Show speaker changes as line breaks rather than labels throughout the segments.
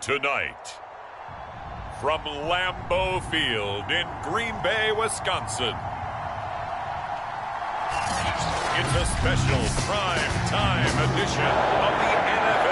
Tonight, from Lambeau Field in Green Bay, Wisconsin, it's a special prime time edition of the NFL.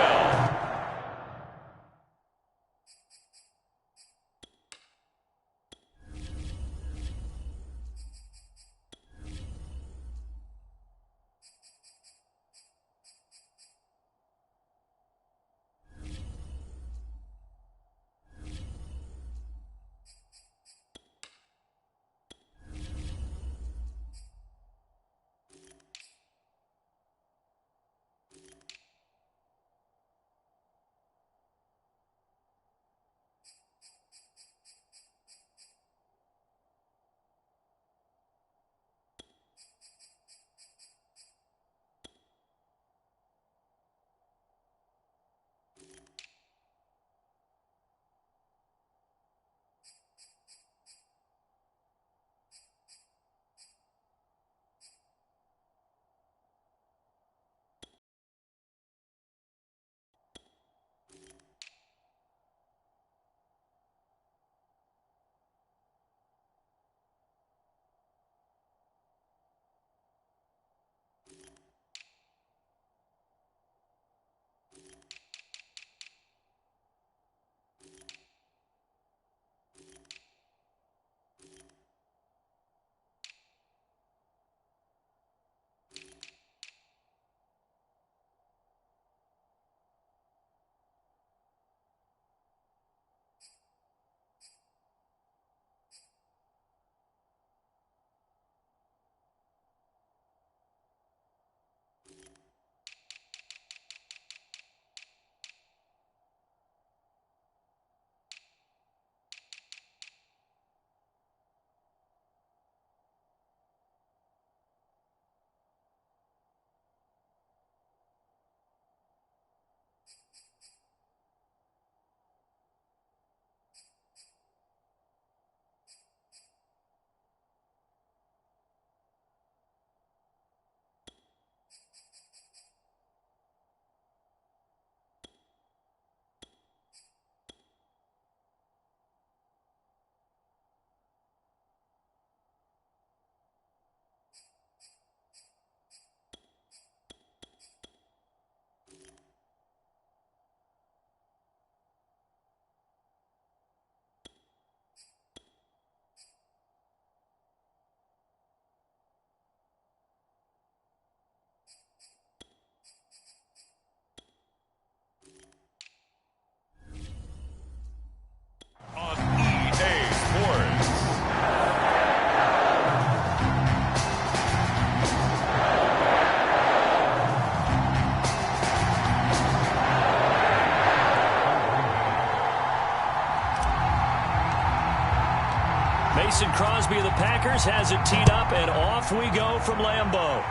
Mason Crosby of the Packers has it teed up, and off we go from Lambeau.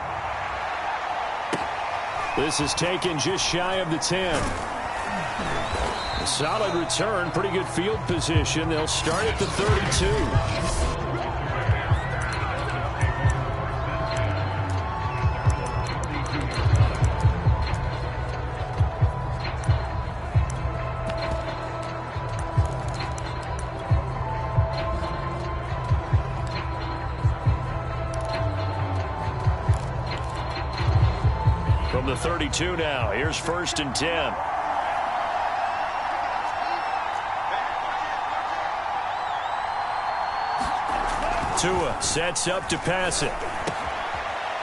This is taken just shy of the 10. A solid return, pretty good field position. They'll start at the 32. From the 32 now, here's 1st and 10. Tua sets up to pass it.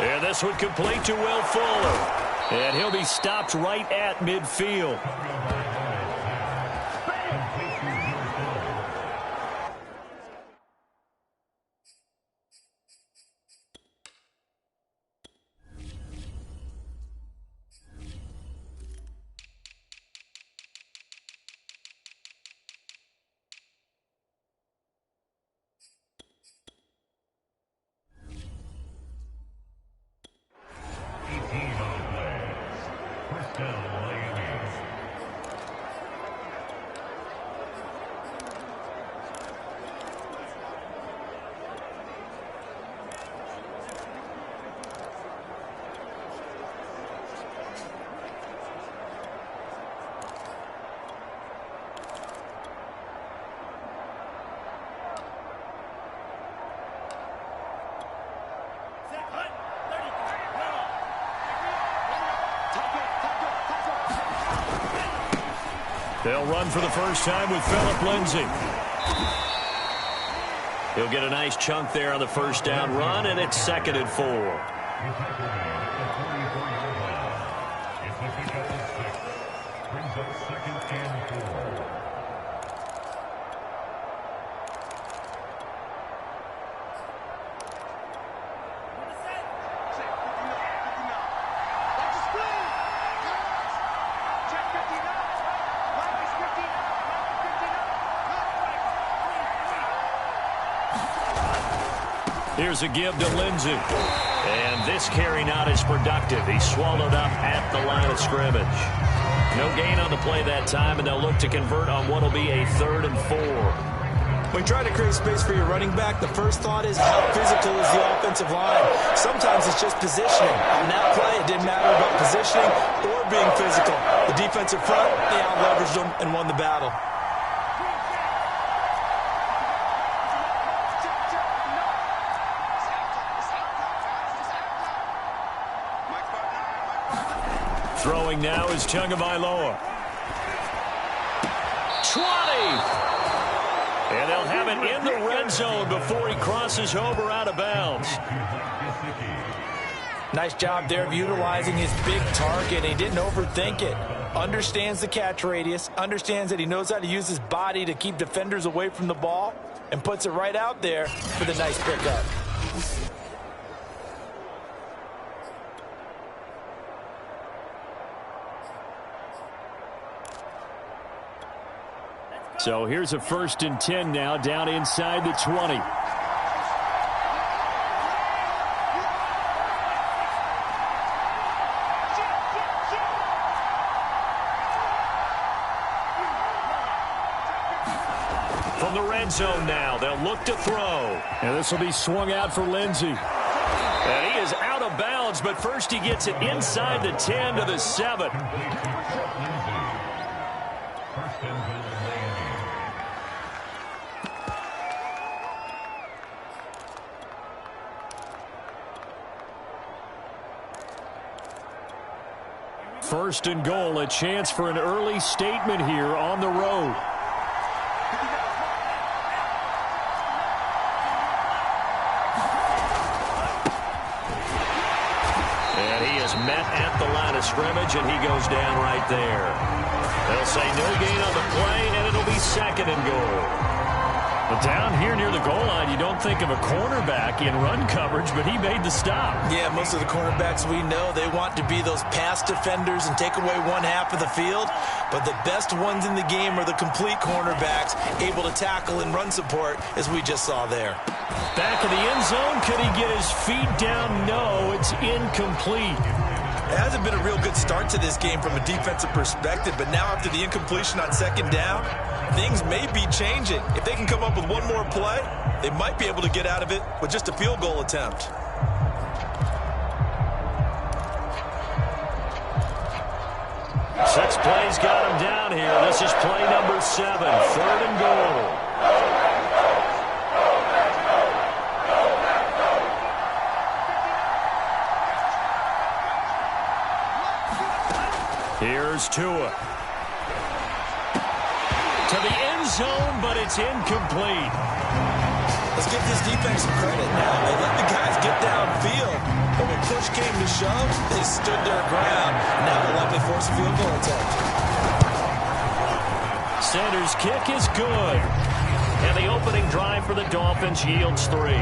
And this one complete to Will Fuller. And he'll be stopped right at midfield. They'll run for the first time with Phillip Lindsay. He'll get a nice chunk there on the first down run, and it's 2nd and 4. Here's a give to Lindsay. And this carry not as productive. He's swallowed up at the line of scrimmage. No gain on the play that time, and they'll look to convert on what will be a 3rd and 4.
When trying to create space for your running back, the first thought is how physical is the offensive line. Sometimes it's just positioning. On that play, it didn't matter about positioning or being physical. The defensive front, they out-leveraged them and won the battle.
Throwing now is Tagovailoa. 20! And they'll have it in the red zone before he crosses over out of bounds.
Nice job there of utilizing his big target. He didn't overthink it. Understands the catch radius, understands that he knows how to use his body to keep defenders away from the ball, and puts it right out there for the nice pickup.
So here's a 1st and 10 now, down inside the 20. From the red zone now, they'll look to throw. And this will be swung out for Lindsay. And he is out of bounds, but first he gets it inside the 10 to the 7. First and goal, a chance for an early statement here on the road. And he is met at the line of scrimmage, and he goes down right there. They'll say no gain on the play, and it'll be 2nd and goal. But down here near the goal line, you don't think of a cornerback in run coverage, but he made the stop.
Yeah, most of the cornerbacks we know, they want to be those pass defenders and take away one half of the field. But the best ones in the game are the complete cornerbacks, able to tackle and run support, as we just saw there.
Back in the end zone, could he get his feet down? No, it's incomplete.
It hasn't been a real good start to this game from a defensive perspective, but now after the incompletion on 2nd down, things may be changing. If they can come up with one more play, they might be able to get out of it with just a field goal attempt.
Six plays got him down here. This is play number 7, 3rd and goal. Here's Tua. To the end zone, but it's incomplete.
Let's give this defense some credit now. They let the guys get downfield, but when push came to shove, they stood their ground. Now they'll likely force a field goal attempt.
Sanders' kick is good. And the opening drive for the Dolphins yields 3.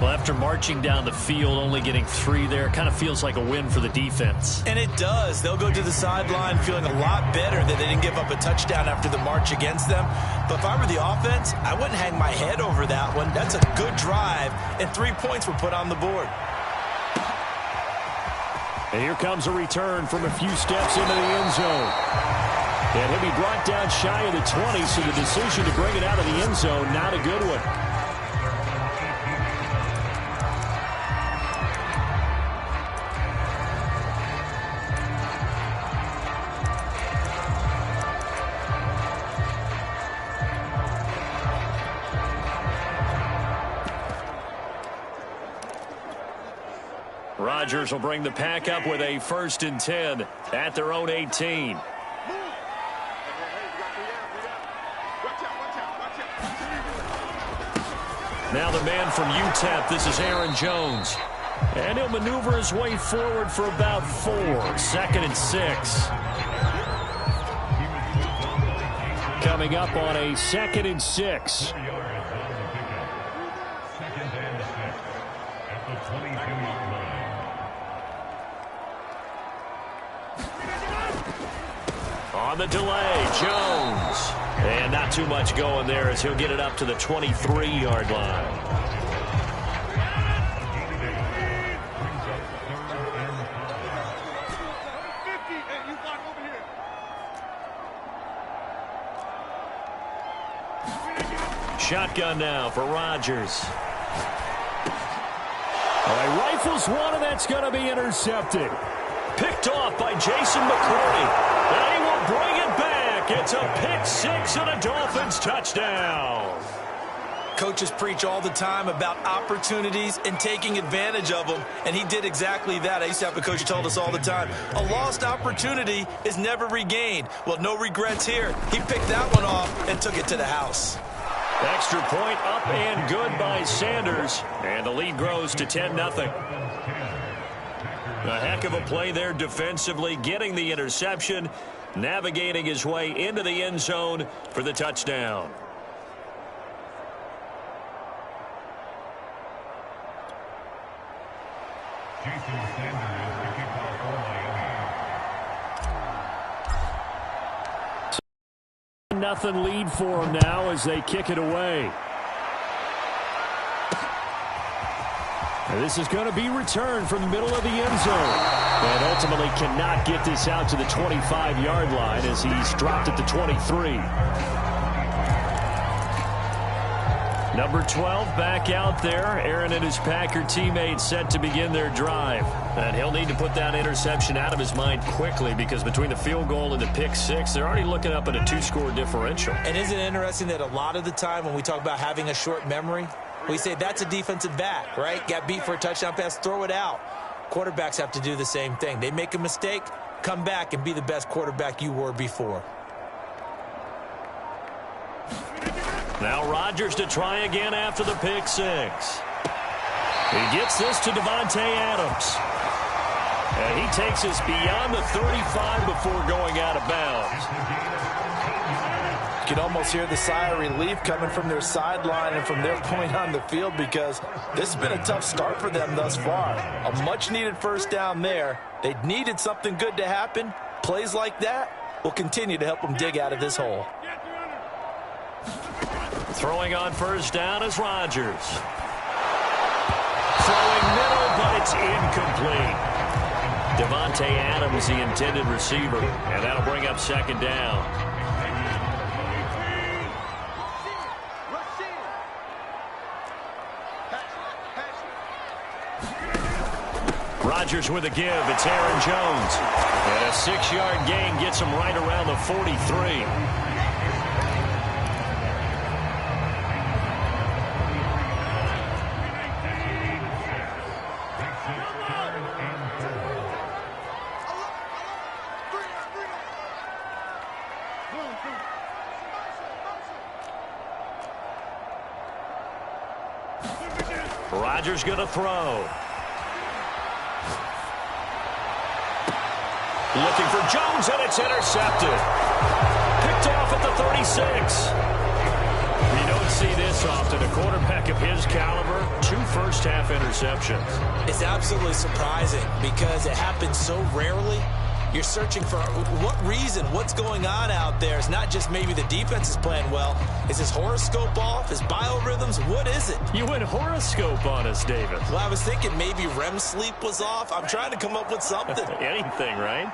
Well, after marching down the field, only getting 3 there, kind of feels like a win for the defense.
And it does. They'll go to the sideline feeling a lot better that they didn't give up a touchdown after the march against them. But if I were the offense, I wouldn't hang my head over that one. That's a good drive, and 3 points were put on the board.
And here comes a return from a few steps into the end zone. And he'll be brought down shy of the 20, so the decision to bring it out of the end zone, not a good one. Rodgers will bring the pack up with a 1st and 10 at their own 18. Now the man from UTEP, this is Aaron Jones. And he'll maneuver his way forward for about 4. 2nd and 6. Coming up on a 2nd and 6. On the delay, Jones. And not too much going there as he'll get it up to the 23-yard line. Shotgun now for Rodgers. All right, rifles one, and that's going to be intercepted. Picked off by Jason McCourty. And he will bring it back. It's a pick 6 and a Dolphins touchdown.
Coaches preach all the time about opportunities and taking advantage of them, and he did exactly that. I used to have a coach who told us all the time, a lost opportunity is never regained. Well, no regrets here. He picked that one off and took it to the house.
Extra point up and good by Sanders, and the lead grows to 10-0. A heck of a play there defensively, getting the interception, navigating his way into the end zone for the touchdown. Nothing lead for them now as they kick it away. And this is going to be returned from the middle of the end zone. And ultimately cannot get this out to the 25-yard line as he's dropped at the 23. Number 12 back out there. Aaron and his Packer teammates set to begin their drive. And he'll need to put that interception out of his mind quickly because between the field goal and the pick 6, they're already looking up at a 2-score differential.
And isn't it interesting that a lot of the time when we talk about having a short memory, we say that's a defensive back, right? Got beat for a touchdown pass, throw it out. Quarterbacks have to do the same thing. They make a mistake, come back and be the best quarterback you were before.
Now Rodgers to try again after the pick 6. He gets this to Davante Adams. And he takes us beyond the 35 before going out of bounds.
You can almost hear the sigh of relief coming from their sideline and from their point on the field because this has been a tough start for them thus far. A much-needed first down there. They needed something good to happen. Plays like that will continue to help them dig out of this hole.
Throwing on first down is Rodgers. Throwing middle, but it's incomplete. Davante Adams, the intended receiver, and that'll bring up 2nd down. Rodgers with a give. It's Aaron Jones. And a 6-yard gain gets him right around the 43. Rodgers going to throw. Looking for Jones, and it's intercepted. Picked off at the 36. You don't see this often. A quarterback of his caliber, 2 first-half interceptions.
It's absolutely surprising because it happens so rarely. You're searching for what reason, what's going on out there. It's not just maybe the defense is playing well. Is his horoscope off? His biorhythms? What is it?
You went horoscope on us, David.
Well, I was thinking maybe REM sleep was off. I'm trying to come up with something.
Anything, right?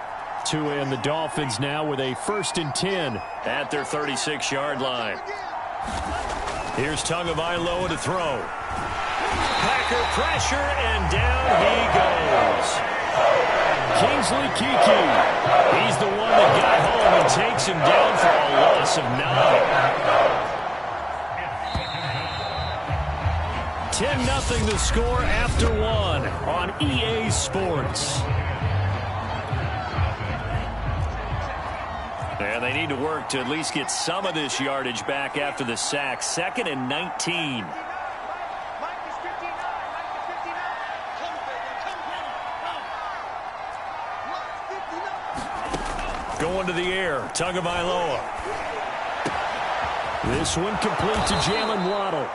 And the Dolphins now with a 1st and 10 at their 36-yard line. Here's Tagovailoa to throw. Packer pressure, and down he goes. Kingsley Keke. He's the one that got home and takes him down for a loss of 9. 10-0 the score after one on EA Sports. And they need to work to at least get some of this yardage back after the sack. 2nd and 19. Going to the air, Tagovailoa. This one complete to Jalen Waddle.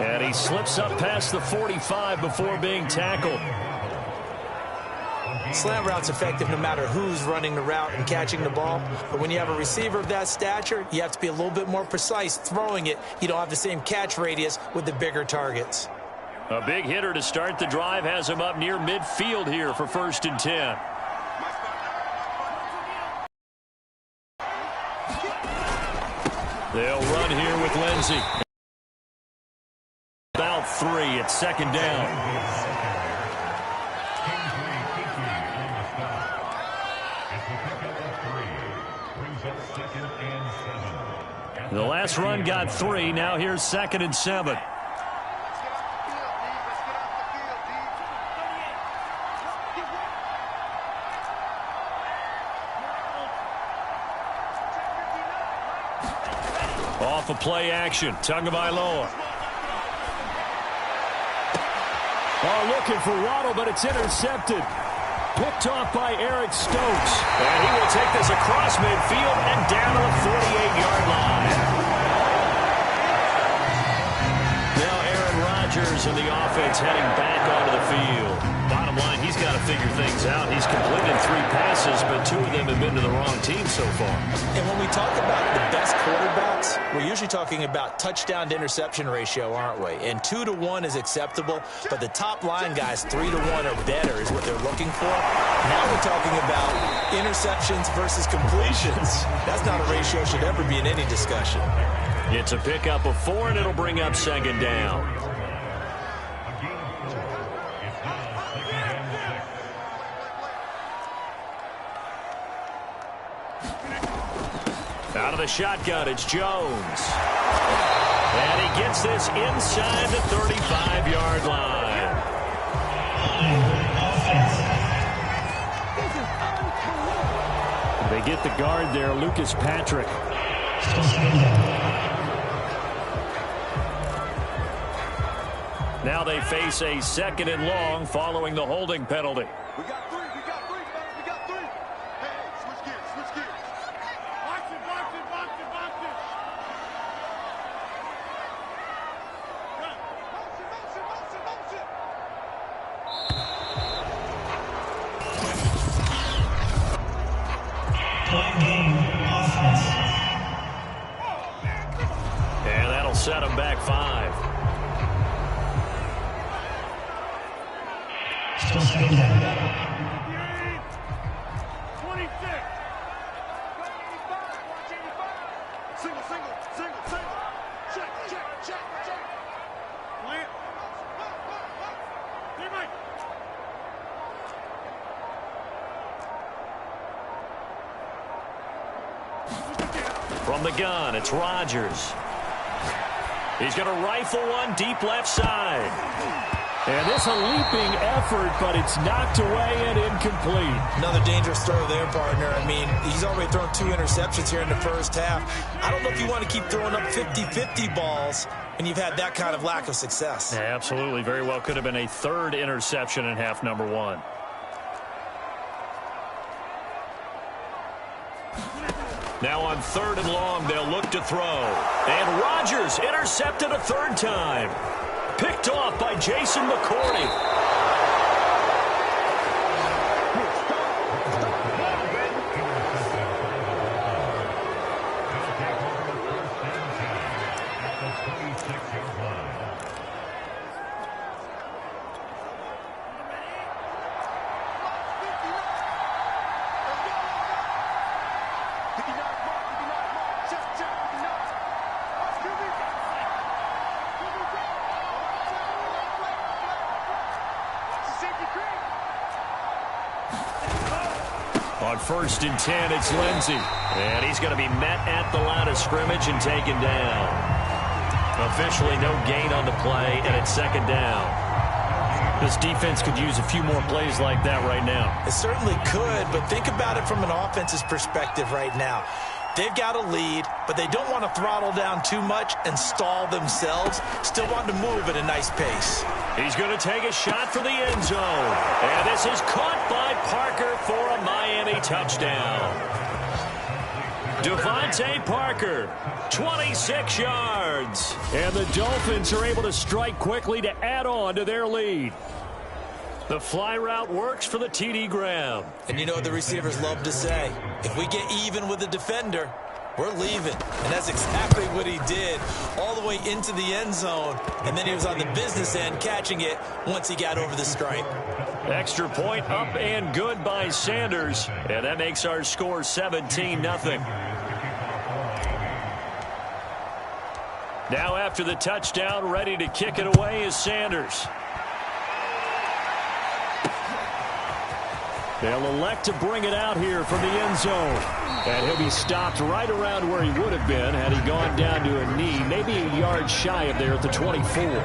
And he slips up past the 45 before being tackled.
Slant route's effective no matter who's running the route and catching the ball. But when you have a receiver of that stature, you have to be a little bit more precise throwing it. You don't have the same catch radius with the bigger targets.
A big hitter to start the drive has him up near midfield here for 1st and 10. They'll run here with Lindsey. About 3 at 2nd down. The last run got 3. Now here's 2nd and 7. Off of play action, Tagovailoa. Looking for Waddle, but it's intercepted. Picked off by Eric Stokes. And he will take this across midfield and down to the 48-yard line. Now Aaron Rodgers and the offense heading back onto the field. Bottom line, he's got to figure things out. He's completed 3 passes, but 2 of them have been to the wrong team so far. And when we talk about the best quarterbacks, we're usually talking about touchdown to interception ratio, aren't we? And 2 to 1 is acceptable, but the top line guys 3 to 1 or better is what they're looking for. Now we're talking about interceptions versus completions. That's not a ratio should ever be in any discussion. It's a pickup of 4, and it'll bring up 2nd down. Out of the shotgun, it's Jones. And he gets this inside the 35-yard line. They get the guard there, Lucas Patrick. Now they face a 2nd and long following the holding penalty.
We got 3. Hey, switch gears. Box it.
And that'll set him back 5.
Still 2nd down. 26. Single. Check. Plant.
From the gun, it's Rodgers. He's going to rifle one deep left side. And this a leaping effort, but it's knocked away and incomplete.
Another dangerous throw there, partner. I mean, he's already thrown 2 interceptions here in the first half. I don't know if you want to keep throwing up 50-50 balls when you've had that kind of lack of success.
Yeah, absolutely. Very well could have been a 3rd interception in half number 1. Now on 3rd and long, they'll look to throw. And Rodgers intercepted a 3rd time. Picked off by Jason McCourty. On 1st and 10, it's Lindsey. And he's going to be met at the line of scrimmage and taken down. Officially no gain on the play, and it's second down. This defense could use a few more plays like that right now.
It certainly could, but think about it from an offense's perspective right now. They've got a lead, but they don't want to throttle down too much and stall themselves. Still want to move at a nice pace.
He's going to take a shot for the end zone. And this is caught by Parker for a Miami touchdown. Devontae Parker, 26 yards. And the Dolphins are able to strike quickly to add on to their lead. The fly route works for the TD ground.
And you know what the receivers love to say? If we get even with the defender, we're leaving. And that's exactly what he did, all the way into the end zone. And then he was on the business end catching it once he got over the stripe.
Extra point up and good by Sanders. And that makes our score 17-0. Now after the touchdown, ready to kick it away is Sanders. They'll elect to bring it out here from the end zone. And he'll be stopped right around where he would have been had he gone down to a knee, maybe a yard shy of there at the 24.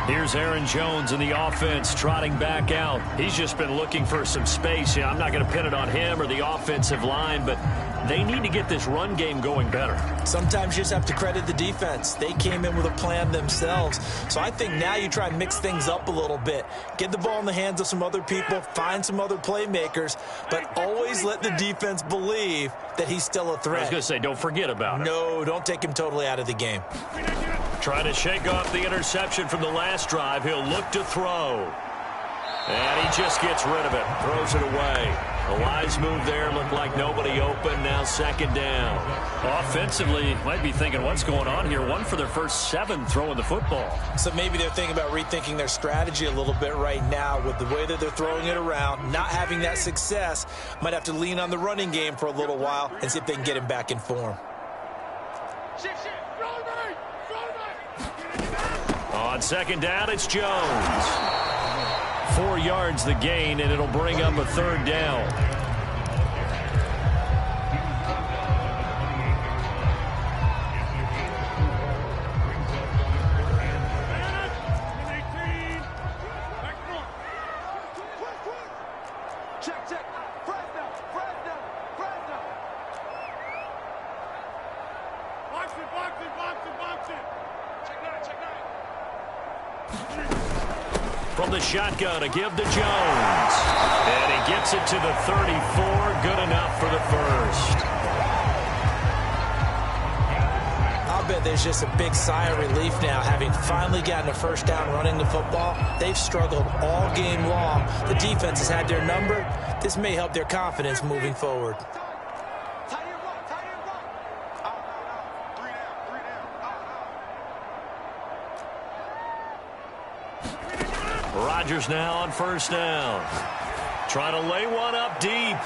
Here's Aaron Jones in the offense trotting back out. He's just been looking for some space. I'm not going to pin it on him or the offensive line, but they need to get this run game going better.
Sometimes you just have to credit the defense. They came in with a plan themselves. So I think now you try and mix things up a little bit. Get the ball in the hands of some other people, find some other playmakers, but always let the defense believe that he's still a threat.
I was going to say, don't forget about it.
No, don't take him totally out of the game.
Trying to shake off the interception from the last drive. He'll look to throw. And he just gets rid of it. Throws it away. A wise move there. Looked like nobody open. Now second down. Offensively, might be thinking, what's going on here? One for their first 7 throwing the football.
So maybe they're thinking about rethinking their strategy a little bit right now with the way that they're throwing it around. Not having that success. Might have to lean on the running game for a little while and see if they can get him back in form.
On second down, it's Jones. 4 yards the gain, and it'll bring up a third down. From the shotgun, a give to Jones. And he gets it to the 34. Good enough for the first.
I'll bet there's just a big sigh of relief now, having finally gotten a first down running the football. They've struggled all game long. The defense has had their number. This may help their confidence moving forward.
Rodgers now on first down. Trying to lay one up deep. A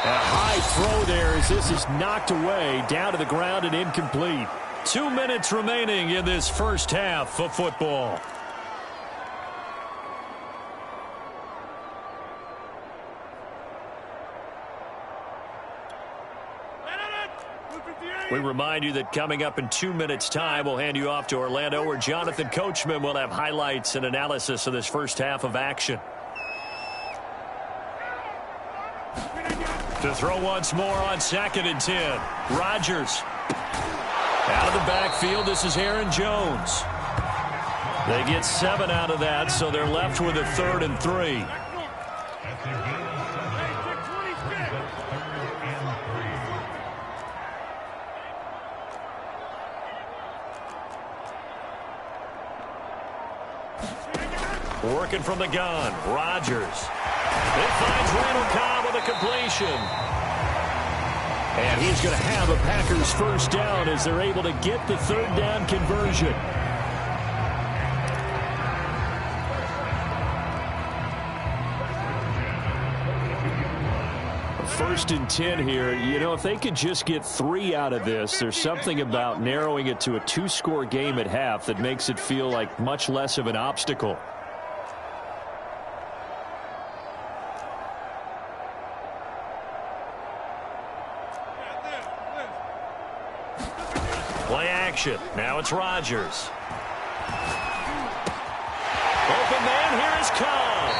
high throw there as this is knocked away, down to the ground and incomplete. 2 minutes remaining in this first half of football. We remind you that coming up in 2 minutes' time, we'll hand you off to Orlando, where Jonathan Coachman will have highlights and analysis of this first half of action. To throw once more on 2nd and 10. Rodgers. Out of the backfield, this is Aaron Jones. They get 7 out of that, so they're left with a 3rd and 3. Working from the gun, Rodgers. It finds Randall Cobb with a completion. And he's going to have a Packers first down as they're able to get the 3rd down conversion. First and 10 here. You know, if they could just get 3 out of this, there's something about narrowing it to a 2-score game at half that makes it feel like much less of an obstacle. action. Now it's Rodgers. Open man, here is Cobb.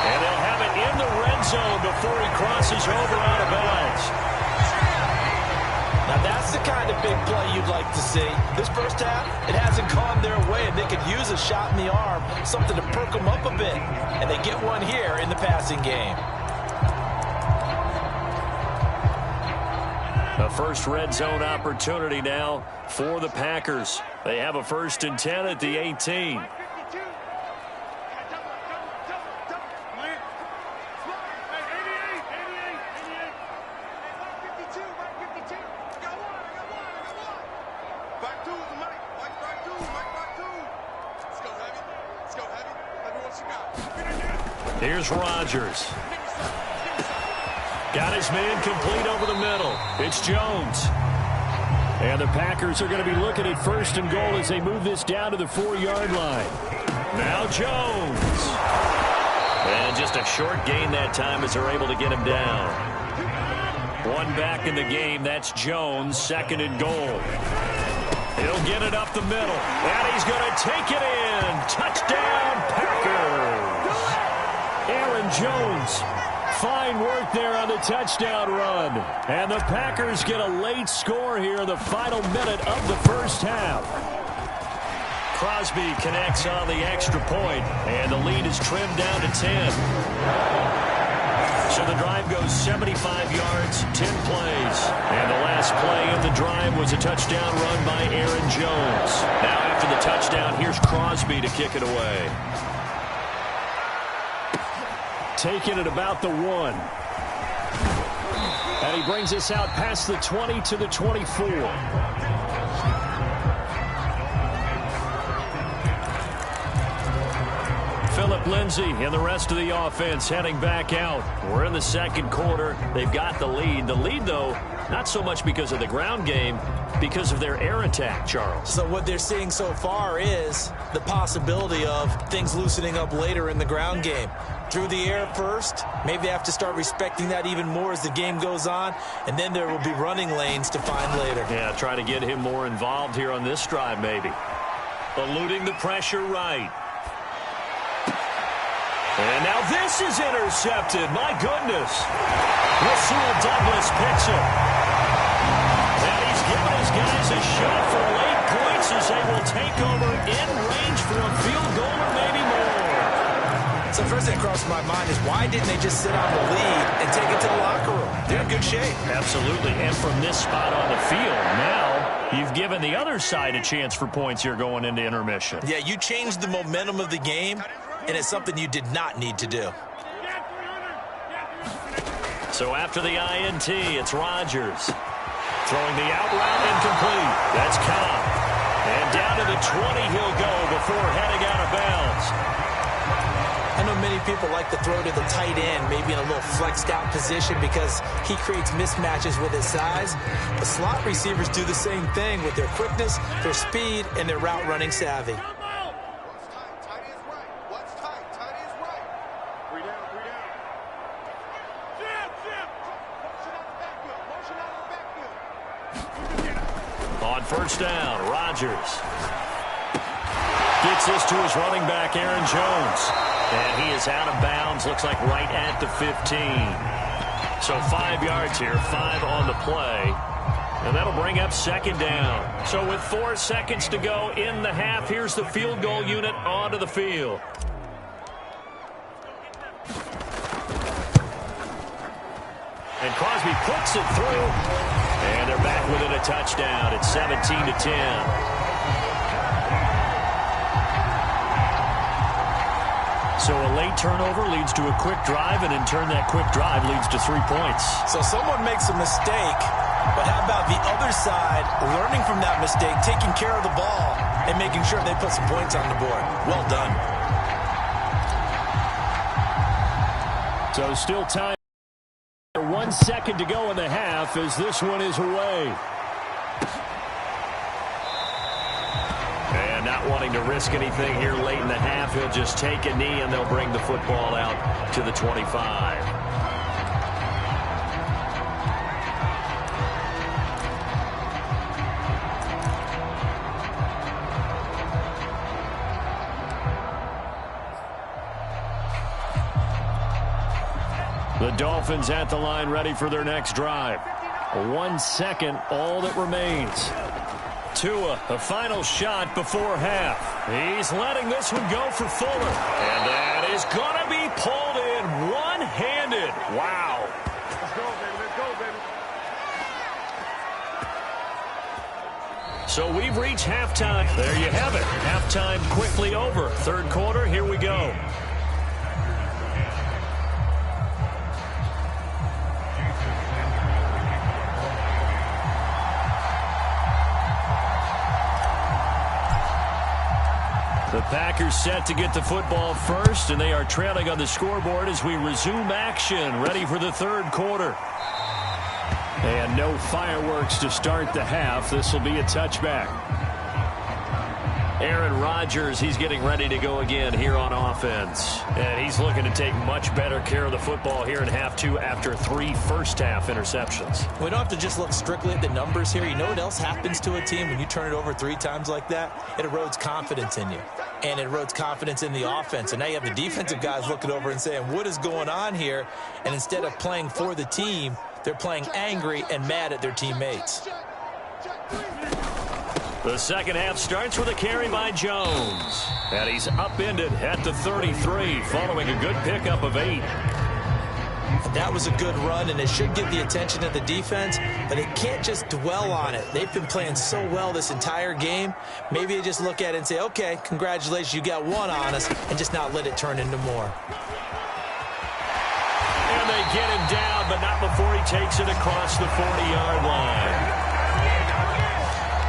And they'll have it in the red zone before he crosses over out of bounds.
Now that's the kind of big play you'd like to see. This first half, it hasn't gone their way, and they could use a shot in the arm, something to perk them up a bit. And they get one here in the passing game.
A first red zone opportunity now for the Packers. They have a 1st and 10 at the 18. Here's Rodgers. Got his man complete over the middle. It's Jones. And the Packers are going to be looking at 1st and goal as they move this down to the 4-yard line. Now Jones. And just a short gain that time as they're able to get him down. One back in the game. That's Jones. 2nd and goal. He'll get it up the middle. And he's going to take it in. Touchdown, Packers. Aaron Jones. Fine work there on the touchdown run. And the Packers get a late score here in the final minute of the first half. Crosby connects on the extra point, and the lead is trimmed down to 10. So the drive goes 75 yards, 10 plays. And the last play of the drive was a touchdown run by Aaron Jones. Now after the touchdown, here's Crosby to kick it away. Taking it about the 1. And he brings us out past the 20 to the 24. Phillip Lindsay and the rest of the offense heading back out. We're in the second quarter. They've got the lead. The lead, though, not so much because of the ground game, because of their air attack, Charles.
So what they're seeing so far is the possibility of things loosening up later in the ground game. Through the air first, maybe they have to start respecting that even more as the game goes on, and then there will be running lanes to find later.
Yeah, try to get him more involved here on this drive, maybe. Eluding the pressure right. And now this is intercepted. My goodness. Rasul Douglas picks it. And he's giving his guys a shot for late points as they will take over in range for a field goal or maybe more.
So first thing crossed my mind is why didn't they just sit on the lead and take it to the locker room? They're in good shape.
Absolutely. And from this spot on the field, now you've given the other side a chance for points here going into intermission.
Yeah, you changed the momentum of the game, and it's something you did not need to do.
So after the INT, it's Rodgers. Throwing the out route incomplete. That's Cobb. And down to the 20 he'll go before heading out of bounds.
I know many people like to throw to the tight end, maybe in a little flexed out position because he creates mismatches with his size. The slot receivers do the same thing with their quickness, their speed, and their route running savvy. On first down, Rodgers gets this to his running back, Aaron Jones. And he is out of bounds, looks like right at the 15. So 5 yards here, 5 on the play. And that'll bring up second down. So with 4 seconds to go in the half, here's the field goal unit onto the field. And Crosby puts it through. And they're back within a touchdown. It's 17-10. So a late turnover leads to a quick drive, and in turn that quick drive leads to 3 points. So someone makes a mistake, but how about the other side learning from that mistake, taking care of the ball, and making sure they put some points on the board? Well done.
So still time. 1 second to go in the half as this one is away. And not wanting to risk anything here late in the half, he'll just take a knee and they'll bring the football out to the 25. Dolphins at the line ready for their next drive. 1 second, all that remains. Tua, a final shot before half. He's letting this one go for Fuller. And that is going to be pulled in one-handed. Wow.
Let's go, baby. Let's go, baby.
So we've reached halftime. There you have it. Halftime quickly over. Third quarter, here we go. The Packers set to get the football first, and they are trailing on the scoreboard as we resume action, ready for the third quarter. And no fireworks to start the half. This will be a touchback. Aaron Rodgers, he's getting ready to go again here on offense. And he's looking to take much better care of the football here in half two after 3 first-half interceptions.
We don't have to just look strictly at the numbers here. You know what else happens to a team when you turn it over 3 times like that? It erodes confidence in you. And it erodes confidence in the offense. And now you have the defensive guys looking over and saying, what is going on here? And instead of playing for the team, they're playing angry and mad at their teammates.
The second half starts with a carry by Jones. And he's upended at the 33 following a good pickup of 8.
That was a good run, and it should get the attention of the defense, but they can't just dwell on it. They've been playing so well this entire game. Maybe they just look at it and say, okay, congratulations, you got 1 on us, and just not let it turn into more.
And they get him down, but not before he takes it across the 40-yard line.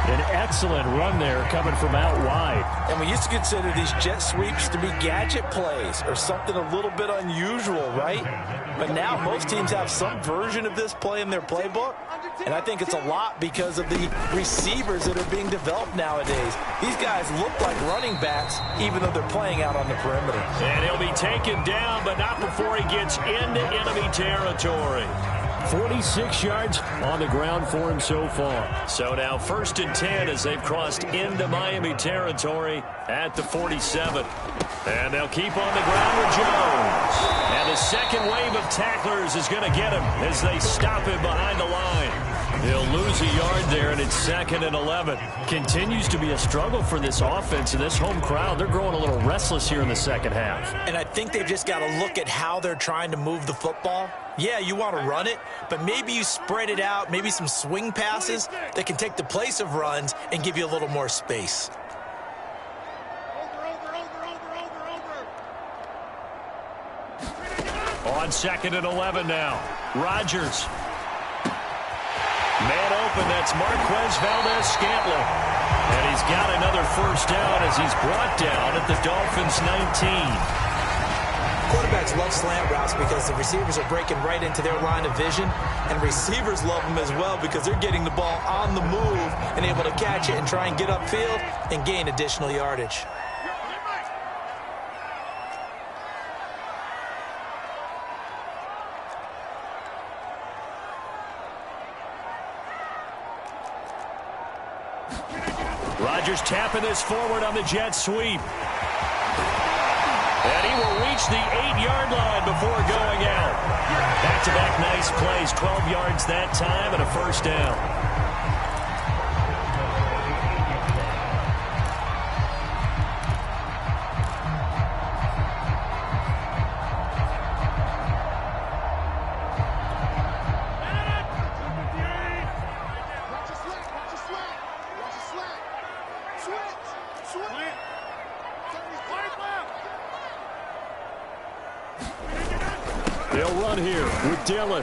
An excellent run there coming from out wide.
And we used to consider these jet sweeps to be gadget plays or something a little bit unusual, right? But now most teams have some version of this play in their playbook. And I think it's a lot because of the receivers that are being developed nowadays. These guys look like running backs even though they're playing out on the perimeter.
And he'll be taken down, but not before he gets into enemy territory. 46 yards on the ground for him so far. So now 1st and 10 as they've crossed into Miami territory at the 47. And they'll keep on the ground with Jones. And the second wave of tacklers is going to get him as they stop him behind the line. He'll lose a yard there, and it's 2nd and 11. Continues to be a struggle for this offense and this home crowd. They're growing a little restless here in the second half.
And I think they've just got to look at how they're trying to move the football. Yeah, you want to run it, but maybe you spread it out, maybe some swing passes that can take the place of runs and give you a little more space.
On 2nd and 11 now. Rodgers. Man open, that's Marquez Valdez-Scantling. And he's got another first down as he's brought down at the Dolphins' 19.
Quarterbacks love slant routes because the receivers are breaking right into their line of vision, and receivers love them as well because they're getting the ball on the move and able to catch it and try and get upfield and gain additional yardage.
Rodgers tapping this forward on the jet sweep. And he will reach the 8-yard line before going out. Back-to-back nice plays, 12 yards that time and a first down. They'll run here with Dillon.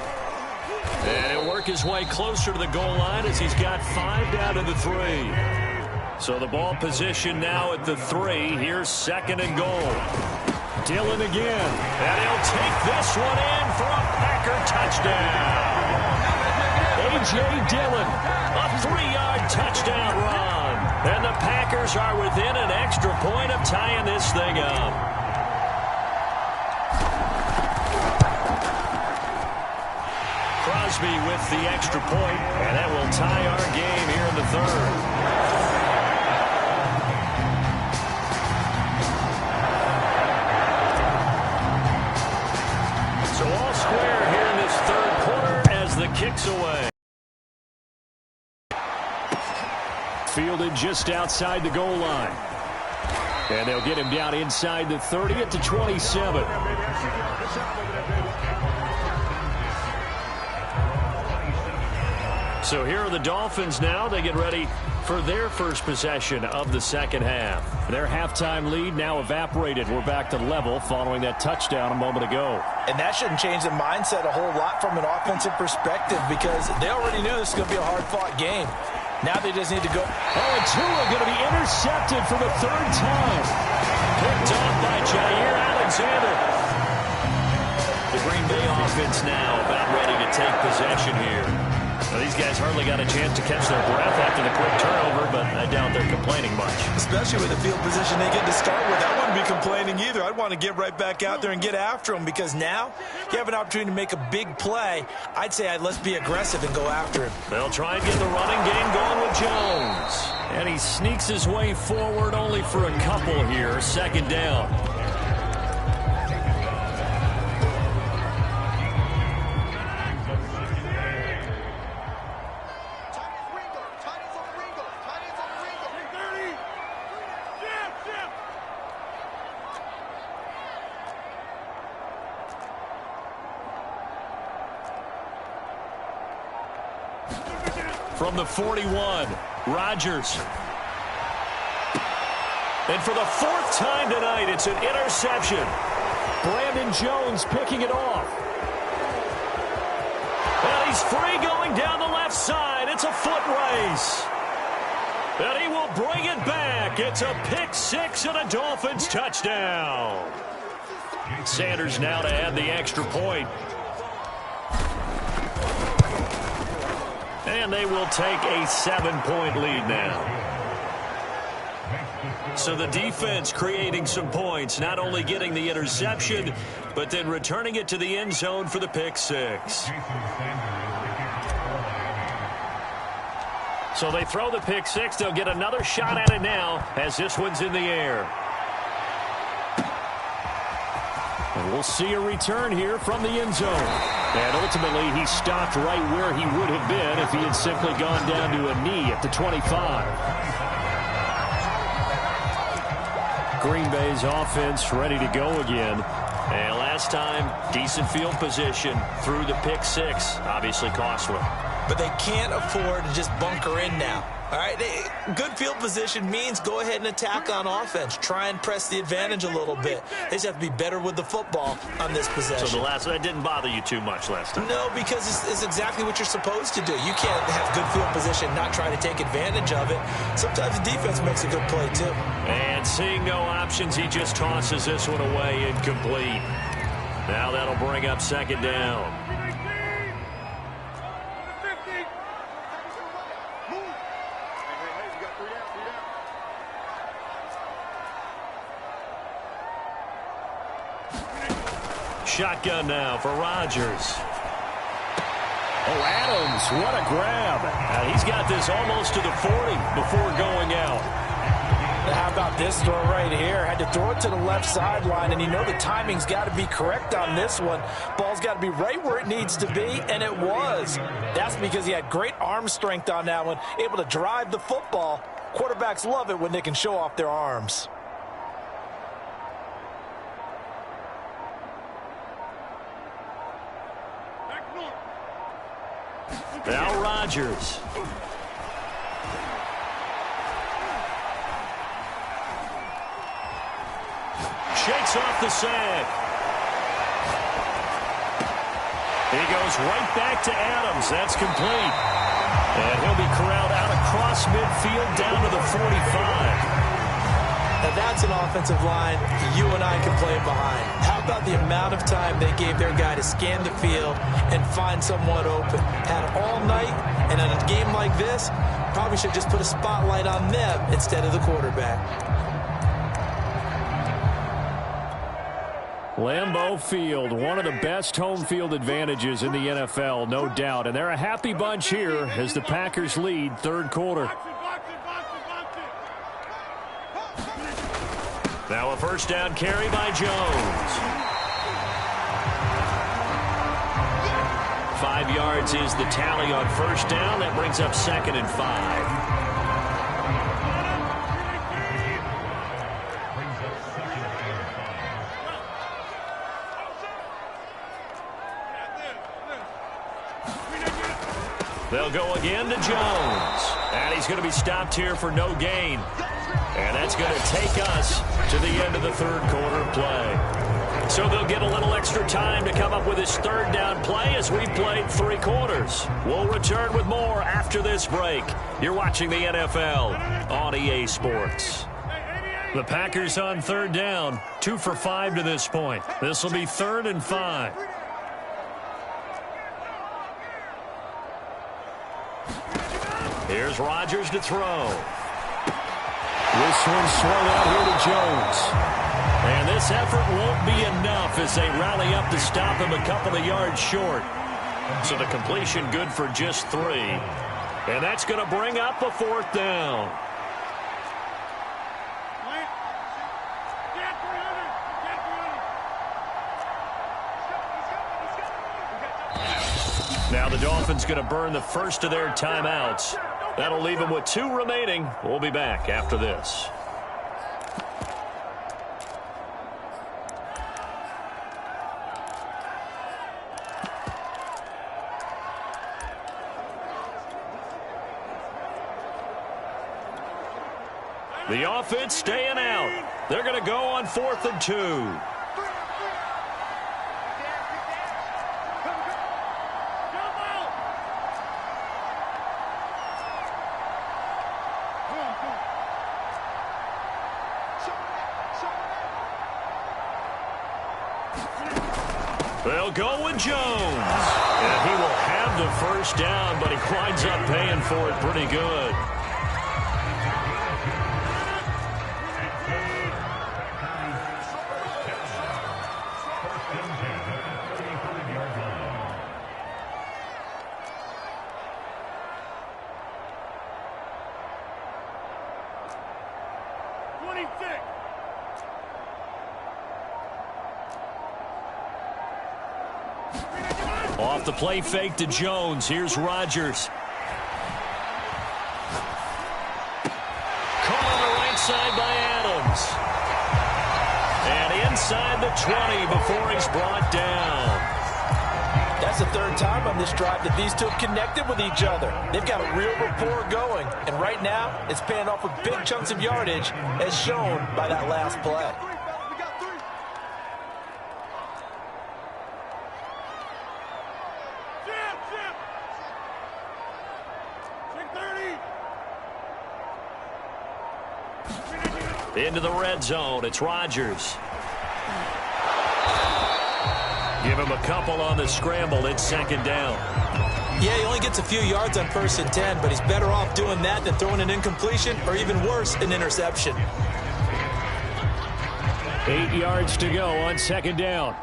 And he'll work his way closer to the goal line as he's got 5 down to the 3. So the ball position now at the 3. Here's 2nd and goal. Dillon again. And he'll take this one in for a Packer touchdown. A.J. Dillon, a 3-yard touchdown run. And the Packers are within an extra point of tying this thing up. Crosby with the extra point, and that will tie our game here in the 3rd. So all square here points away. Fielded just outside the goal line. And they'll get him down inside the 30 at the 27. So here are the Dolphins now. They get ready for their first possession of the second half. Their halftime lead now evaporated. We're back to level following that touchdown a moment ago.
And that shouldn't change the mindset a whole lot from an offensive perspective because they already knew this was going to be a hard-fought game. Now they just need to go.
Oh, and Tua going to be intercepted for the third time. Picked off by Jair Alexander. The Green Bay offense now about ready to take possession here. Well, these guys hardly got a chance to catch their breath after the quick turnover, but I doubt they're complaining much.
Especially with the field position they get to start with. I wouldn't be complaining either. I'd want to get right back out there and get after them because now you have an opportunity to make a big play. I'd say let's be aggressive and go after him.
They'll try and get the running game going with Jones. And he sneaks his way forward only for a couple here. Second down. From the 41, Rodgers. And for the fourth time tonight, it's an interception. Brandon Jones picking it off. And he's free going down the left side. It's a foot race. And he will bring it back. It's a pick six and a Dolphins touchdown. Sanders now to add the extra point. And they will take a 7-point lead now. So the defense creating some points, not only getting the interception, but then returning it to the end zone for the pick six. So they throw the pick six. They'll get another shot at it now as this one's in the air. And we'll see a return here from the end zone. And ultimately, he stopped right where he would have been if he had simply gone down to a knee at the 25. Green Bay's offense ready to go again. And last time, decent field position through the pick six. Obviously costly.
But they can't afford to just bunker in now. All right, good field position means go ahead and attack on offense. Try and press the advantage a little bit. They just have to be better with the football on this possession.
So that didn't bother you too much last time?
No, because it's exactly what you're supposed to do. You can't have good field position, not try to take advantage of it. Sometimes the defense makes a good play, too.
And seeing no options, he just tosses this one away incomplete. Now that'll bring up second down. Shotgun now for Rodgers. Oh, Adams, what a grab. He's got this almost to the 40 before going out.
How about this throw right here? Had to throw it to the left sideline, and you know the timing's got to be correct on this one. Ball's got to be right where it needs to be, and it was. That's because he had great arm strength on that one, able to drive the football. Quarterbacks love it when they can show off their arms.
Now Rodgers. Shakes off the sack. He goes right back to Adams. That's complete. And he'll be corralled out across midfield down to the 45.
Now that's an offensive line you and I can play behind. How about the amount of time they gave their guy to scan the field and find someone open? Had all night, and in a game like this, probably should just put a spotlight on them instead of the quarterback.
Lambeau Field, one of the best home field advantages in the NFL, no doubt. And they're a happy bunch here as the Packers lead third quarter. Now a first down carry by Jones. 5 yards is the tally on first down. That brings up 2nd and 5. They'll go again to Jones. And he's going to be stopped here for no gain. And that's going to take us to the end of the third quarter play. So they'll get a little extra time to come up with his third down play as we played 3 quarters. We'll return with more after this break. You're watching the NFL on EA Sports. The Packers on third down, 2 for 5 to this point. This will be 3rd and 5. Here's Rodgers to throw. This one swung out here to Jones. And this effort won't be enough as they rally up to stop him a couple of yards short. So the completion good for just 3. And that's going to bring up a 4th down. Now the Dolphins going to burn the first of their timeouts. That'll leave them with 2 remaining. We'll be back after this. The offense staying out. They're going to go on 4th and 2. They'll go with Jones. And he will have the first down, but he winds up paying for it pretty good. Off the play fake to Jones. Here's Rodgers. Caught on the right side by Adams. And inside the 20 before he's brought down.
That's the 3rd time on this drive that these two have connected with each other. They've got a real rapport going. And right now, it's paying off with big chunks of yardage, as shown by that last play.
Into the red zone. It's Rodgers. Give him a couple on the scramble. It's 2nd down.
Yeah, he only gets a few yards on 1st and 10, but he's better off doing that than throwing an incompletion or even worse, an interception.
8 yards to go on 2nd down.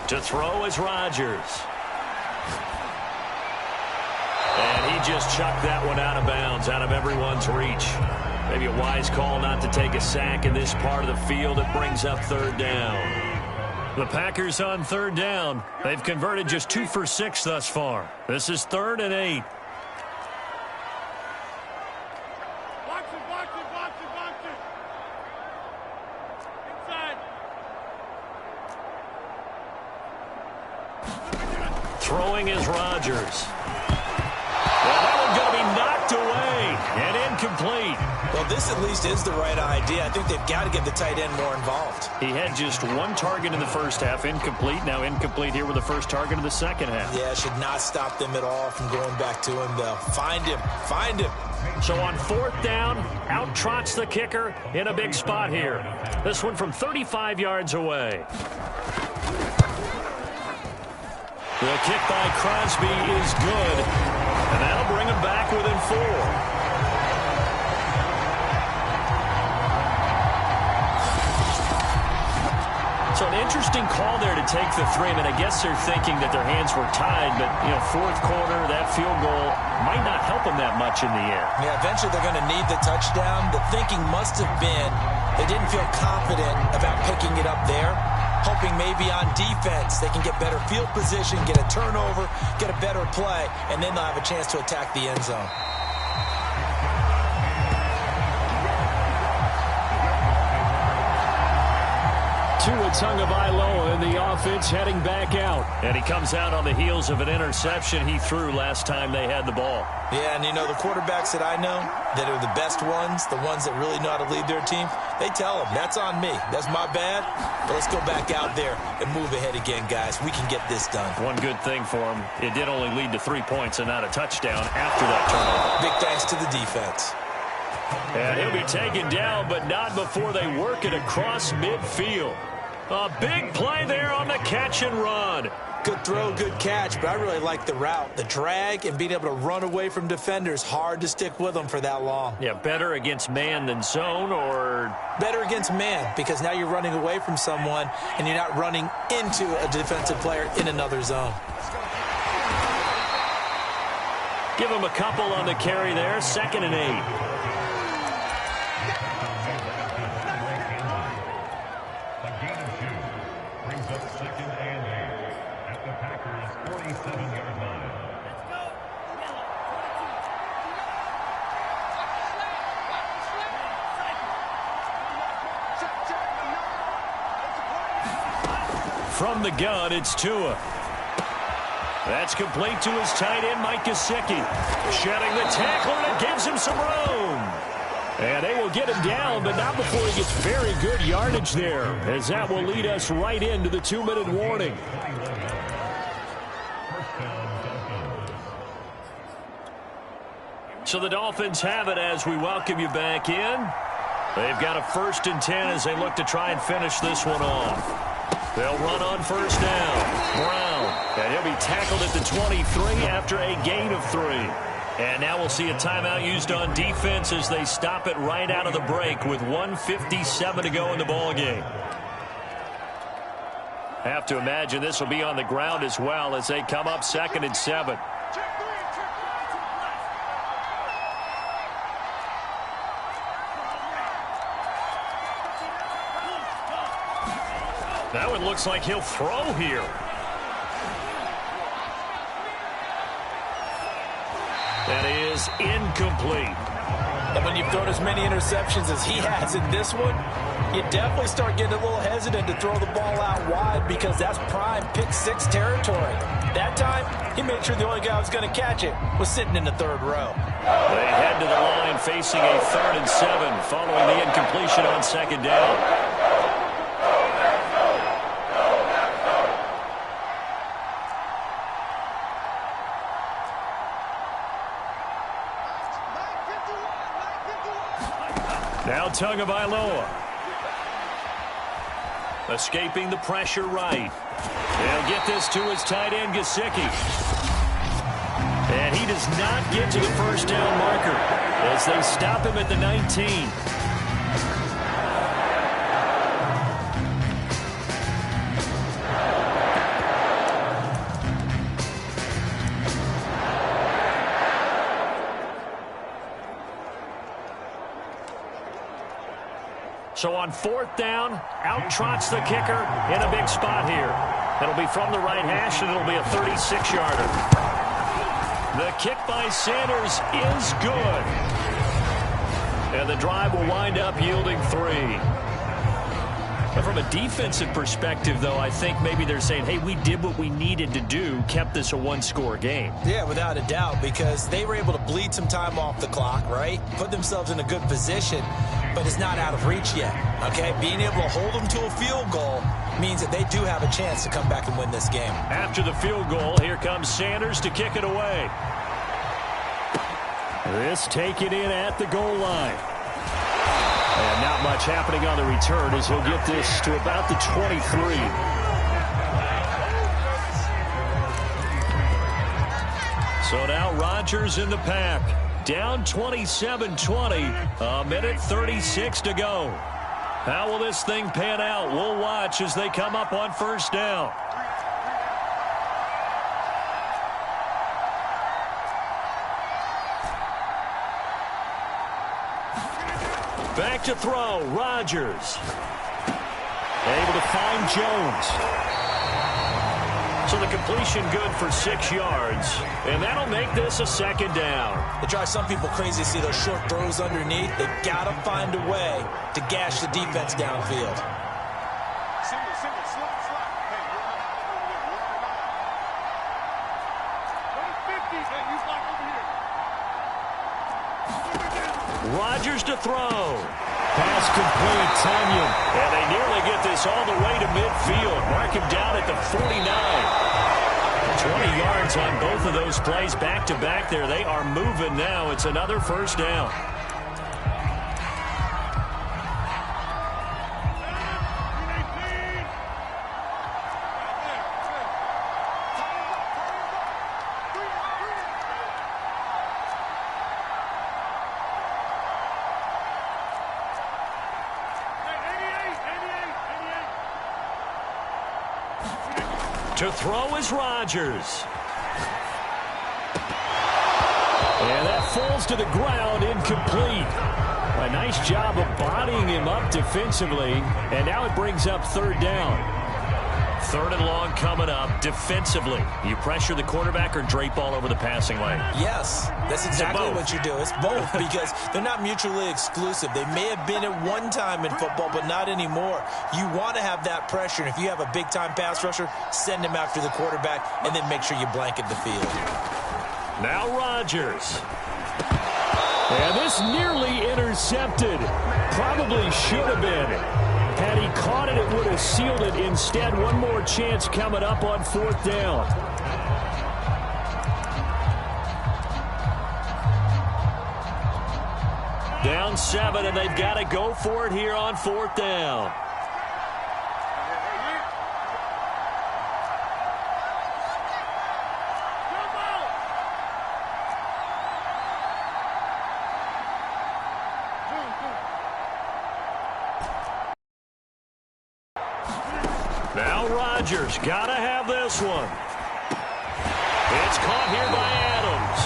To throw is Rodgers. And he just chucked that one out of bounds, out of everyone's reach. Maybe a wise call not to take a sack in this part of the field. It brings up 3rd down. The Packers on 3rd down. They've converted just 2 for 6 thus far. This is 3rd and 8. Throwing is Rodgers. Well, that one's going to be knocked away and incomplete.
Well, this at least is the right idea. I think they've got to get the tight end more involved.
He had just 1 target in the first half, incomplete. Now incomplete here with the first target of the second half.
Yeah, should not stop them at all from going back to him, though. Find him. Find him.
So on 4th down, out trots the kicker in a big spot here. This one from 35 yards away. The kick by Crosby is good, and that'll bring him back within 4. So an interesting call there to take the three. I mean, I guess they're thinking that their hands were tied, but, you know, fourth quarter, that field goal might not help them that much in the air.
Yeah, eventually they're going to need the touchdown. The thinking must have been they didn't feel confident about picking it up there, hoping maybe on defense they can get better field position, get a turnover, get a better play, and then they'll have a chance to attack the end zone.
Tua Tagovailoa in the offense heading back out. And he comes out on the heels of an interception he threw last time they had the ball.
Yeah, and you know, the quarterbacks that I know that are the best ones, the ones that really know how to lead their team, they tell them, that's on me. That's my bad. But let's go back out there and move ahead again, guys. We can get this done.
One good thing for him, it did only lead to 3 points and not a touchdown after that turnover.
Big thanks to the defense.
And he'll be taken down, but not before they work it across midfield. A big play there on the catch and run.
Good throw, good catch, but I really like the route. The drag and being able to run away from defenders, hard to stick with them for that long.
Yeah, better against man than zone, or?
Better against man, because now you're running away from someone and you're not running into a defensive player in another zone.
Give him a couple on the carry there, 2nd and 8. From the gun, it's Tua. That's complete to his tight end, Mike Gesicki. Shedding the tackle, and it gives him some room. And they will get him down, but not before he gets very good yardage there, as that will lead us right into the 2-minute warning. So the Dolphins have it as we welcome you back in. They've got a 1st and 10 as they look to try and finish this one off. They'll run on 1st down. Brown. And he'll be tackled at the 23 after a gain of 3. And now we'll see a timeout used on defense as they stop it right out of the break with 1:57 to go in the ballgame. Have to imagine this will be on the ground as well as they come up 2nd and 7. That one looks like he'll throw here. That is incomplete.
And when you've thrown as many interceptions as he has in this one, you definitely start getting a little hesitant to throw the ball out wide because that's prime pick-6 territory. That time, he made sure the only guy who was going to catch it was sitting in the 3rd row.
They head to the line facing a 3rd and 7 following the incompletion on 2nd down. Now Tagovailoa. Escaping the pressure right. They'll get this to his tight end, Gesicki. And he does not get to the 1st down marker as they stop him at the 19. So on 4th down, out trots the kicker in a big spot here. It'll be from the right hash, and it'll be a 36-yarder. The kick by Sanders is good. And the drive will wind up yielding 3. But from a defensive perspective, though, I think maybe they're saying, hey, we did what we needed to do, kept this a 1-score game.
Yeah, without a doubt, because they were able to bleed some time off the clock, right? Put themselves in a good position, but it's not out of reach yet, okay? Being able to hold them to a field goal means that they do have a chance to come back and win this game.
After the field goal, here comes Sanders to kick it away. This taken in at the goal line. And not much happening on the return as he'll get this to about the 23. So now Rodgers in the pack. Down 27-20. A minute 36 to go. How will this thing pan out? We'll watch as they come up on first down. Back to throw, Rodgers. Able to find Jones. So the completion good for 6 yards, and that'll make this a second down.
It drives some people crazy to see those short throws underneath. They've got to find a way to gash the defense downfield.
Single, slot. Hey, you're 50. Hey, you block over here.
Rodgers to throw. Pass complete, Tunyon. And they nearly get this all the way to midfield. Mark him down at the 49. 20 yards on both of those plays back-to-back there. They are moving now. It's another first down. To throw is Rodgers. And that falls to the ground, incomplete. A nice job of bodying him up defensively. And now it brings up third down. Third and long coming up defensively. You pressure the quarterback or drape all over the passing lane?
Yes, that's exactly what you do. It's both because they're not mutually exclusive. They may have been at one time in football, but not anymore. You want to have that pressure. And if you have a big-time pass rusher, send him after the quarterback and then make sure you blanket the field.
Now Rodgers. And this nearly intercepted. Probably should have been. Had he caught it, it would have sealed it. Instead, one more chance coming up on fourth down. Down 7, and they've got to go for it here on fourth down. Now Rodgers, gotta have this one. It's caught here by Adams.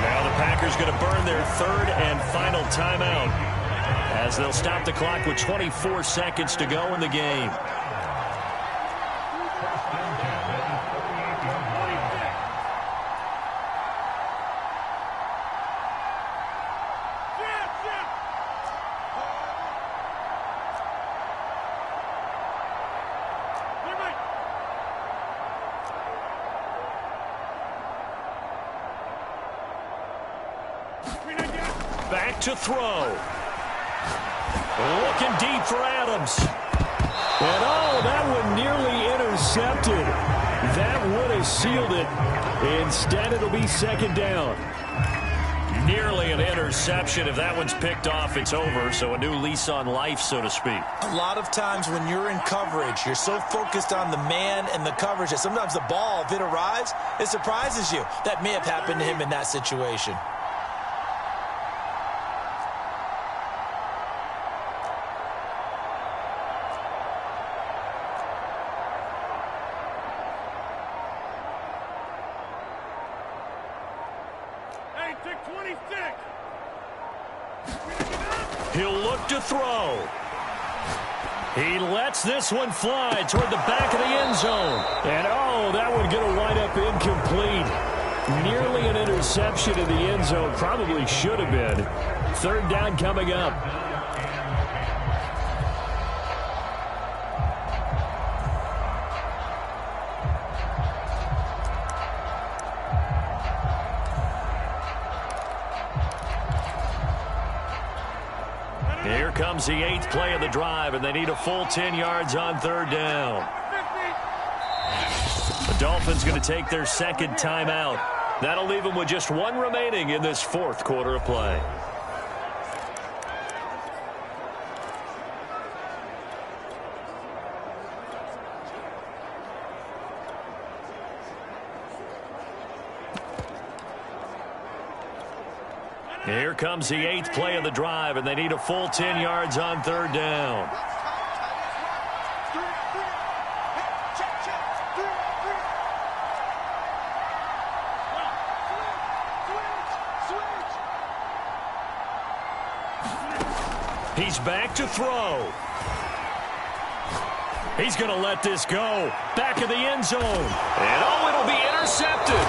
Now the Packers going to burn their third and final timeout as they'll stop the clock with 24 seconds to go in the game. Back to throw. Looking deep for Adams. And oh, that one nearly intercepted. That would have sealed it. Instead, it'll be second down. Nearly an interception. If that one's picked off, it's over. So a new lease on life, so to speak.
A lot of times when you're in coverage, you're so focused on the man and the coverage that sometimes the ball, if it arrives, it surprises you. That may have happened to him in that situation.
He'll look to throw. He lets this one fly toward the back of the end zone. And, oh, that one going to wind up incomplete. Nearly an interception in the end zone. Probably should have been. Third down coming up. Here comes the 8th play of the drive, and they need a full 10 yards on third down. The Dolphins going to take their second timeout. That'll leave them with just one remaining in this fourth quarter of play. Here comes the 8th play of the drive, and they need a full 10 yards on 3rd down. He's back to throw. He's going to let this go. Back in the end zone. And it'll be intercepted.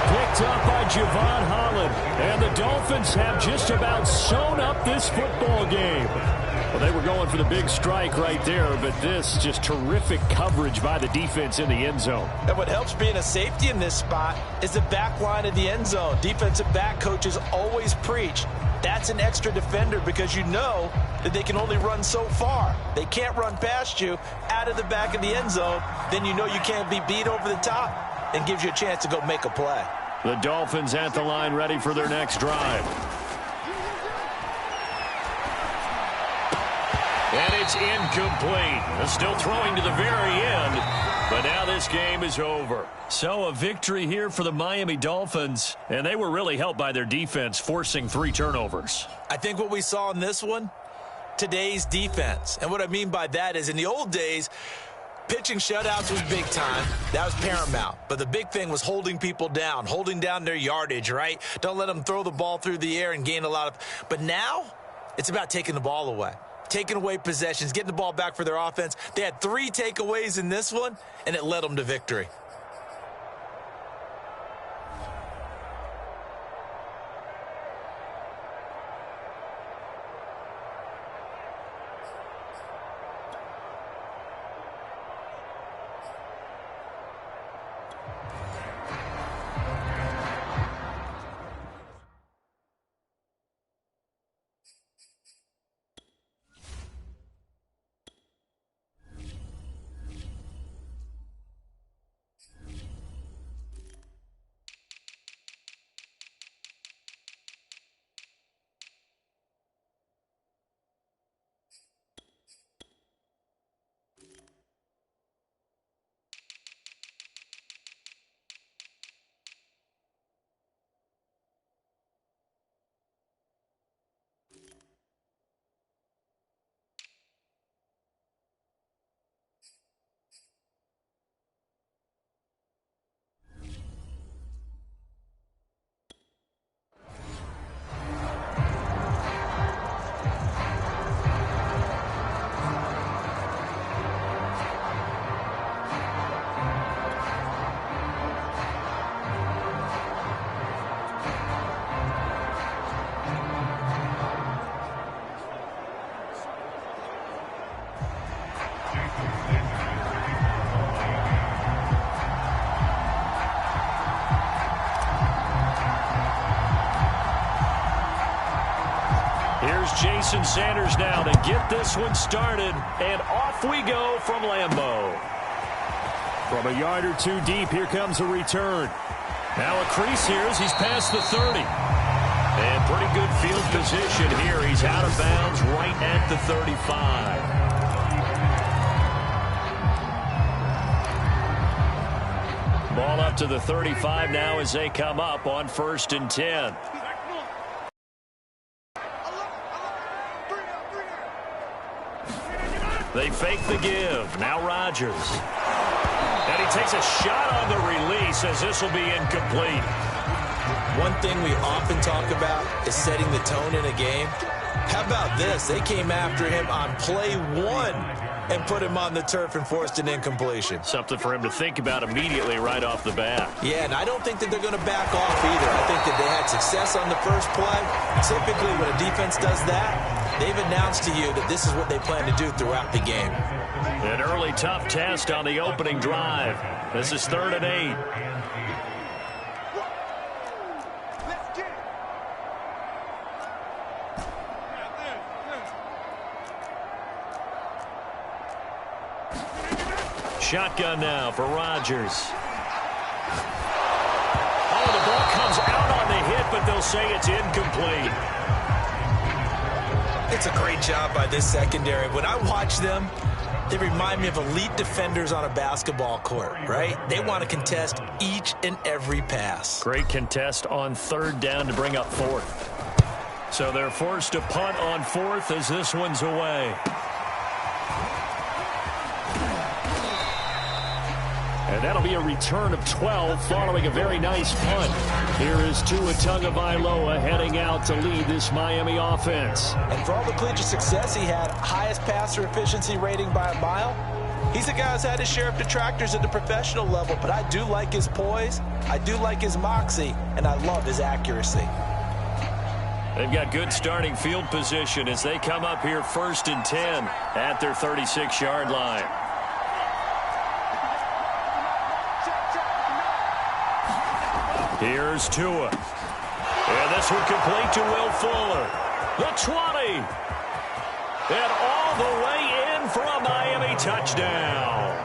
Picked up by Javon Holland. And the Dolphins have just about sewn up this football game. Well, they were going for the big strike right there, but this just terrific coverage by the defense in the end zone.
And what helps being a safety in this spot is the back line of the end zone. Defensive back coaches always preach. That's an extra defender because you know that they can only run so far. They can't run past you out of the back of the end zone. Then you know you can't be beat over the top and gives you a chance to go make a play.
The Dolphins at the line ready for their next drive. And it's incomplete. They're still throwing to the very end, but now this game is over. So a victory here for the Miami Dolphins, and they were really helped by their defense, forcing 3 turnovers.
I think what we saw in this one, today's defense. And what I mean by that is in the old days, pitching shutouts was big time. That was paramount. But the big thing was holding people down, holding down their yardage, right? Don't let them throw the ball through the air and gain a lot of. But now it's about taking the ball away. Taking away possessions, getting the ball back for their offense. They had 3 takeaways in this one, and it led them to victory.
Jason Sanders now to get this one started, and off we go from Lambeau. From a yard or 2 deep, here comes a return. Now a crease here as he's past the 30. And pretty good field position here. He's out of bounds right at the 35. Ball up to the 35 now as they come up on 1st and 10. They fake the give. Now Rodgers. And he takes a shot on the release as this will be incomplete.
One thing we often talk about is setting the tone in a game. How about this? They came after him on play 1 and put him on the turf and forced an incompletion.
Something for him to think about immediately right off the bat.
Yeah, and I don't think that they're going to back off either. I think that they had success on the first play. Typically, when a defense does that, they've announced to you that this is what they plan to do throughout the game.
An early tough test on the opening drive. This is 3rd and 8. Shotgun now for Rodgers. Oh, the ball comes out on the hit, but they'll say it's incomplete.
It's a great job by this secondary. When I watch them, They remind me of elite defenders on a basketball court, right? They want to contest each and every pass.
Great contest on third down to bring up fourth. So they're forced to punt on fourth as this one's away. And that'll be a return of 12 following a very nice punt. Here is Tua Tagovailoa heading out to lead this Miami offense.
And for all the collegiate success he had, highest passer efficiency rating by a mile, he's a guy who's had his share of detractors at the professional level, but I do like his poise, I do like his moxie, and I love his accuracy.
They've got good starting field position as they come up here 1st and 10 at their 36-yard line. Here's Tua. And this one complete to Will Fuller. The 20. And all the way in for a Miami touchdown.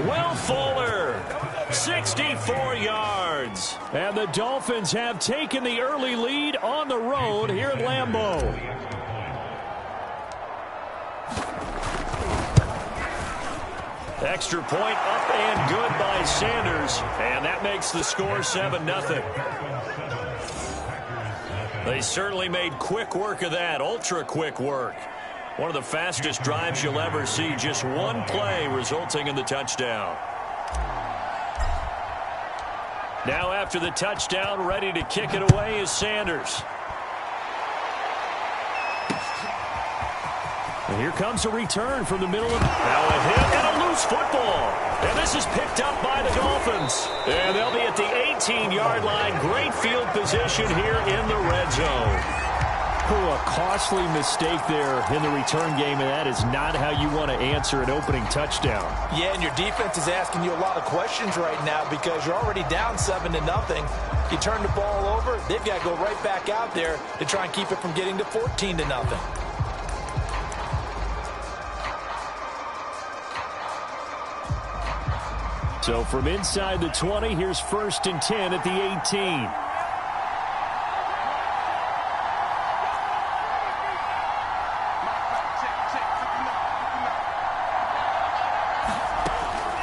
Will Fuller, 64 yards. And the Dolphins have taken the early lead on the road here at Lambeau. Extra point up and good by Sanders, and that makes the score 7-0. They certainly made quick work of that, ultra quick work. One of the fastest drives you'll ever see, just one play resulting in the touchdown. Now after the touchdown, ready to kick it away is Sanders. And here comes a return from the middle of... Now a hit and a loose football. And this is picked up by the Dolphins. And they'll be at the 18-yard line. Great field position here in the red zone. Oh, a costly mistake there in the return game, and that is not how you want to answer an opening touchdown.
Yeah, and your defense is asking you a lot of questions right now because you're already down 7-0. You turn the ball over, they've got to go right back out there to try and keep it from getting to 14-0.
So from inside the 20, here's 1st and 10 at the 18.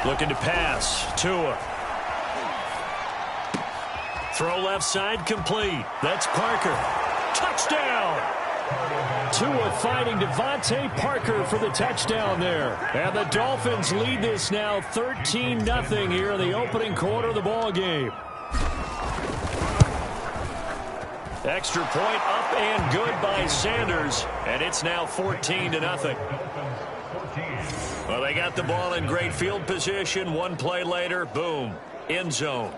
Looking to pass. Tua. Throw left side complete. That's Parker. Touchdown! Tua fighting Devontae Parker for the touchdown there. And the Dolphins lead this now 13-0 here in the opening quarter of the ball game. Extra point up and good by Sanders. And it's now 14-0. Well, they got the ball in great field position. One play later, boom, end zone.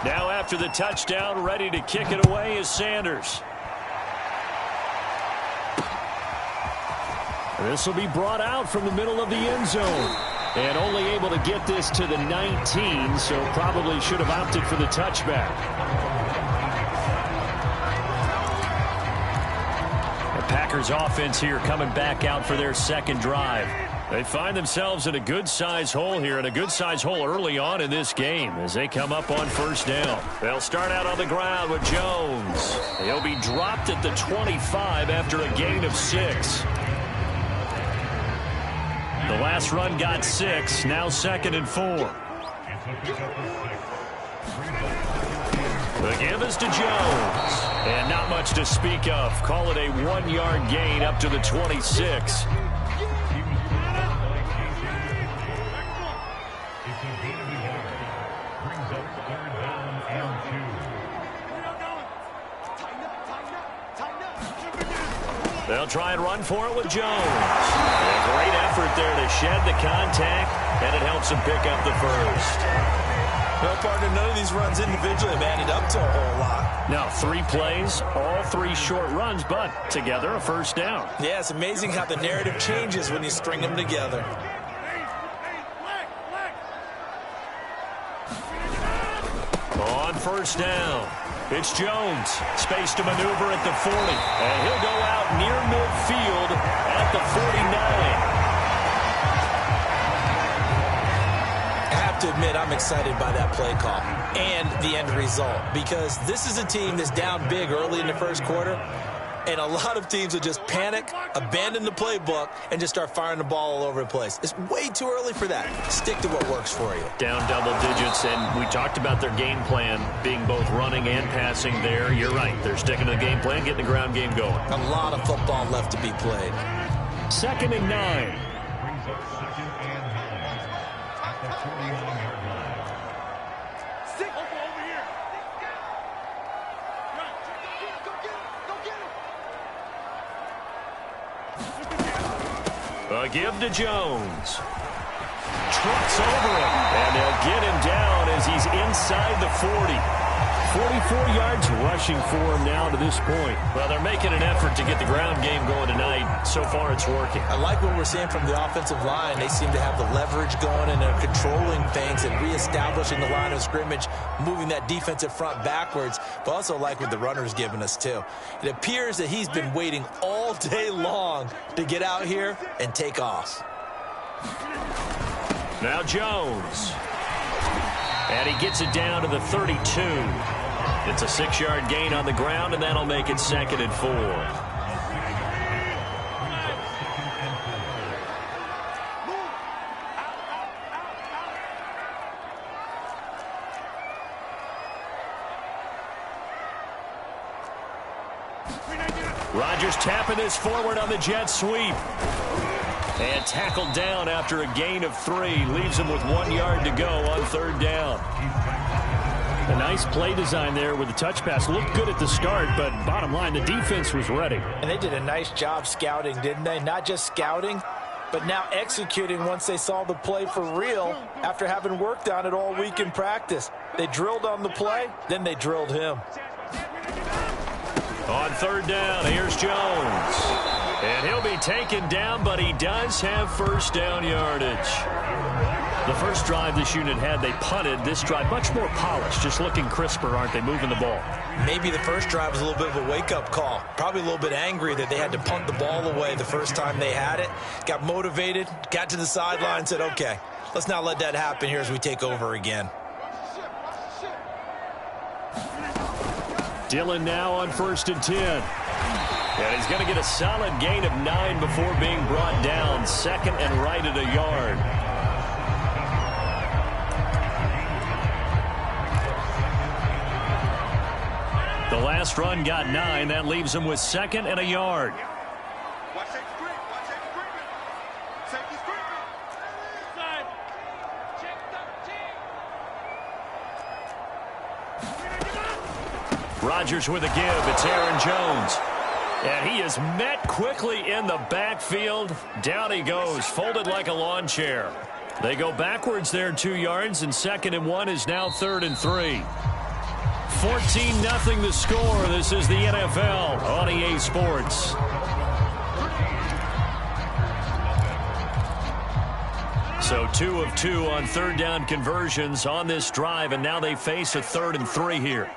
Now after the touchdown, ready to kick it away is Sanders. This will be brought out from the middle of the end zone. And only able to get this to the 19, so probably should have opted for the touchback. The Packers offense here coming back out for their second drive. They find themselves in a good-size hole here, and a good-size hole early on in this game as they come up on 1st down. They'll start out on the ground with Jones. He'll be dropped at the 25 after a gain of 6. The last run got 6, now 2nd and 4. The give is to Jones. And not much to speak of. Call it a 1-yard gain up to the 26. They'll try and run for it with Jones. A great effort there to shed the contact, and it helps him pick up the first.
Well, partner, none of these runs individually have added up to a whole lot.
Now, 3 plays, all 3 short runs, but together a 1st down.
Yeah, it's amazing how the narrative changes when you string them together.
On 1st down, it's Jones. Space to maneuver at the 40. And he'll go out near midfield at the 49.
I have to admit, I'm excited by that play call and the end result, because this is a team that's down big early in the first quarter, and a lot of teams will just panic, abandon the playbook, and just start firing the ball all over the place. It's way too early for that. Stick to what works for you.
Down double digits, and we talked about their game plan being both running and passing there. You're right. They're sticking to the game plan, getting the ground game going.
A lot of football left to be played.
2nd and 9.
Brings up 2nd and 9 at the 41-yard line.
Stick over here. Right. Go get him. Go get him.
A give to Jones. Trucks over him, and they'll get him down as he's inside the 40. 44 yards rushing for him now to this point. Well, they're making an effort to get the ground game going tonight. So far, it's working.
I like what we're seeing from the offensive line. They seem to have the leverage going, and they're controlling things and reestablishing the line of scrimmage, moving that defensive front backwards, but also like what the runner's giving us, too. It appears that he's been waiting all day long to get out here and take off.
Now Jones. And he gets it down to the 32. It's a 6-yard gain on the ground, and that'll make it 2nd and 4. Rodgers tapping this forward on the jet sweep. And tackled down after a gain of 3. Leaves him with 1 yard to go on 3rd down. A nice play design there with the touch pass. Looked good at the start, but bottom line, the defense was ready.
And they did a nice job scouting, didn't they? Not just scouting, but now executing once they saw the play for real after having worked on it all week in practice. They drilled on the play, then they drilled him.
On 3rd down, here's Jones. And he'll be taken down, but he does have 1st down yardage. The first drive this unit had, they punted. This drive, much more polished, just looking crisper, aren't they, moving the ball?
Maybe the first drive was a little bit of a wake-up call. Probably a little bit angry that they had to punt the ball away the first time they had it. Got motivated, got to the sideline, and said, okay, let's not let that happen here as we take over again.
Dillon now on 1st and 10. And he's going to get a solid gain of 9 before being brought down. 2nd and right at a yard. The last run got 9. That leaves him with 2nd and a yard.
Watch that screen. Watch that screen. Safety screen. Side. Check 13.
Rodgers with a give. It's Aaron Jones. And he is met quickly in the backfield. Down he goes, folded like a lawn chair. They go backwards there 2 yards, and 2nd and 1 is now 3rd and 3. 14-0 the score. This is the NFL on EA Sports. So 2 of 2 on 3rd down conversions on this drive, and now they face a 3rd and 3 here.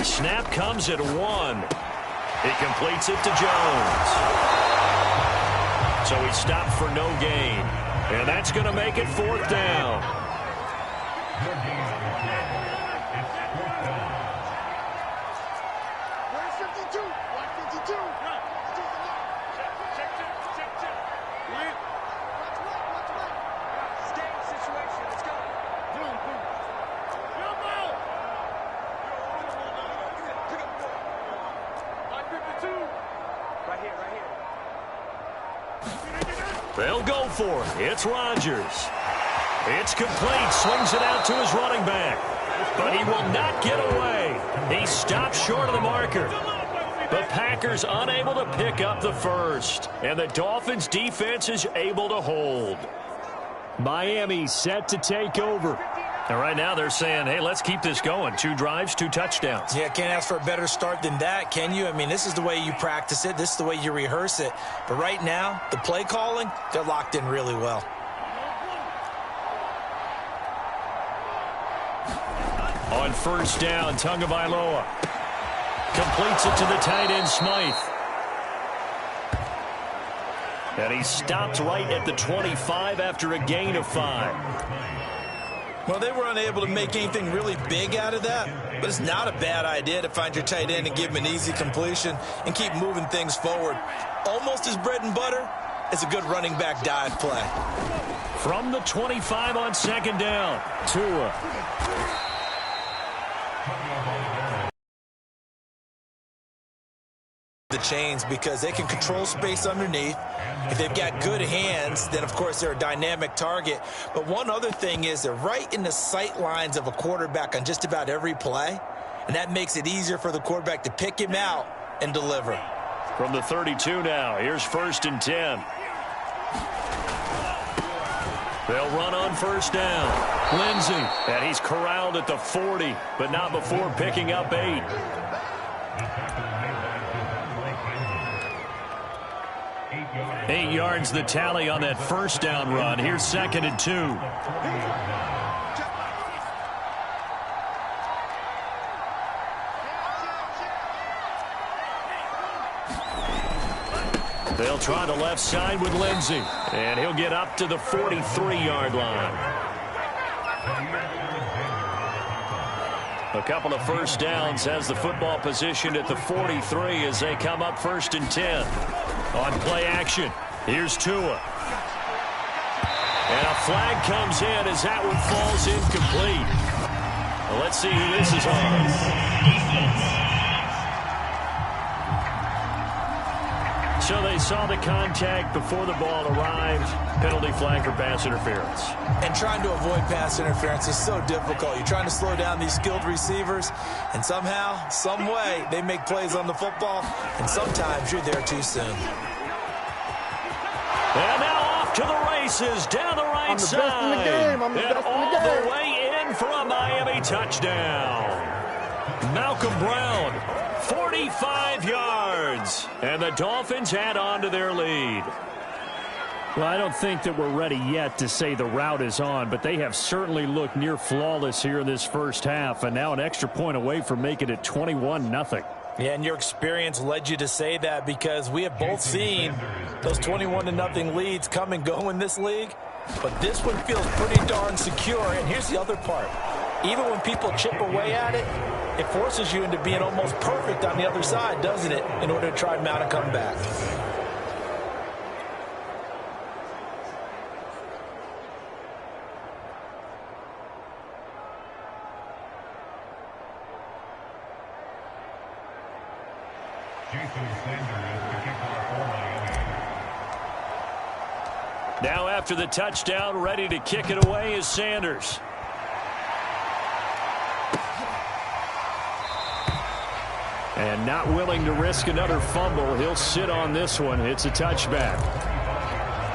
Snap comes at 1. He completes it to Jones. So he stopped for no gain. And that's going to make it 4th down.
Where's 52? Watch 52. Check. Watch right. Escape situation. Let's go. Jump out. Right here.
They'll go for it. It's Rodgers. It's complete. Swings it out to his running back. But he will not get away. He stops short of the marker. The Packers unable to pick up the first. And the Dolphins defense is able to hold. Miami set to take over. And right now they're saying, hey, let's keep this going. 2 drives, 2 touchdowns.
Yeah, can't ask for a better start than that, can you? I mean, this is the way you practice it. This is the way you rehearse it. But right now, the play calling, they're locked in really well.
On first down, Tagovailoa completes it to the tight end, Smythe. And he stopped right at the 25 after a gain of 5.
Well, they were unable to make anything really big out of that, but it's not a bad idea to find your tight end and give him an easy completion and keep moving things forward. Almost as bread and butter as a good running back dive play.
From the 25 on second down, Tua.
The chains because they can control space underneath. If they've got good hands, then of course they're a dynamic target. But one other thing is they're right in the sight lines of a quarterback on just about every play, and that makes it easier for the quarterback to pick him out and deliver.
From the 32 now, here's first and 10. They'll run on first down. Lindsey, and he's corralled at the 40, but not before picking up 8. 8 yards the tally on that first down run. Here's second and 2. They'll try the left side with Lindsey, and he'll get up to the 43-yard line. A couple of first downs has the football positioned at the 43 as they come up first and 10. On play action, here's Tua. And a flag comes in as that one falls incomplete. Well, let's see who this is on. So they saw the contact before the ball arrived. Penalty flag for pass interference.
And trying to avoid pass interference is so difficult. You're trying to slow down these skilled receivers, and somehow, some way, they make plays on the football, and sometimes you're there too soon.
And now off to the races, down the right side.
Best in the game. I'm the best
all
in the game.
the way in for a Miami touchdown. Malcolm Brown, 45 yards. And the Dolphins add on to their lead.
Well, I don't think that we're ready yet to say the route is on, but they have certainly looked near flawless here in this first half, and now an extra point away from making it 21-0.
Yeah, and your experience led you to say that because we have both seen those 21-0 leads come and go in this league. But this one feels pretty darn secure. And here's the other part. Even when people chip away at it, it forces you into being almost perfect on the other side, doesn't it, in order to try and mount a comeback.
Now after the touchdown, ready to kick it away is Sanders. And not willing to risk another fumble. He'll sit on this one. It's a touchback.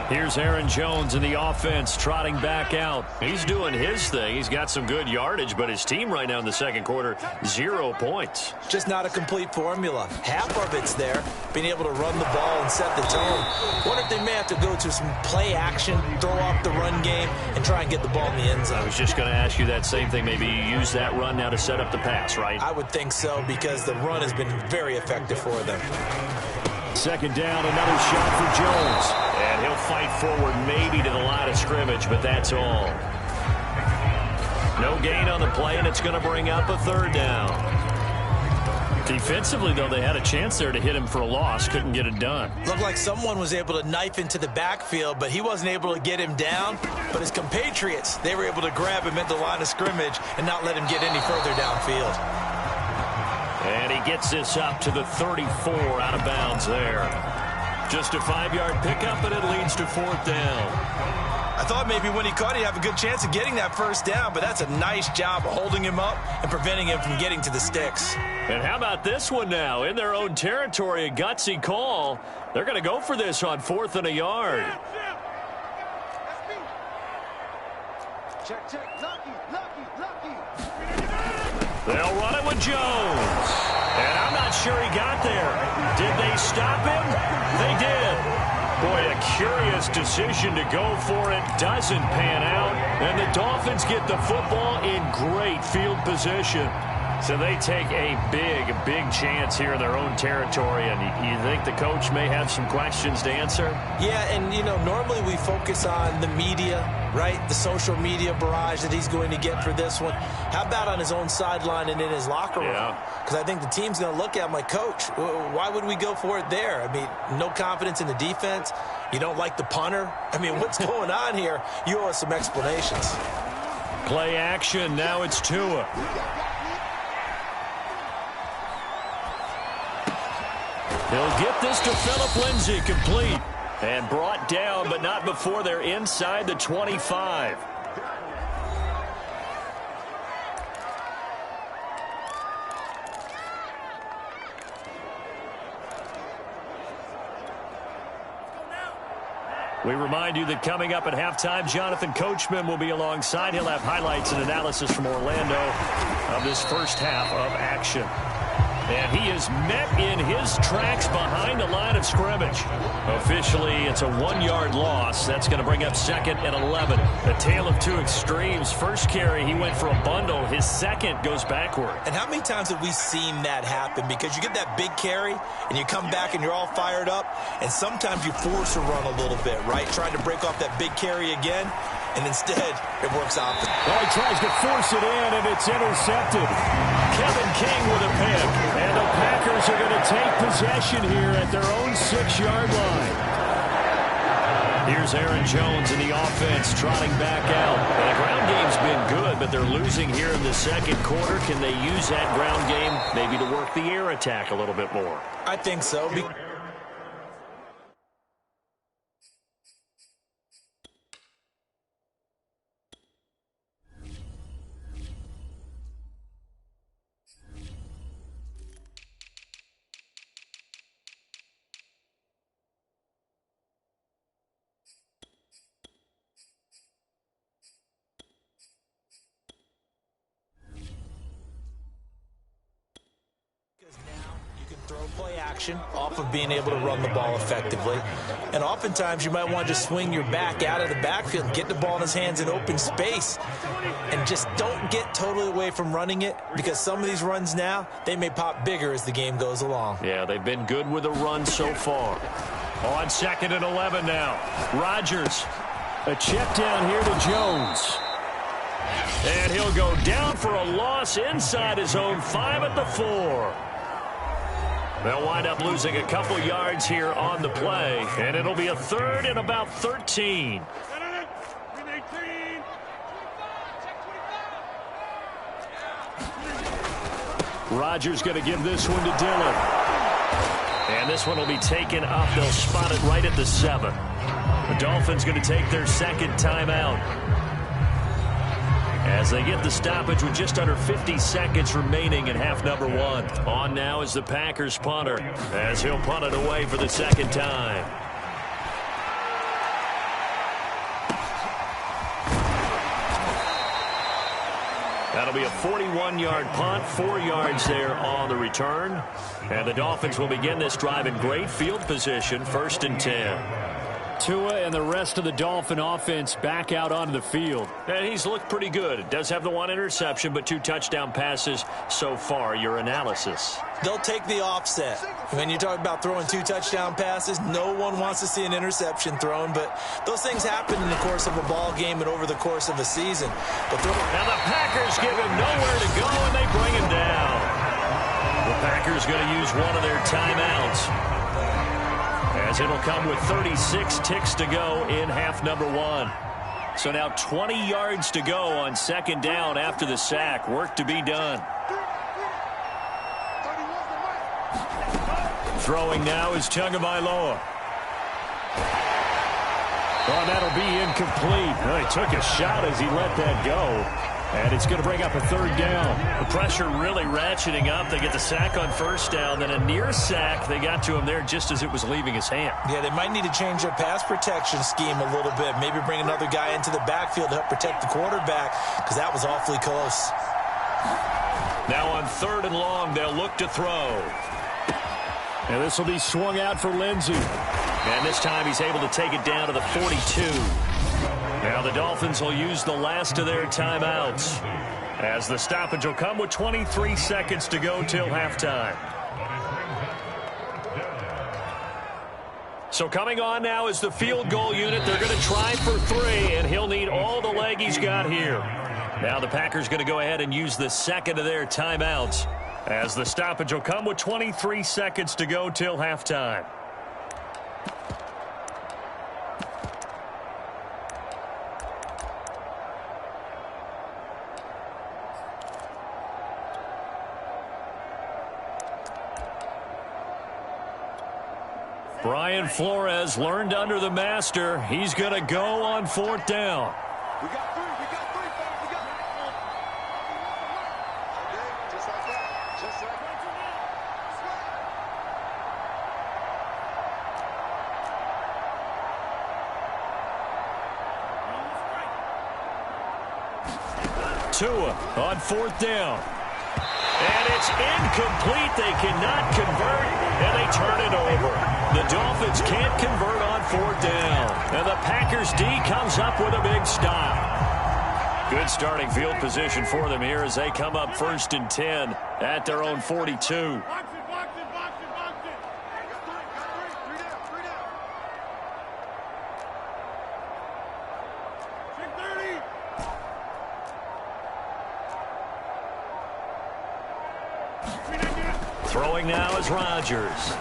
Here's Aaron Jones in the offense trotting back out. He's doing his thing. He's got some good yardage, but his team right now in the second quarter, 0 points.
Just not a complete formula. Half of it's there, being able to run the ball and set the tone. Wonder if they may have to go to some play action, throw off the run game, and try and get the ball in the end zone.
I was just going to ask you that same thing. Maybe you use that run now to set up the pass, right?
I would think so because the run has been very effective for them.
Second down, another shot for Jones. And he'll fight forward maybe to the line of scrimmage, but that's all. No gain on the play, and it's going to bring up a third down. Defensively, though, they had a chance there to hit him for a loss. Couldn't get it done.
Looked like someone was able to knife into the backfield, but he wasn't able to get him down. But his compatriots, they were able to grab him at the line of scrimmage and not let him get any further downfield.
And he gets this up to the 34 out of bounds there. Just a 5-yard pickup, and it leads to fourth down.
I thought maybe when he caught, he'd have a good chance of getting that first down, but that's a nice job of holding him up and preventing him from getting to the sticks.
And how about this one now? In their own territory, a gutsy call. They're going to go for this on 4th and a yard.
Check, check. Lucky.
They'll run it with Jones. And I'm not sure he got there. Did they stop him? They did. Boy, a curious decision to go for it. Doesn't pan out. And the Dolphins get the football in great field position. So they take a big chance here in their own territory. And you think the coach may have some questions to answer?
Yeah, and, normally we focus on the media, right? The social media barrage that he's going to get for this one. How about on his own sideline and in his locker room? Because I think the team's going to look at him like, Coach, why would we go for it there? I mean, no confidence in the defense. You don't like the punter? I mean, what's going on here? You owe us some explanations.
Play action. Now it's Tua. He'll get this to Phillip Lindsay, complete. And brought down, but not before they're inside the 25. We remind you that coming up at halftime, Jonathan Coachman will be alongside. He'll have highlights and analysis from Orlando of this first half of action. And he is met in his tracks behind the line of scrimmage. Officially, it's a 1-yard loss. That's going to bring up second and 11. A tale of two extremes. First carry, he went for a bundle. His second goes backward.
And how many times have we seen that happen? Because you get that big carry, and you come back and you're all fired up, and sometimes you force a run a little bit, right? Trying to break off that big carry again, and instead it works out.
Well, he tries to force it in, and it's intercepted.
Kevin King with a pick.
And the Packers are going to take possession here at their own 6-yard line.
Here's Aaron Jones in the offense trotting back out. And the ground game's been good, but they're losing here in the second quarter. Can they use that ground game maybe to work the air attack a little bit more?
I think so. Play action off of being able to run the ball effectively. And oftentimes you might want to just swing your back out of the backfield and get the ball in his hands in open space. And just don't get totally away from running it, because some of these runs now, they may pop bigger as the game goes along.
Yeah, they've been good with the run so far. On second and 11 now. Rodgers.
A check down here to Jones.
And he'll go down for a loss inside his own 5 at the 4. They'll wind up losing a couple yards here on the play, and it'll be a third and about 13.
Rodgers going to give this one to Dillon.
And this one will be taken up. They'll spot it right at the 7. The Dolphins going to take their second timeout as they get the stoppage with just under 50 seconds remaining in half number 1. On now is the Packers punter, as he'll punt it away for the second time. That'll be a 41-yard punt, 4 yards there on the return. And the Dolphins will begin this drive in great field position, 1st and 10.
Tua and the rest of the Dolphin offense back out onto the field.
And he's looked pretty good. Does have the 1 interception, but 2 touchdown passes so far. Your analysis?
They'll take the offset. When you talk about throwing 2 touchdown passes, no one wants to see an interception thrown, but those things happen in the course of a ball game and over the course of a season. But
now the Packers give him nowhere to go, and they bring him down. The Packers going to use one of their timeouts, as it'll come with 36 ticks to go in half number 1. So now 20 yards to go on second down after the sack. Work to be done. Throwing now is Tagovailoa.
Oh, that'll be incomplete. Well, he took a shot as he let that go. And it's going to bring up a 3rd down.
The pressure really ratcheting up. They get the sack on 1st down, then a near sack. They got to him there just as it was leaving his hand.
Yeah, they might need to change their pass protection scheme a little bit. Maybe bring another guy into the backfield to help protect the quarterback, because that was awfully close.
Now on 3rd and long, they'll look to throw.
And this will be swung out for Lindsay.
And this time he's able to take it down to the 42. Now the Dolphins will use the last of their timeouts, as the stoppage will come with 23 seconds to go till halftime. So coming on now is the field goal unit. They're going to try for 3, and he'll need all the leg he's got here. Now the Packers going to go ahead and use the second of their timeouts, as the stoppage will come with 23 seconds to go till halftime. Brian Flores learned under the master. He's going to go on 4th down.
We got 3. We got 3, fellas. We got 3. Okay, just like that. Just like that.
Tua on 4th down. And it's incomplete. They cannot convert, and they turn it over. The Dolphins can't convert on 4th down. And the Packers D comes up with a big stop. Good starting field position for them here as they come up 1st and 10 at their own 42.
Box it, box it, box it, box it. Got 3 down, 3 down. 630.
Throwing now is Rodgers.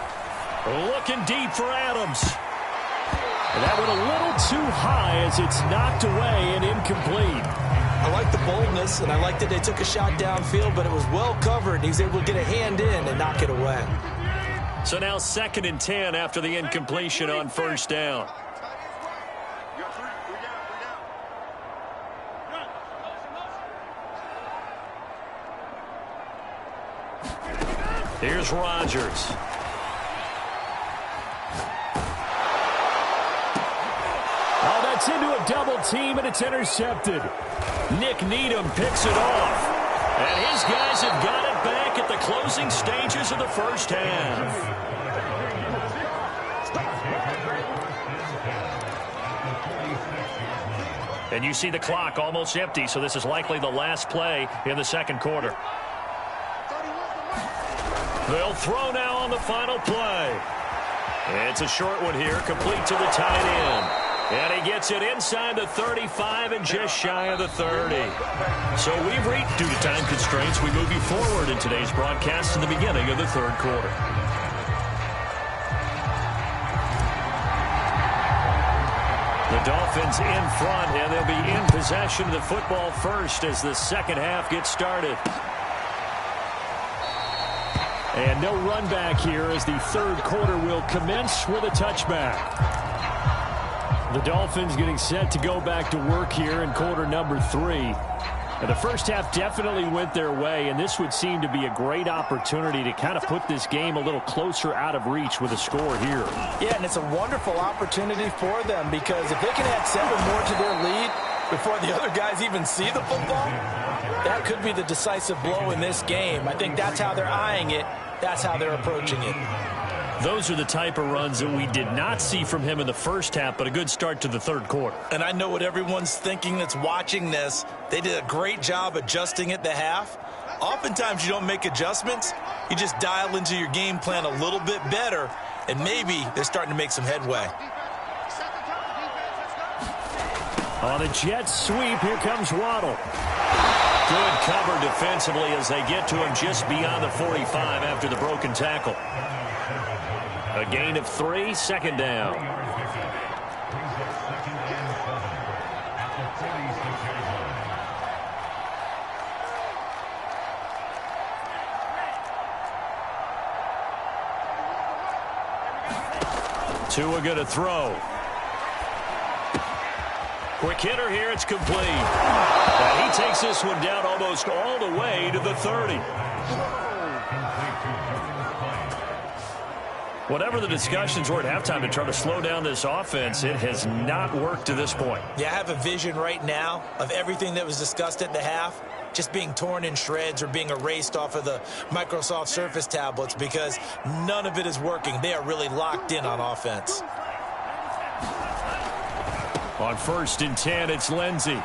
Looking deep for Adams. And that went a little too high as it's knocked away and incomplete.
I like the boldness, and I like that they took a shot downfield, but it was well covered. He's able to get a hand in and knock it away.
So now 2nd and 10 after the incompletion on 1st down.
You got 3. 3 down, 3 down.
Here's Rodgers. Oh, that's into a double team, and it's intercepted. Nick Needham picks it off. And his guys have got it back at the closing stages of the first half. And you see the clock almost empty, so this is likely the last play in the second quarter. They'll throw now on the final play. It's a short one here, complete to the tight end. And he gets it inside the 35 and just shy of the 30. So we've reached, due to time constraints, we move you forward in today's broadcast to the beginning of the third quarter. The Dolphins in front, and they'll be in possession of the football first as the second half gets started. And no run back here as the third quarter will commence with a touchback. The Dolphins getting set to go back to work here in quarter number 3. And the first half definitely went their way, and this would seem to be a great opportunity to kind of put this game a little closer out of reach with a score here.
Yeah, and it's a wonderful opportunity for them, because if they can add 7 more to their lead before the other guys even see the football, that could be the decisive blow in this game. I think that's how they're eyeing it. That's how they're approaching it.
Those are the type of runs that we did not see from him in the first half, but a good start to the third quarter.
And I know what everyone's thinking that's watching this. They did a great job adjusting at the half. Oftentimes you don't make adjustments. You just dial into your game plan a little bit better, and maybe they're starting to make some headway.
On a jet sweep, here comes Waddle. Good cover defensively as they get to him just beyond the 45 after the broken tackle. A gain of 3, second down. Tua going to throw. Quick hitter here, it's complete. And he takes this one down almost all the way to the 30. Whatever the discussions were at halftime to try to slow down this offense, it has not worked to this point.
Yeah, I have a vision right now of everything that was discussed at the half just being torn in shreds or being erased off of the Microsoft Surface tablets, because none of it is working. They are really locked in on offense.
On 1st and 10, it's Lindsey.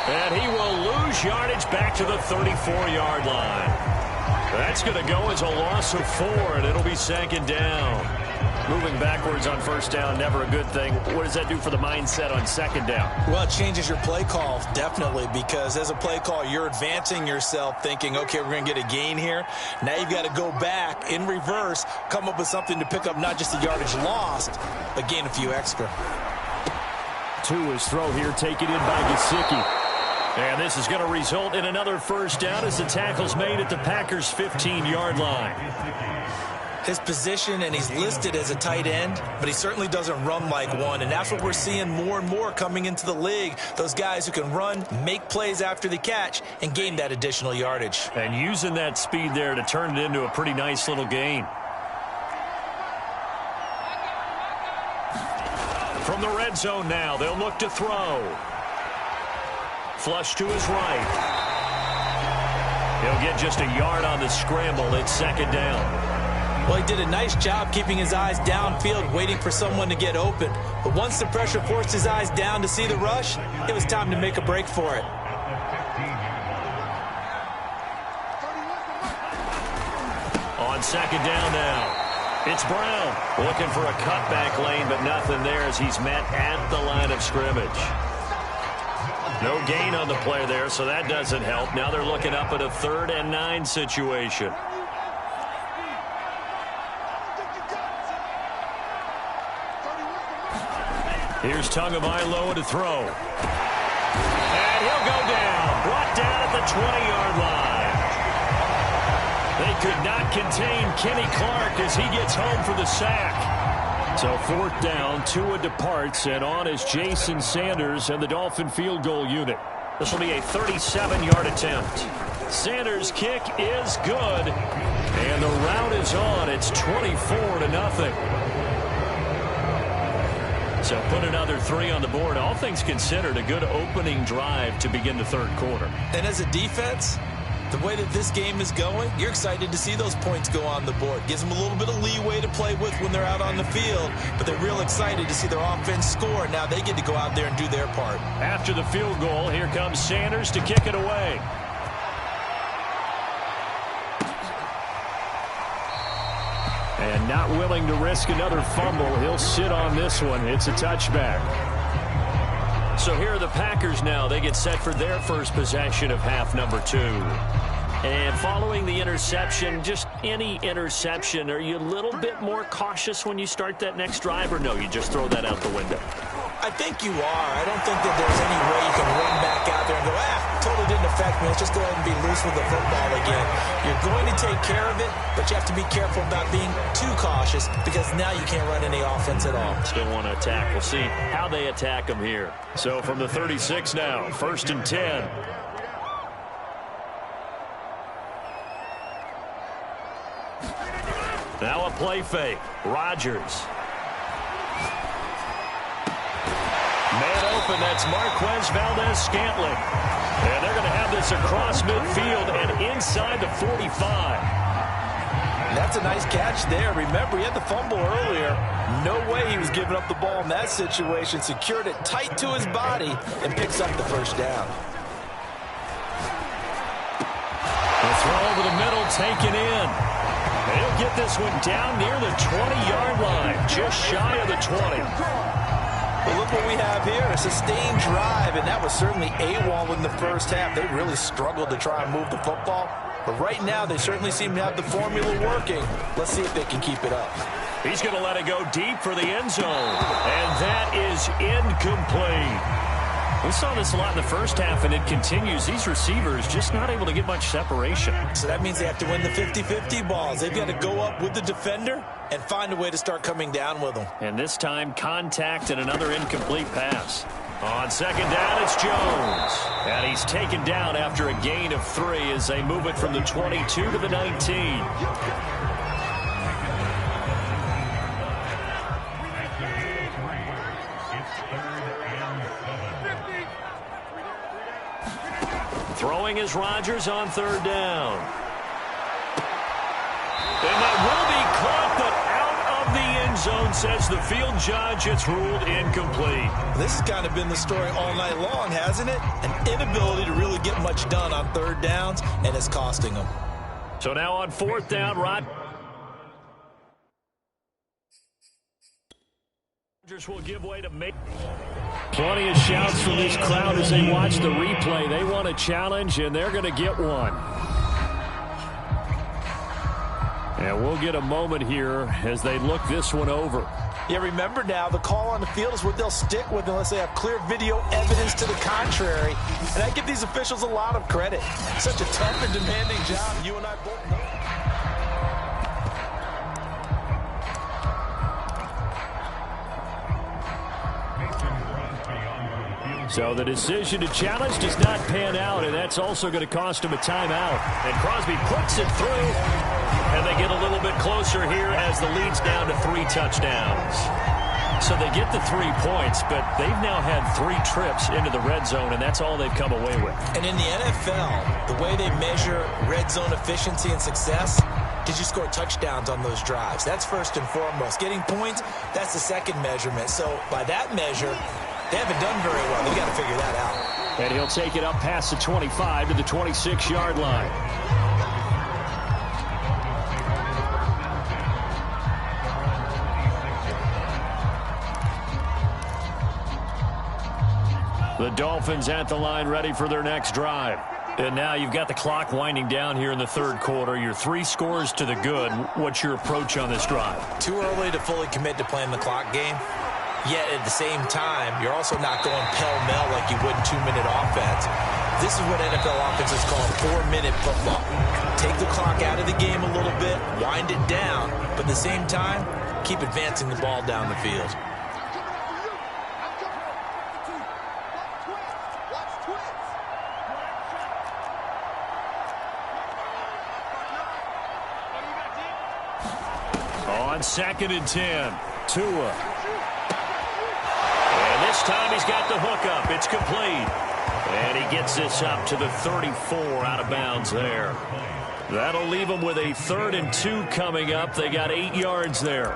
And he will lose yardage back to the 34-yard line. That's going to go as a loss of 4, and it'll be 2nd down. Moving backwards on 1st down, never a good thing. What does that do for the mindset on 2nd down?
Well, it changes your play call, definitely, because as a play call, you're advancing yourself thinking, okay, we're going to get a gain here. Now you've got to go back in reverse, come up with something to pick up not just the yardage lost, but gain a few extra.
To his throw here, taken in by Gesicki.
And this is going to result in another 1st down as the tackle's made at the Packers' 15-yard line.
His position, and he's listed as a tight end, but he certainly doesn't run like one, and that's what we're seeing more and more coming into the league. Those guys who can run, make plays after the catch, and gain that additional yardage.
And using that speed there to turn it into a pretty nice little gain. From the red zone now, they'll look to throw. Flush to his right. He'll get just a yard on the scramble. It's 2nd down.
Well, he did a nice job keeping his eyes downfield, waiting for someone to get open. But once the pressure forced his eyes down to see the rush, it was time to make a break for it.
On 2nd down now, it's Brown looking for a cutback lane, but nothing there as he's met at the line of scrimmage. No gain on the play there, so that doesn't help. Now they're looking up at a 3rd and 9 situation. Here's Tagovailoa to throw. And he'll go down. Brought down at the 20-yard line. They could not contain Kenny Clark as he gets home for the sack.
So 4th down, Tua departs, and on is Jason Sanders and the Dolphin field goal unit.
This will be a 37-yard attempt. Sanders' kick is good. And the route is on. It's 24-0. So put another 3 on the board. All things considered, a good opening drive to begin the 3rd quarter.
And as a defense, the way that this game is going, you're excited to see those points go on the board. Gives them a little bit of leeway to play with when they're out on the field, but they're real excited to see their offense score. Now they get to go out there and do their part.
After the field goal, here comes Sanders to kick it away.
And not willing to risk another fumble. He'll sit on this one. It's a touchback.
So here are the Packers now. They get set for their first possession of half number 2. And following the interception, just any interception, are you a little bit more cautious when you start that next drive, or no, you just throw that out the window?
I think you are. I don't think that there's any way you can run back out there and go, totally didn't affect me. Let's just go ahead and be loose with the football again. You're going to take care of it, but you have to be careful about being too cautious because now you can't run any offense at all.
Still want to attack. We'll see how they attack them here.
So from the 36 now, 1st and 10.
Now a play fake. Rodgers. Man open, that's Marquez Valdez-Scantling. And they're going to have this across midfield and inside the 45.
That's a nice catch there. Remember, he had the fumble earlier. No way he was giving up the ball in that situation. Secured it tight to his body and picks up the 1st down.
The throw over the middle, taken in. He'll get this one down near the 20-yard line, just shy of the 20.
Well, look what we have here, a sustained drive, and that was certainly AWOL in the 1st half. They really struggled to try and move the football, but right now they certainly seem to have the formula working. Let's see if they can keep it up.
He's going to let it go deep for the end zone, and that is incomplete. We saw this a lot in the 1st half, and it continues. These receivers just not able to get much separation.
So that means they have to win the 50-50 balls. They've got to go up with the defender and find a way to start coming down with them.
And this time, contact and another incomplete pass. On 2nd down, it's Jones. And he's taken down after a gain of 3 as they move it from the 22 to the 19. Throwing is Rodgers on 3rd down. And that will be caught, but out of the end zone says the field judge, it's ruled incomplete.
This has kind of been the story all night long, hasn't it? An inability to really get much done on third downs, and it's costing them.
So now on fourth down, Rodgers will give way to make.
Plenty of shouts from this crowd as they watch the replay. They want a challenge, and they're going to get one. And we'll get a moment here as they look this one over.
Yeah, remember now, the call on the field is what they'll stick with unless they have clear video evidence to the contrary. And I give these officials a lot of credit. Such a tough and demanding job. You and I both know.
So the decision to challenge does not pan out, and that's also going to cost him a timeout.
And Crosby puts it through, and they get a little bit closer here as the lead's down to 3 touchdowns. So they get the 3 points, but they've now had 3 trips into the red zone, and that's all they've come away with.
And in the NFL, the way they measure red zone efficiency and success, did you score touchdowns on those drives? That's first and foremost. Getting points, that's the second measurement. So by that measure, they haven't done very well. They've got to figure that out.
And he'll take it up past the 25 to the 26-yard line. The Dolphins at the line ready for their next drive. And now you've got the clock winding down here in the third quarter. You're 3 scores to the good. What's your approach on this drive?
Too early to fully commit to playing the clock game. Yet at the same time, you're also not going pell-mell like you would in 2-minute offense. This is what NFL offenses call 4-minute football. Take the clock out of the game a little bit, wind it down, but at the same time, keep advancing the ball down the field.
On 2nd and 10, Tua. And this time he's got the hook up. It's complete. And he gets this up to the 34 out of bounds there. That'll leave him with a 3rd and 2 coming up. They got 8 yards there.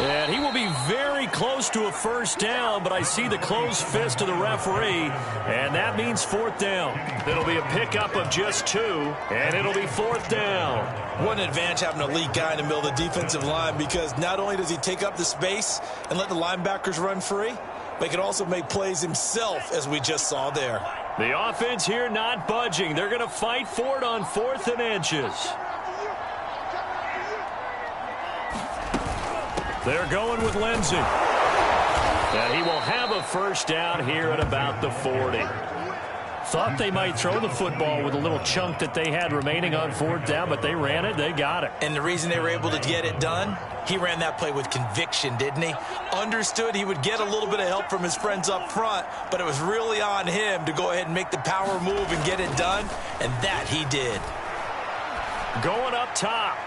And he will be very close to a first down, but I see the closed fist of the referee, and that means 4th down. It'll be a pickup of just 2, and it'll be 4th down.
What an advantage having an elite guy in the middle of the defensive line, because not only does he take up the space and let the linebackers run free, but he can also make plays himself, as we just saw there.
The offense here not budging. They're going to fight for it on 4th and inches. They're going with Lindsey. And he will have a first down here at about the 40. Thought they might throw the football with a little chunk that they had remaining on 4th down, but they ran it, they got it.
And the reason they were able to get it done, he ran that play with conviction, didn't he? Understood he would get a little bit of help from his friends up front, but it was really on him to go ahead and make the power move and get it done, and that he did.
Going up top.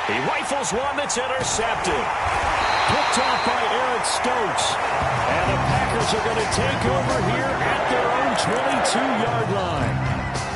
He rifles one that's intercepted.
Picked off by Eric Stokes. And the Packers are going to take over here at their own 22-yard line.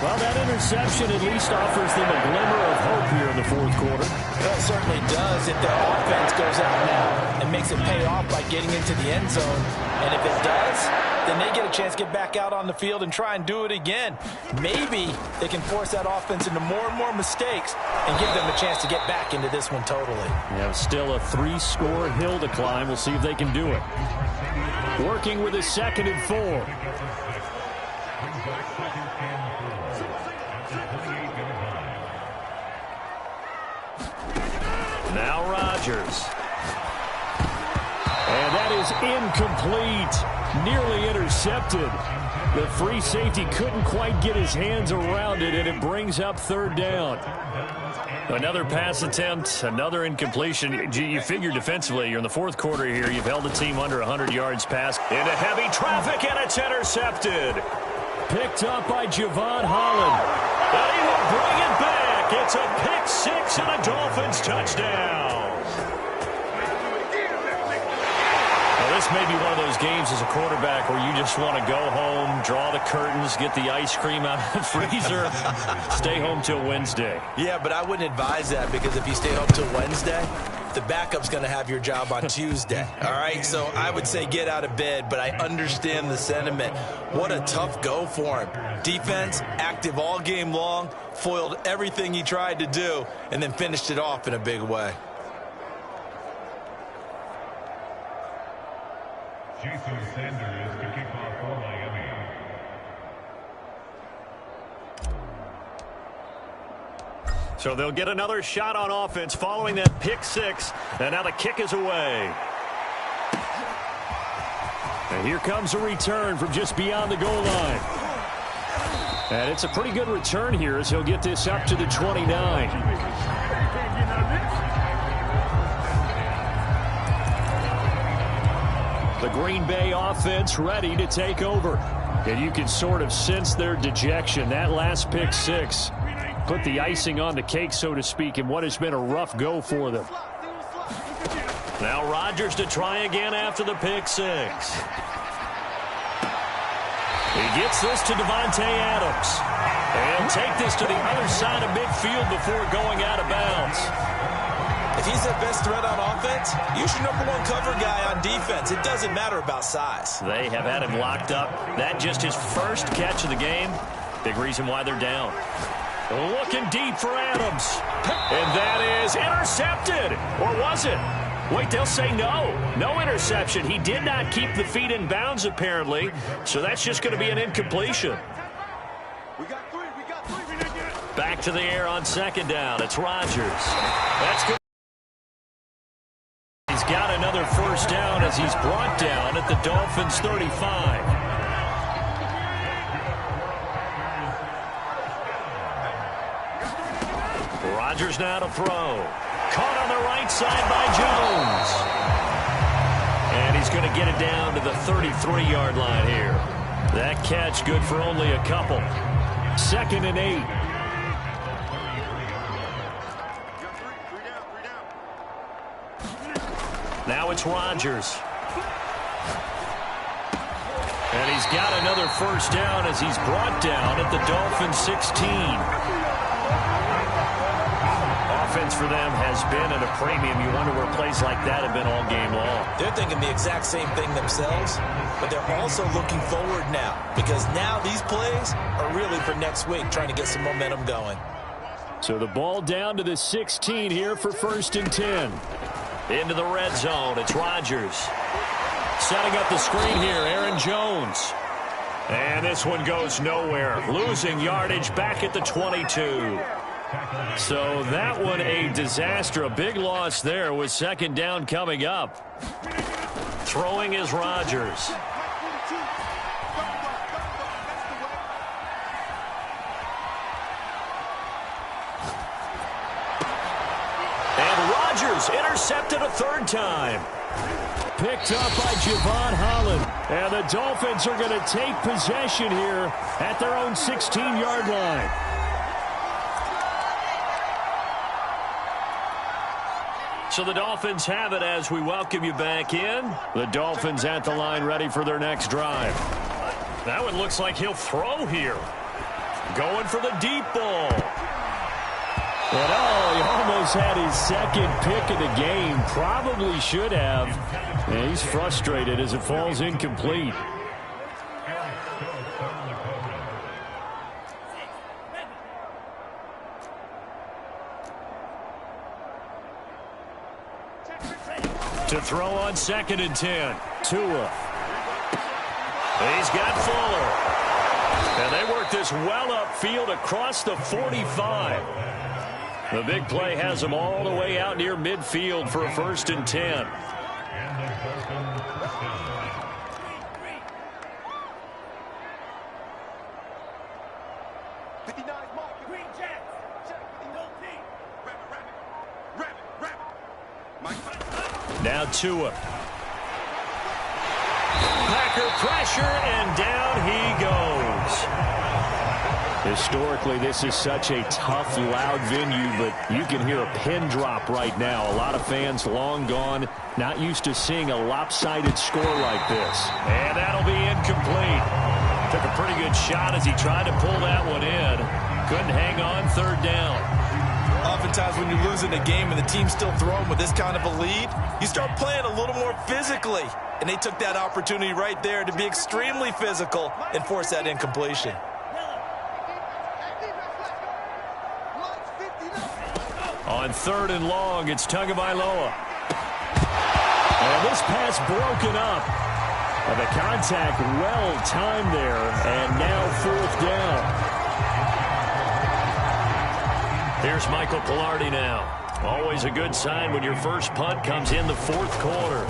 Well, that interception at least offers them a glimmer of hope here in the 4th quarter.
Well, it certainly does if their offense goes out now and makes it pay off by getting into the end zone. And if it does, then they get a chance to get back out on the field and try and do it again. Maybe they can force that offense into more and more mistakes and give them a chance to get back into this one totally.
Yeah, still a 3-score hill to climb. We'll see if they can do it. Working with a 2nd and 4.
Now Rodgers.
And that is incomplete. Nearly intercepted. The free safety couldn't quite get his hands around it, and it brings up third down.
Another pass attempt, another incompletion. You figure defensively, you're in the fourth quarter here. You've held the team under 100 yards pass into heavy traffic, and it's intercepted.
Picked up by Javon Holland.
And he will bring it back. It's a pick six and a Dolphins touchdown. Now, this may be one of those games as a quarterback where you just want to go home, draw the curtains, get the ice cream out of the freezer, stay home till Wednesday.
Yeah, but I wouldn't advise that, because if you stay home till Wednesday, the backup's going to have your job on Tuesday. All right, so I would say get out of bed, but I understand the sentiment. What a tough go for him. Defense, active all game long, foiled everything he tried to do, and then finished it off in a big way.
Jason Sanders to kick off for Miami.
So they'll get another shot on offense following that pick six, and now the kick is away.
And here comes a return from just beyond the goal line. And it's a pretty good return here as he'll get this up to the 29. The Green Bay offense ready to take over. And you can sort of sense their dejection. That last pick six put the icing on the cake, so to speak, in what has been a rough go for them.
Now Rodgers to try again after the pick six. He gets this to Devontae Adams. And take this to the other side of midfield before going out of bounds.
If he's their best threat on offense, use your number one cover guy on defense. It doesn't matter about size.
They have had him locked up. That just his first catch of the game. Big reason why they're down. Looking deep for Adams. And that is intercepted. Or was it? Wait, they'll say no. No interception. He did not keep the feet in bounds, apparently. So that's just going to be an incompletion. Back to the air on second down. It's Rodgers. That's good. He's got another first down as he's brought down at the Dolphins' 35. Rodgers now to throw. Caught on the right side by Jones. And he's going to get it down to the 33-yard line here. That catch good for only a couple.
2nd and 8.
Now it's Rodgers. And he's got another first down as he's brought down at the Dolphins' 16. Offense for them has been at a premium. You wonder where plays like that have been all game long.
They're thinking the exact same thing themselves, but they're also looking forward now, because now these plays are really for next week, trying to get some momentum going.
So the ball down to the 16 here for 1st and 10.
Into the red zone. It's Rodgers. Setting up the screen here, Aaron Jones. And this one goes nowhere. Losing yardage back at the 22. So that one a disaster. A big loss there with 2nd down coming up. Throwing is Rodgers. And Rodgers intercepted a 3rd time.
Picked up by Javon Holland. And the Dolphins are going to take possession here at their own 16-yard line.
So the Dolphins have it as we welcome you back in. The Dolphins at the line ready for their next drive. That one looks like he'll throw here. Going for the deep ball.
And he almost had his 2nd pick of the game. Probably should have. And he's frustrated as it falls incomplete.
To throw on 2nd and 10. Tua. He's got Fuller. And they work this well upfield across the 45. The big play has them all the way out near midfield for a 1st and 10.
59's mark. Green Jets. Check. 59 team. Rabbit. Mike.
Now Tua. Packer pressure, and down he goes. Historically, this is such a tough, loud venue, but you can hear a pin drop right now. A lot of fans long gone, not used to seeing a lopsided score like this. And that'll be incomplete. Took a pretty good shot as he tried to pull that one in. Couldn't hang on, third down.
Oftentimes when you're losing a game and the team's still throwing with this kind of a lead, you start playing a little more physically. And they took that opportunity right there to be extremely physical and force that incompletion.
On 3rd and long, it's Tagovailoa. And this pass broken up. And the contact well timed there, and now 4th down. Here's Michael Pilardi now. Always a good sign when your first punt comes in the 4th quarter.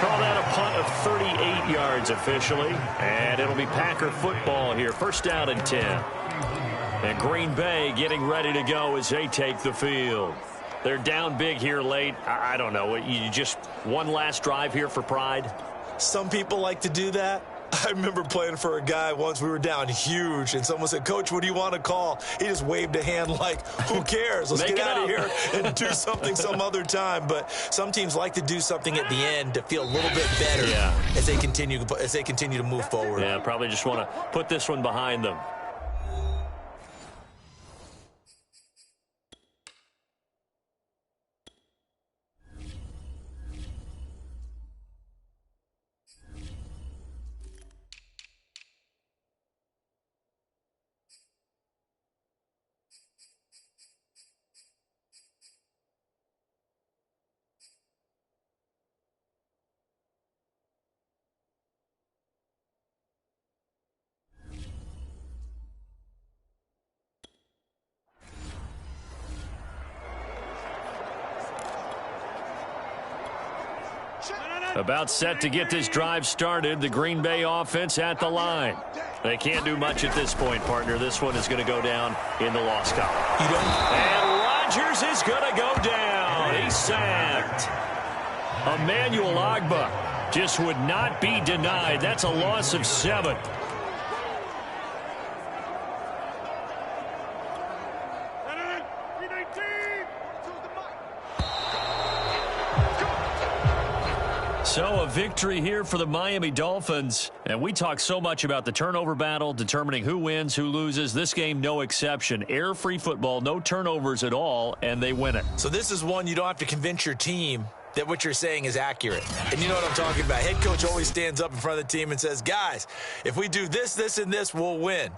Call that a punt of 38 yards officially, and it'll be Packer football here. 1st down and 10. And Green Bay getting ready to go as they take the field. They're down big here late. I don't know. You just one last drive here for pride?
Some people like to do that. I remember playing for a guy once. We were down huge, and someone said, "Coach, what do you want to call?" He just waved a hand like, who cares? Let's get out of here and do something some other time. But some teams like to do something at the end to feel a little bit better as they continue to move forward.
Yeah, probably just want to put this one behind them. About set to get this drive started. The Green Bay offense at the line. They can't do much at this point, partner. This one is going to go down in the loss column. And Rodgers is going to go down. He's sacked. Emmanuel Ogbah just would not be denied. That's a loss of 7. So a victory here for the Miami Dolphins. And we talk so much about the turnover battle, determining who wins, who loses. This game, no exception. Error-free football, no turnovers at all, and they win it.
So this is one you don't have to convince your team that what you're saying is accurate. And you know what I'm talking about. Head coach always stands up in front of the team and says, guys, if we do this, this, and this, we'll win.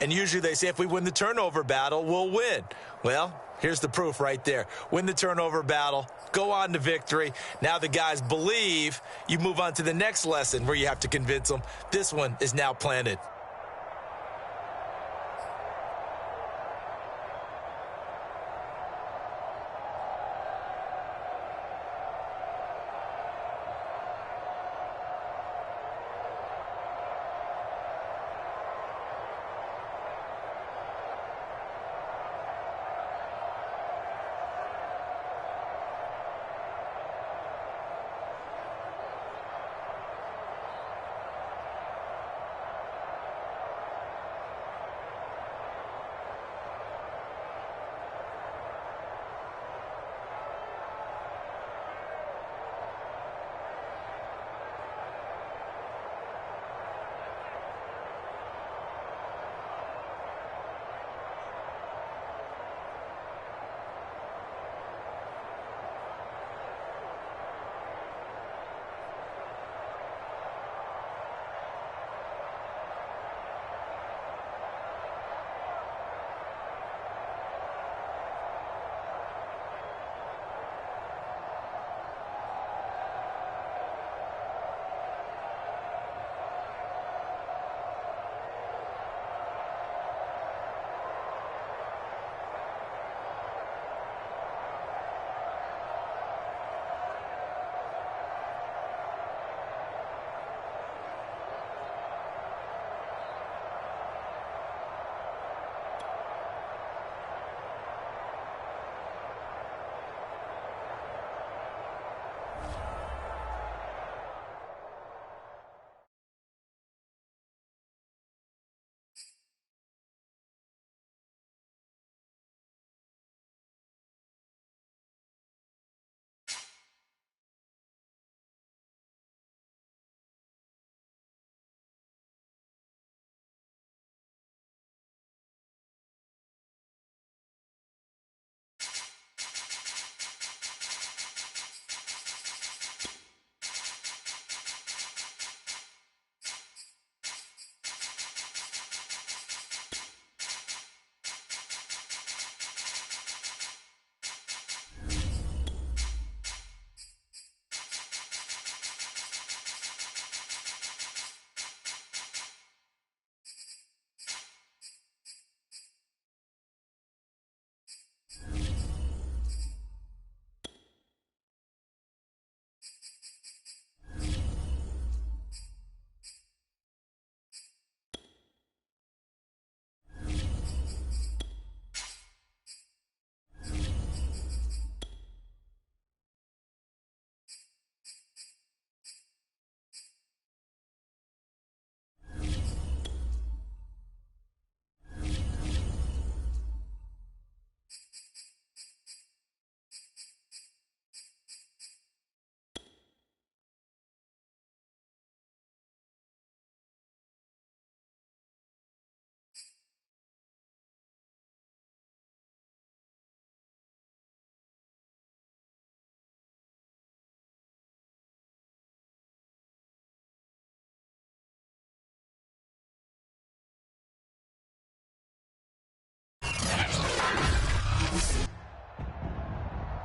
And usually they say if we win the turnover battle, we'll win. Well, here's the proof right there. Win the turnover battle. Go on to victory. Now the guys believe. You move on to the next lesson where you have to convince them. This one is now planted.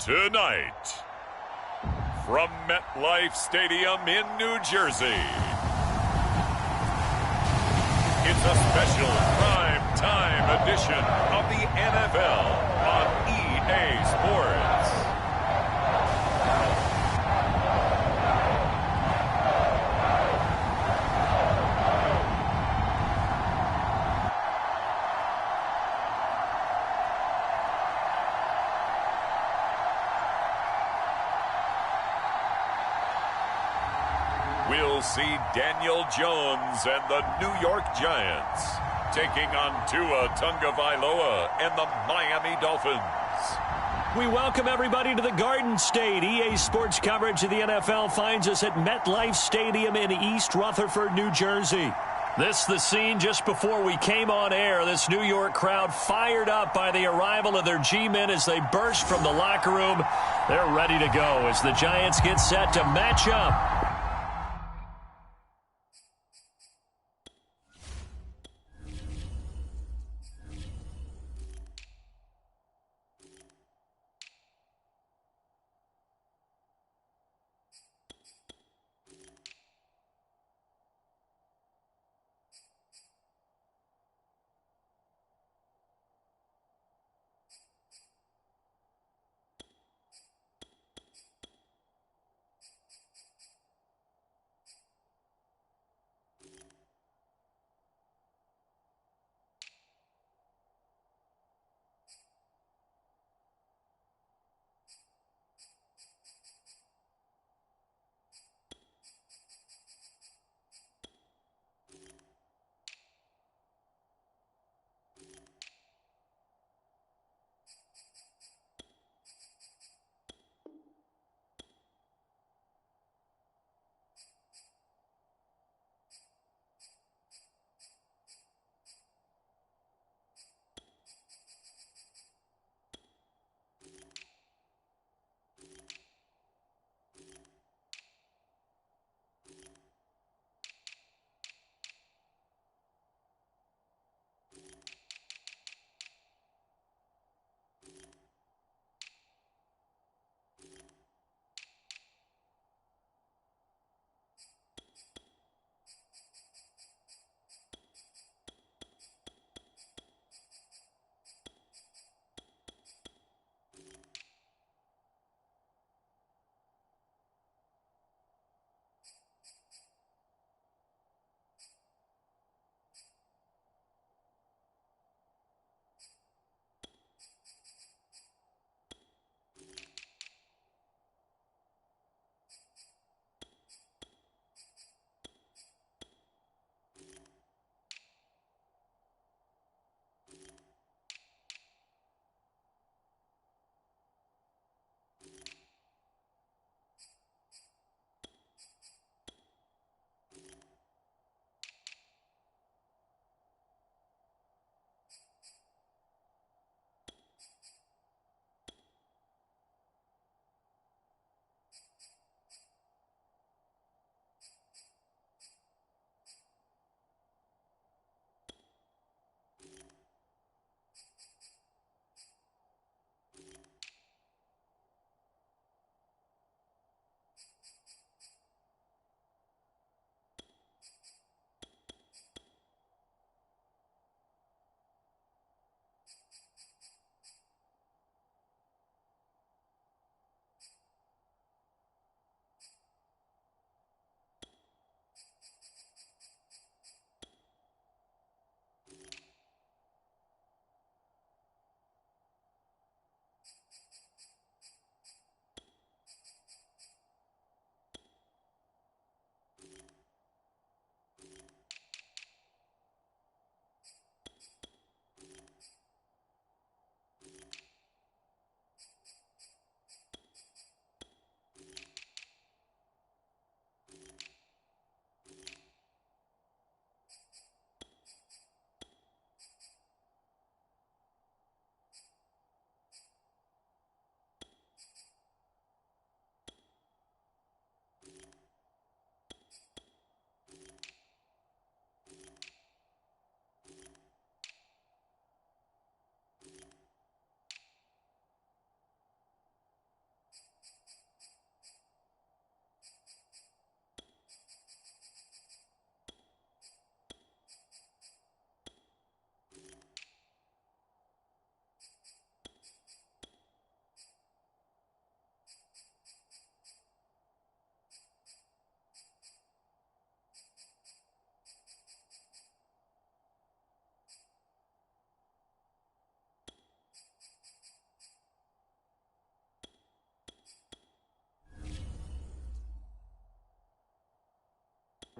Tonight, from MetLife Stadium in New Jersey, it's a special prime time edition of the NFL on EA Sports. We'll see Daniel Jones and the New York Giants taking on Tua Tagovailoa and the Miami Dolphins.
We welcome everybody to the Garden State. EA Sports coverage of the NFL finds us at MetLife Stadium in East Rutherford, New Jersey. This the scene just before we came on air. This New York crowd fired up by the arrival of their G-men as they burst from the locker room. They're ready to go as the Giants get set to match up.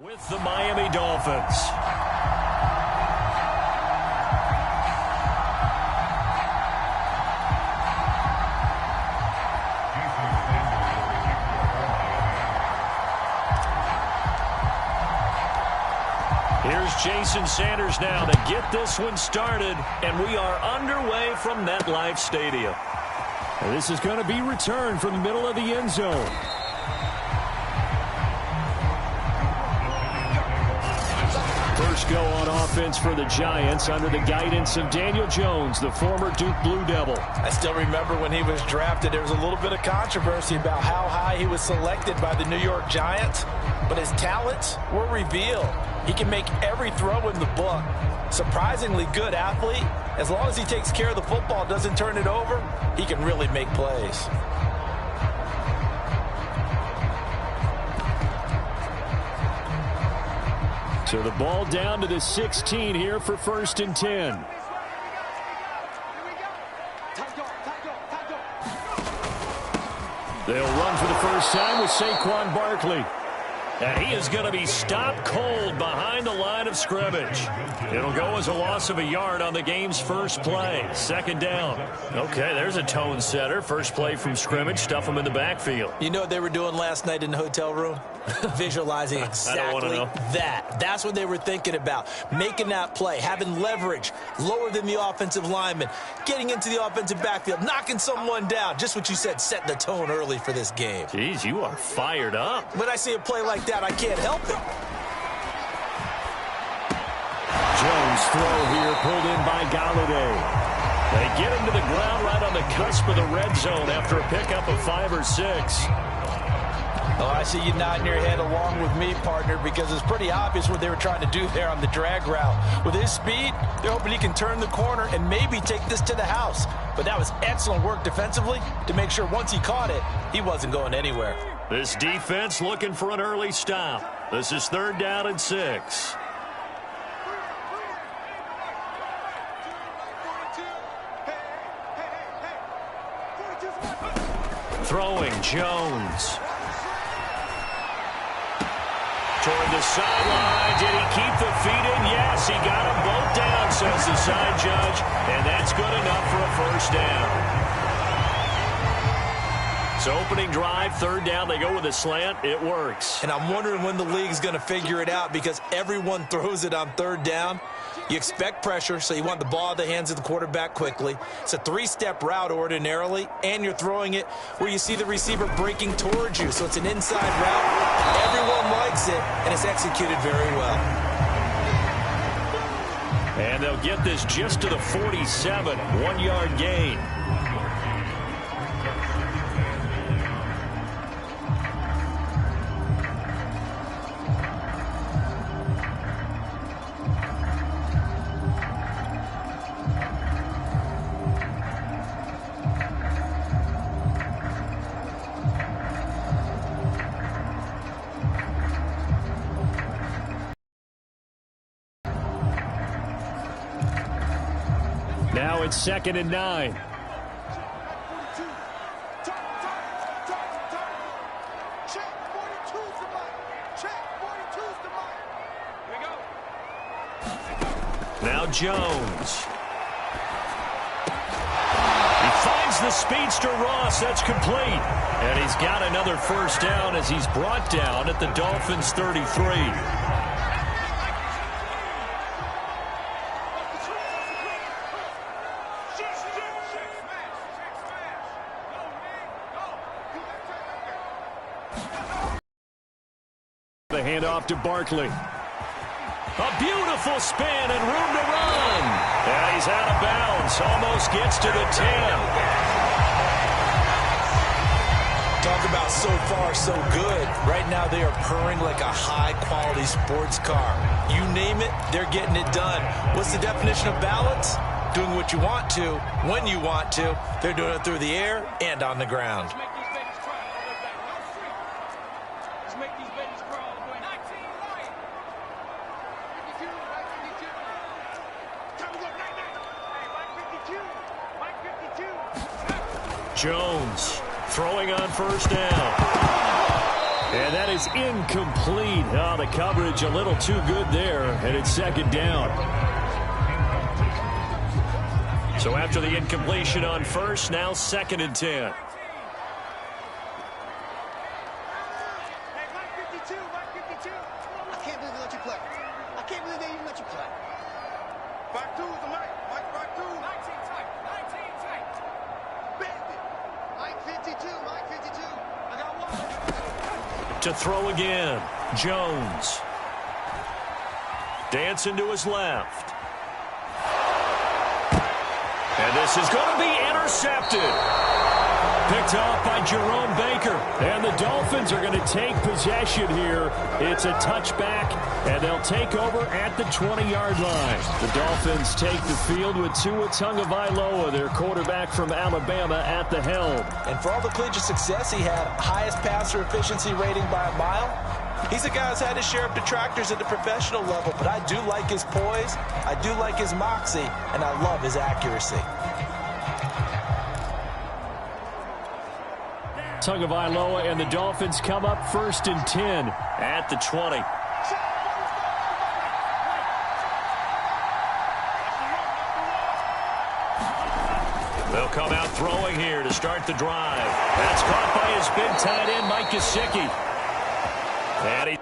With the Miami Dolphins. Here's Jason Sanders now to get this one started, and we are underway from MetLife Stadium.
And this is going to be returned from the middle of the end zone. First go on offense for the Giants under the guidance of Daniel Jones, the former Duke Blue Devil.
I still remember when he was drafted, there was a little bit of controversy about how high he was selected by the New York Giants, but his talents were revealed. He can make every throw in the book. Surprisingly good athlete. As long as he takes care of the football, doesn't turn it over, he can really make plays.
So the ball down to the 16 here for 1st and 10. They'll run for the first time with Saquon Barkley.
And he is going to be stopped cold behind the line of scrimmage. It'll go as a loss of a yard on the game's first play. 2nd down. Okay, there's a tone setter. First play from scrimmage. Stuff him in the backfield.
You know what they were doing last night in the hotel room? Visualizing exactly that. That's what they were thinking about. Making that play, having leverage, lower than the offensive lineman, getting into the offensive backfield, knocking someone down. Just what you said, setting the tone early for this game.
Jeez, you are fired up.
When I see a play like that, I can't help it.
Jones throw here pulled in by Galladay.
They get him to the ground right on the cusp of the red zone after a pickup of 5 or 6.
Oh, I see you nodding your head along with me, partner, because it's pretty obvious what they were trying to do there on the drag route. With his speed, they're hoping he can turn the corner and maybe take this to the house. But that was excellent work defensively to make sure once he caught it, he wasn't going anywhere.
This defense looking for an early stop. This is 3rd down and 6. Throwing Jones. Toward the sideline. Did he keep the feet in? Yes, he got them both down, says the side judge. And that's good enough for a 1st down. So opening drive, 3rd down, they go with a slant. It works.
And I'm wondering when the league's going to figure it out because everyone throws it on 3rd down. You expect pressure, so you want the ball in the hands of the quarterback quickly. It's a 3-step route ordinarily, and you're throwing it where you see the receiver breaking towards you. So it's an inside route. Everyone likes it, and it's executed very well.
And they'll get this just to the 47, 1-yard gain.
Now it's 2nd and 9.
Now Jones. He finds the speedster Ross. That's complete. And he's got another 1st down as he's brought down at the Dolphins' 33.
The handoff to Barkley.
A beautiful spin and room to run. And he's out of bounds. Almost gets to the 10.
Talk about so far so good. Right now they are purring like a high-quality sports car. You name it, they're getting it done. What's the definition of balance? Doing what you want to, when you want to. They're doing it through the air and on the ground.
Jones throwing on 1st down. And that
is incomplete. Oh, the coverage a little too good there, and it's second down. So after the incompletion on first, now 2nd and 10. To throw again, Jones. Dancing to his left. And this is going to be intercepted. Picked off by Jerome Baker. And the Dolphins are going to take possession here. It's a touchback, and they'll take over at the 20-yard line. The Dolphins take the field with Tua Tagovailoa, their quarterback from Alabama, at the helm.
And for all the collegiate success he had, highest passer efficiency rating by a mile, he's a guy who's had his share of detractors at the professional level, but I do like his poise, I do like his moxie, and I love his accuracy.
Tagovailoa and the Dolphins come up 1st and 10 at the 20. They'll come out throwing here to start the drive. That's caught by his big tight end, Mike Gesicki. And he...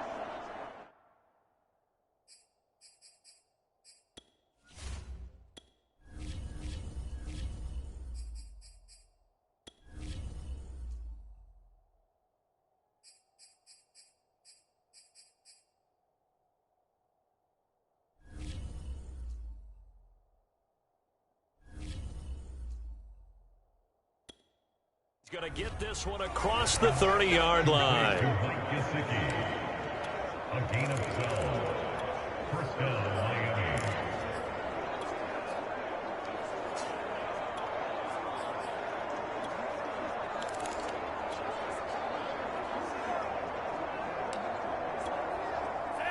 going to get this one across the 30-yard line.
A gain of 12. First down, Miami.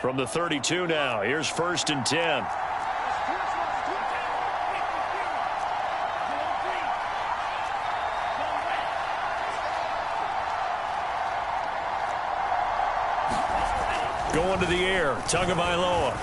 From the 32 now, here's 1st and 10. Going to the air, Tagovailoa.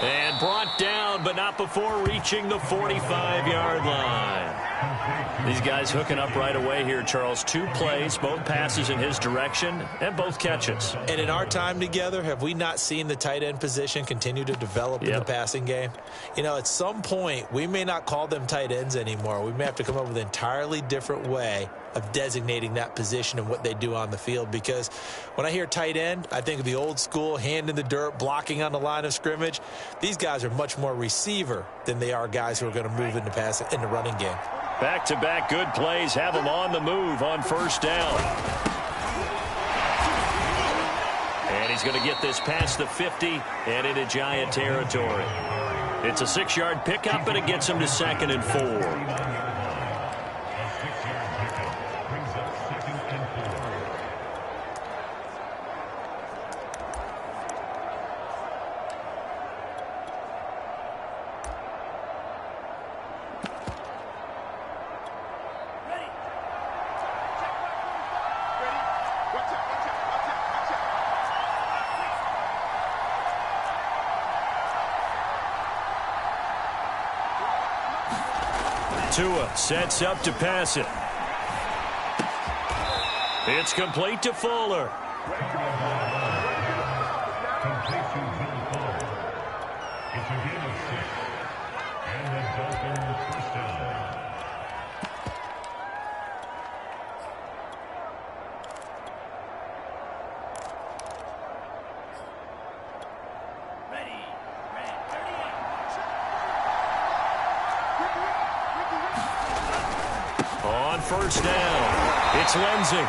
And brought down, but not before reaching the 45-yard line. These guys hooking up right away here, Charles. 2 plays, both passes in his direction, and both catches.
And in our time together, have we not seen the tight end position continue to develop in the passing game? You know, at some point, we may not call them tight ends anymore. We may have to come up with an entirely different way of designating that position and what they do on the field, because when I hear tight end, I think of the old school, hand in the dirt, blocking on the line of scrimmage. These guys are much more receiver than they are guys who are going to move in the running game.
Back-to-back good plays have them on the move on 1st down. And he's going to get this past the 50 and into Giant territory. It's a 6-yard pickup, and it gets him to 2nd and 4. Tua sets up to pass it. It's complete to Fuller.
It's a gain of 6. And the Dolphins first down.
On 1st down, it's Lindsey.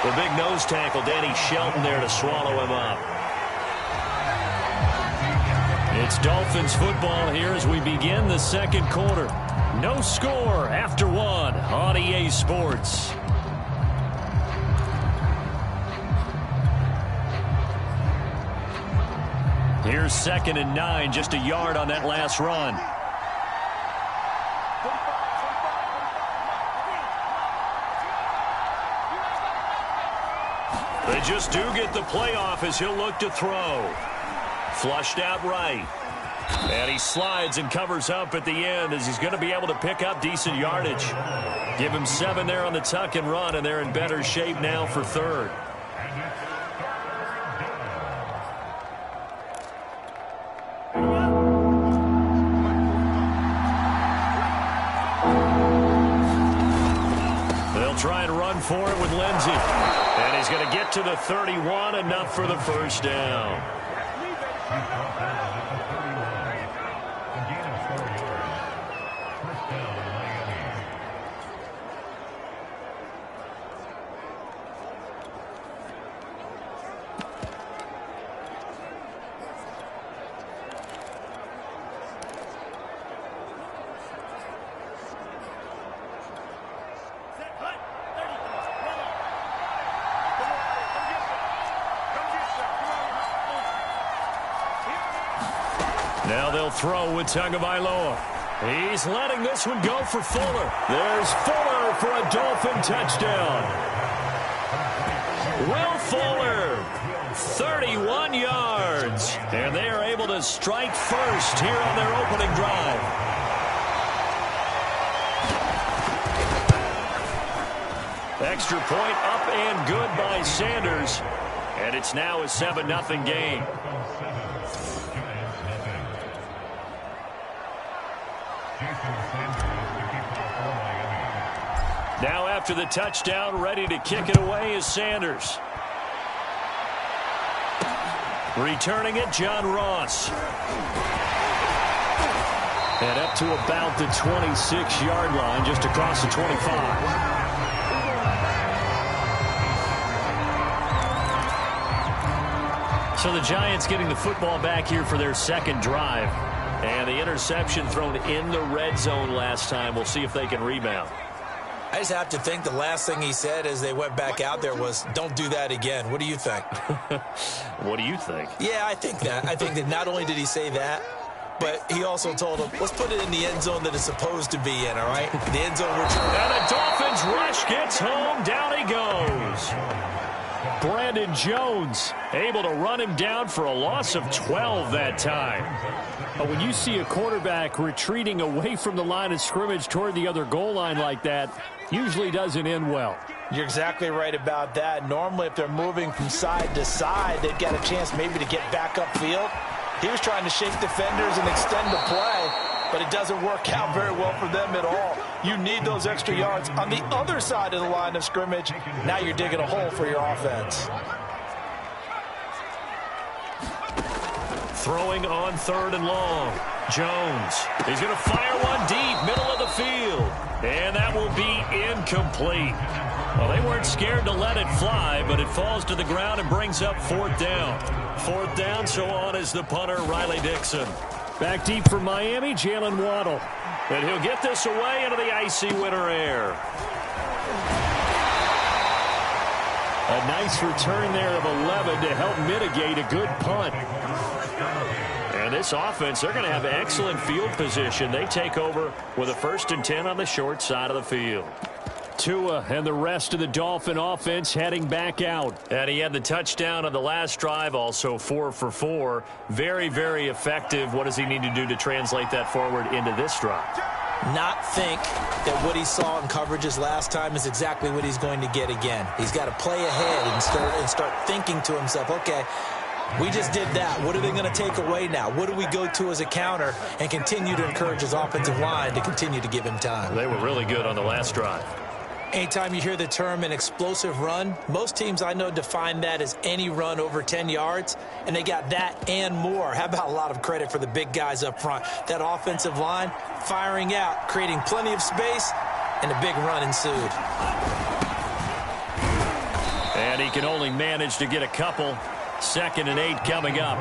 The big nose tackle, Danny Shelton, there to swallow him up. It's Dolphins football here as we begin the 2nd quarter. No score after 1 on EA Sports. Here's 2nd and 9, just a yard on that last run.
They just do get the playoff as he'll look to throw. Flushed out right. And he slides and covers up at the end as he's going to be able to pick up decent yardage. Give him 7 there on the tuck and run, and they're in better shape now for third. They'll try and run for it with Lindsey. And he's going to get to the 31, enough for the first down. Now they'll throw with Tagovailoa. He's letting this one go for Fuller. There's Fuller for a Dolphin touchdown. Will Fuller, 31 yards. And they are able to strike first here on their opening drive. Extra point up and good by Sanders. And it's now a 7-0 game. Now after the touchdown, ready to kick it away is Sanders. Returning it, John Ross. And up to about the 26-yard line, just across the 25. So the Giants getting the football back here for their second drive. And the interception thrown in the red zone last time. We'll see if they can rebound.
I just have to think the last thing he said as they went back out there was, don't do that again. What do you think?
What do you think?
Yeah, I think that. I think that not only did he say that, but he also told him, let's put it in the end zone that it's supposed to be in, all right? The end zone we're trying.
And the Dolphins rush gets home. Down he goes. Brandon Jones able to run him down for a loss of 12 that time.
But when you see a quarterback retreating away from the line of scrimmage toward the other goal line like that, usually doesn't end well.
You're exactly right about that. Normally, if they're moving from side to side, they've got a chance maybe to get back upfield. He was trying to shake defenders and extend the play, but it doesn't work out very well for them at all. You need those extra yards on the other side of the line of scrimmage. Now you're digging a hole for your offense.
Throwing on 3rd and long. Jones. He's going to fire one deep, middle of the field. And that will be incomplete. Well, they weren't scared to let it fly, but it falls to the ground and brings up 4th down. 4th down, so on is the punter, Riley Dixon.
Back deep for Miami, Jalen Waddle.
And he'll get this away into the icy winter air.
A nice return there of 11 to help mitigate a good punt.
And this offense, they're going to have excellent field position. They take over with a 1st and 10 on the short side of the field.
Tua and the rest of the Dolphin offense heading back out.
And he had the touchdown on the last drive, also 4 for 4. Very, very effective. What does he need to do to translate that forward into this drive?
Not think that what he saw in coverages last time is exactly what he's going to get again. He's got to play ahead and start thinking to himself, okay, we just did that. What are they going to take away now? What do we go to as a counter? And continue to encourage his offensive line to continue to give him time.
They were really good on the last drive.
Anytime you hear the term an explosive run, most teams I know define that as any run over 10 yards, and they got that and more. How about a lot of credit for the big guys up front? That offensive line firing out, creating plenty of space, and a big run ensued.
And he can only manage to get a couple. 2nd and 8 coming up.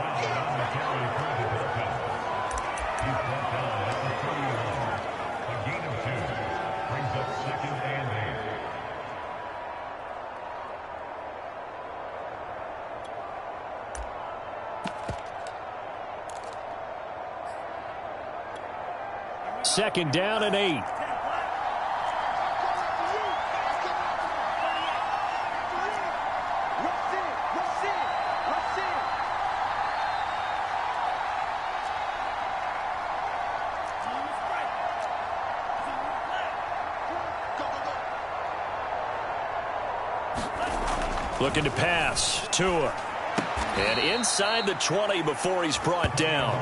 Second down and 8.
Looking to pass. Tua. And inside the 20 before he's brought down.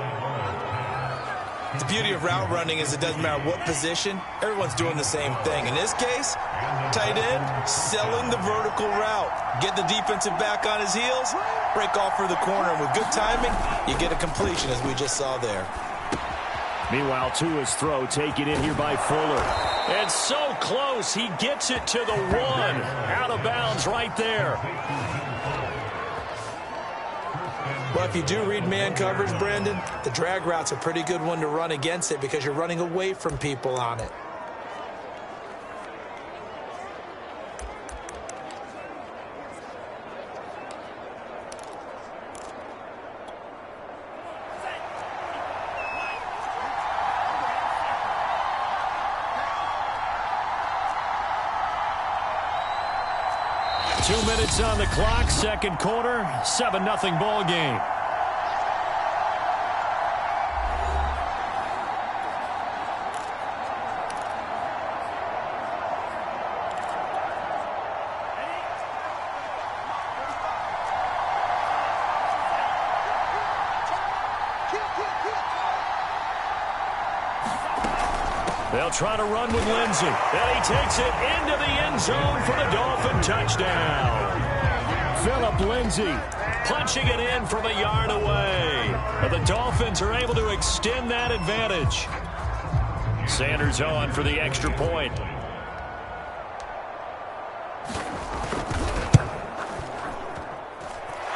The beauty of route running is it doesn't matter what position. Everyone's doing the same thing. In this case, tight end, selling the vertical route. Get the defensive back on his heels, break off for the corner. And with good timing, you get a completion, as we just saw there.
Meanwhile, Tua's throw taken in here by Fuller. And so close, he gets it to the 1. Out of bounds right there.
Well, if you do read man coverage, Brandon, the drag route's a pretty good one to run against it because you're running away from people on it.
Two minutes on the clock, second quarter, 7-0 ball game. They'll try to run with Lindsey. And he takes it into the end zone for the Dolphin touchdown. Phillip Lindsey punching it in from a yard away. And the Dolphins are able to extend that advantage. Sanders on for the extra point.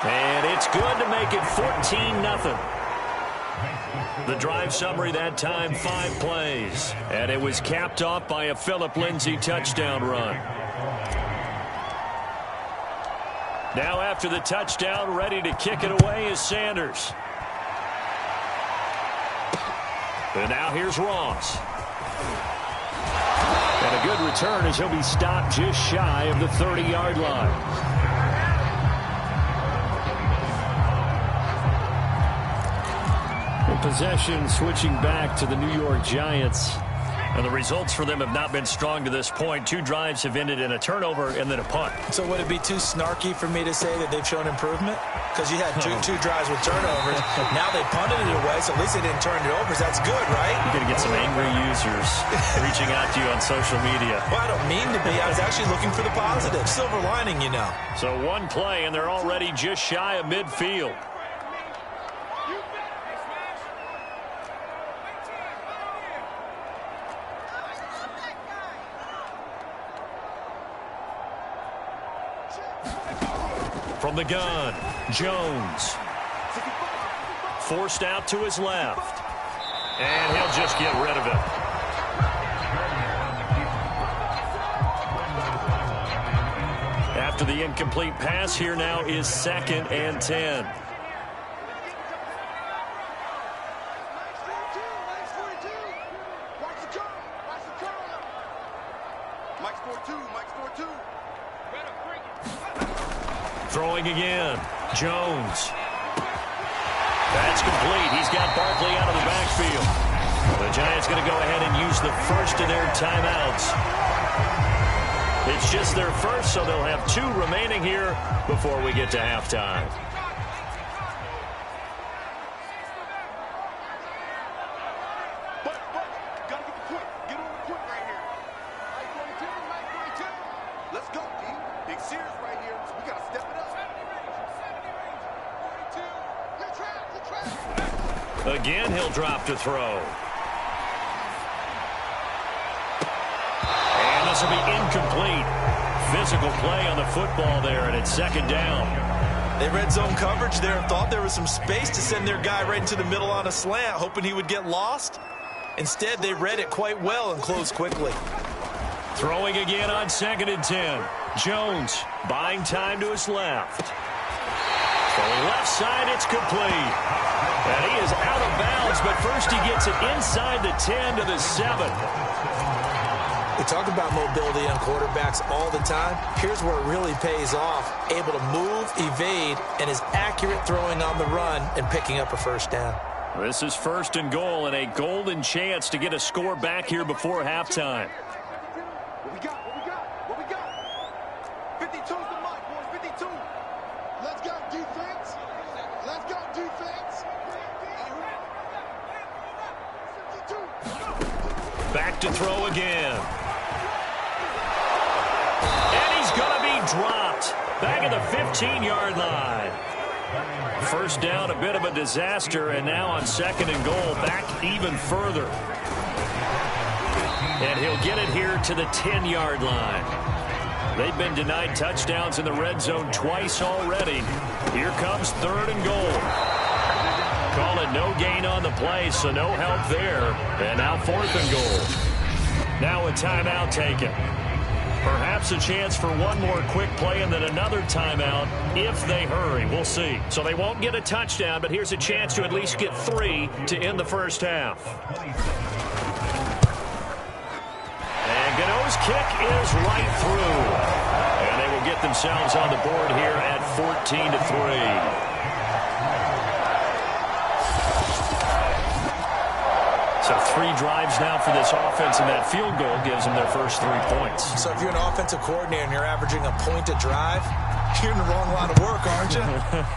And it's good to make it 14-0. The drive summary that time, 5 plays. And it was capped off by a Phillip Lindsey touchdown run. Now after the touchdown, ready to kick it away is Sanders. And now here's Ross. And a good return as he'll be stopped just shy of the 30-yard line. Possession switching back to the New York Giants. And the results for them have not been strong to this point. 2 drives have ended in a turnover and then a punt.
So would it be too snarky for me to say that they've shown improvement? Because you had two drives with turnovers. Now they punted it away, so at least they didn't turn it over. That's good, right?
You're going to get some angry users reaching out to you on social media.
Well, I don't mean to be. I was actually looking for the positive. Silver lining, you know.
So 1 play, and they're already just shy of midfield. From the gun, Jones. Forced out to his left. And he'll just get rid of it. After the incomplete pass, here now is 2nd and 10. Throwing again. Jones. That's complete. He's got Barkley out of the backfield. The Giants going to go ahead and use the first of their timeouts. It's just their first, so they'll have 2 remaining here before we get to halftime. Again, he'll drop to throw. And this will be incomplete. Physical play on the football there, and it's 2nd down.
They read zone coverage there and thought there was some space to send their guy right into the middle on a slant, hoping he would get lost. Instead, they read it quite well and closed quickly.
Throwing again on 2nd and 10. Jones buying time to his left. Throwing left side, it's complete. And he is out of bounds, but first he gets it inside the 10 to the 7.
We talk about mobility on quarterbacks all the time. Here's where it really pays off. Able to move, evade, and is accurate throwing on the run and picking up a first down.
This is 1st and goal and a golden chance to get a score back here before halftime.
What we got? 52's the mark, boys. 52. defense. Let's go, defense.
Back to throw again. And he's going to be dropped. Back at the 15-yard line. First down, a bit of a disaster, and now on 2nd and goal, back even further. And he'll get it here to the 10-yard line. They've been denied touchdowns in the red zone twice already. Here comes 3rd and goal. Call it no gain on the play, so no help there. And now 4th and goal. Now a timeout taken. Perhaps a chance for one more quick play and then another timeout if they hurry. We'll see. So they won't get a touchdown, but here's a chance to at least get 3 to end the first half. And Gano's kick is right through. And they will get themselves on the board here at 14-3. So 3 drives now for this offense, and that field goal gives them their first 3 points.
So if you're an offensive coordinator and you're averaging a point a drive, you're in the wrong line of work, aren't you?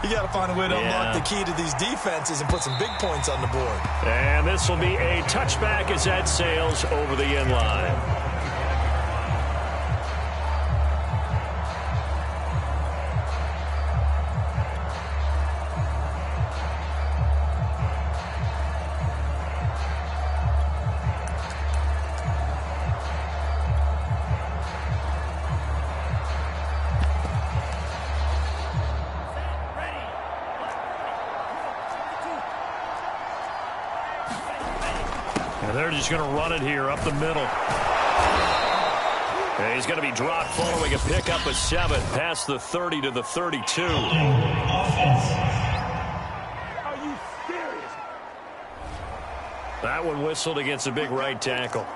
You got to find a way to unlock the key to these defenses and put some big points on the board.
And this will be a touchback as that sails over the end line. They're just going to run it here up the middle. And he's going to be dropped following a pickup of 7 past the 30 to the 32.
Are you serious?
That one whistled against a big right tackle.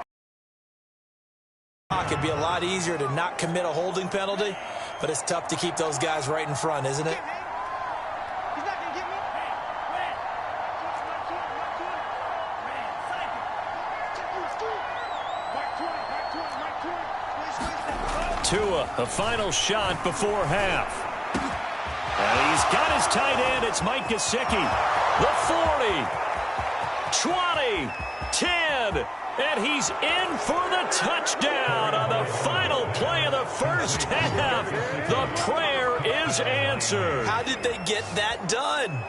It'd be a lot easier to not commit a holding penalty, but it's tough to keep those guys right in front, isn't it?
Tua, the final shot before half. And he's got his tight end. It's Mike Gesicki. The 40, 20, 10, and he's in for the touchdown on the final play of the first half. The prayer is answered.
How did they get that done?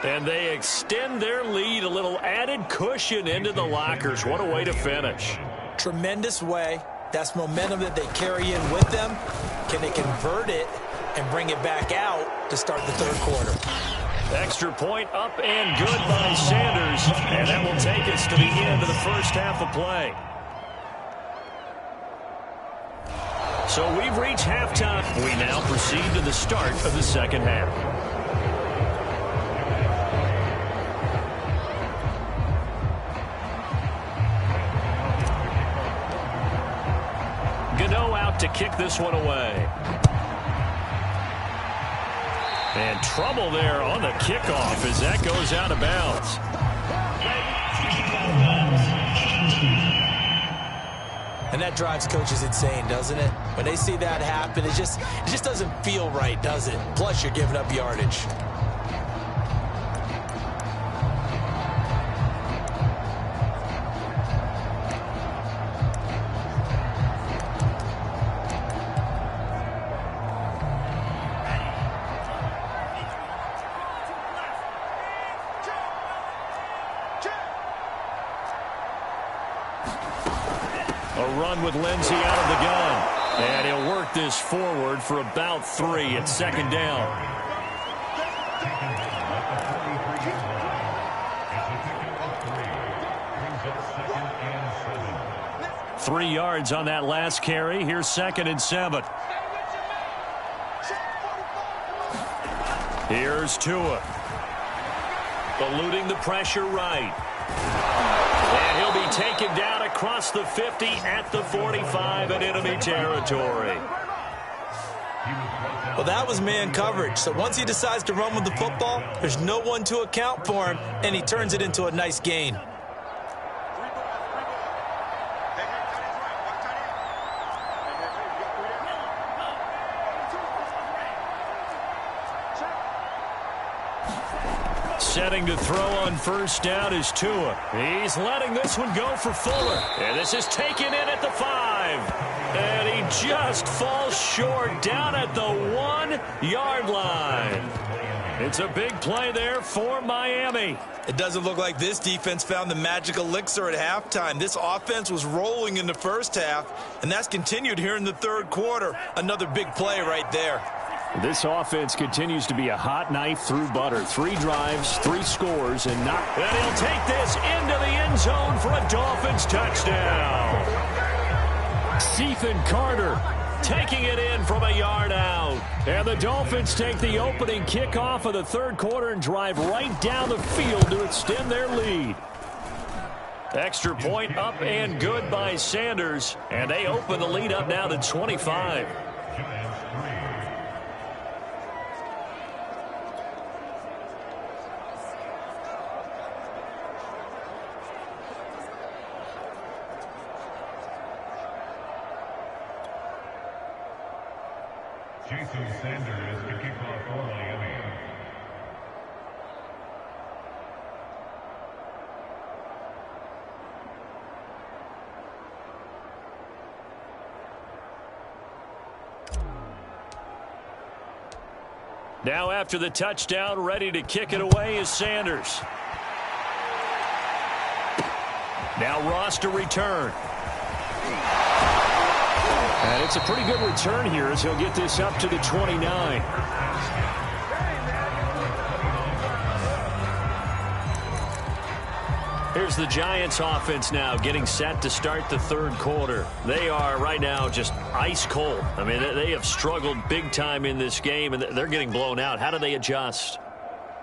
And they extend their lead, a little added cushion into the lockers. What a way to finish.
Tremendous way. That's momentum that they carry in with them. Can they convert it and bring it back out to start the 3rd quarter?
Extra point up and good by Sanders. And that will take us to the end of the first half of play. So we've reached halftime. We now proceed to the start of the second half. Gano out to kick this one away. And trouble there on the kickoff as that goes out of bounds.
And that drives coaches insane, doesn't it? When they see that happen, it just doesn't feel right, does it? Plus, you're giving up yardage.
With Lindsey out of the gun. And he'll work this forward for about 3 at 2nd down. Three yards on that last carry. Here's 2nd and 7. Here's Tua. Eluding the pressure right. And he'll be taken down across the 50 at the 45 in enemy territory.
Well, that was man coverage. So once he decides to run with the football, there's no one to account for him, and he turns it into a nice gain.
Setting to throw on first down is Tua. He's letting this one go for Fuller. And this is taken in at the 5. And he just falls short down at the 1-yard line. It's a big play there for Miami.
It doesn't look like this defense found the magic elixir at halftime. This offense was rolling in the first half, and that's continued here in the third quarter. Another big play right there.
This offense continues to be a hot knife through butter. 3 drives, 3 scores, and he'll take this into the end zone for a Dolphins touchdown. Ethan Carter taking it in from a yard out. And the Dolphins take the opening kickoff of the third quarter and drive right down the field to extend their lead. Extra point up and good by Sanders. And they open the lead up now to 25.
Jason Sanders to kick off for Miami.
Now after the touchdown, ready to kick it away is Sanders. Now Ross to return. And it's a pretty good return here as he'll get this up to the 29. Here's the Giants offense now getting set to start the third quarter. They are right now just ice cold. I mean, they have struggled big time in this game, and they're getting blown out. How do they adjust?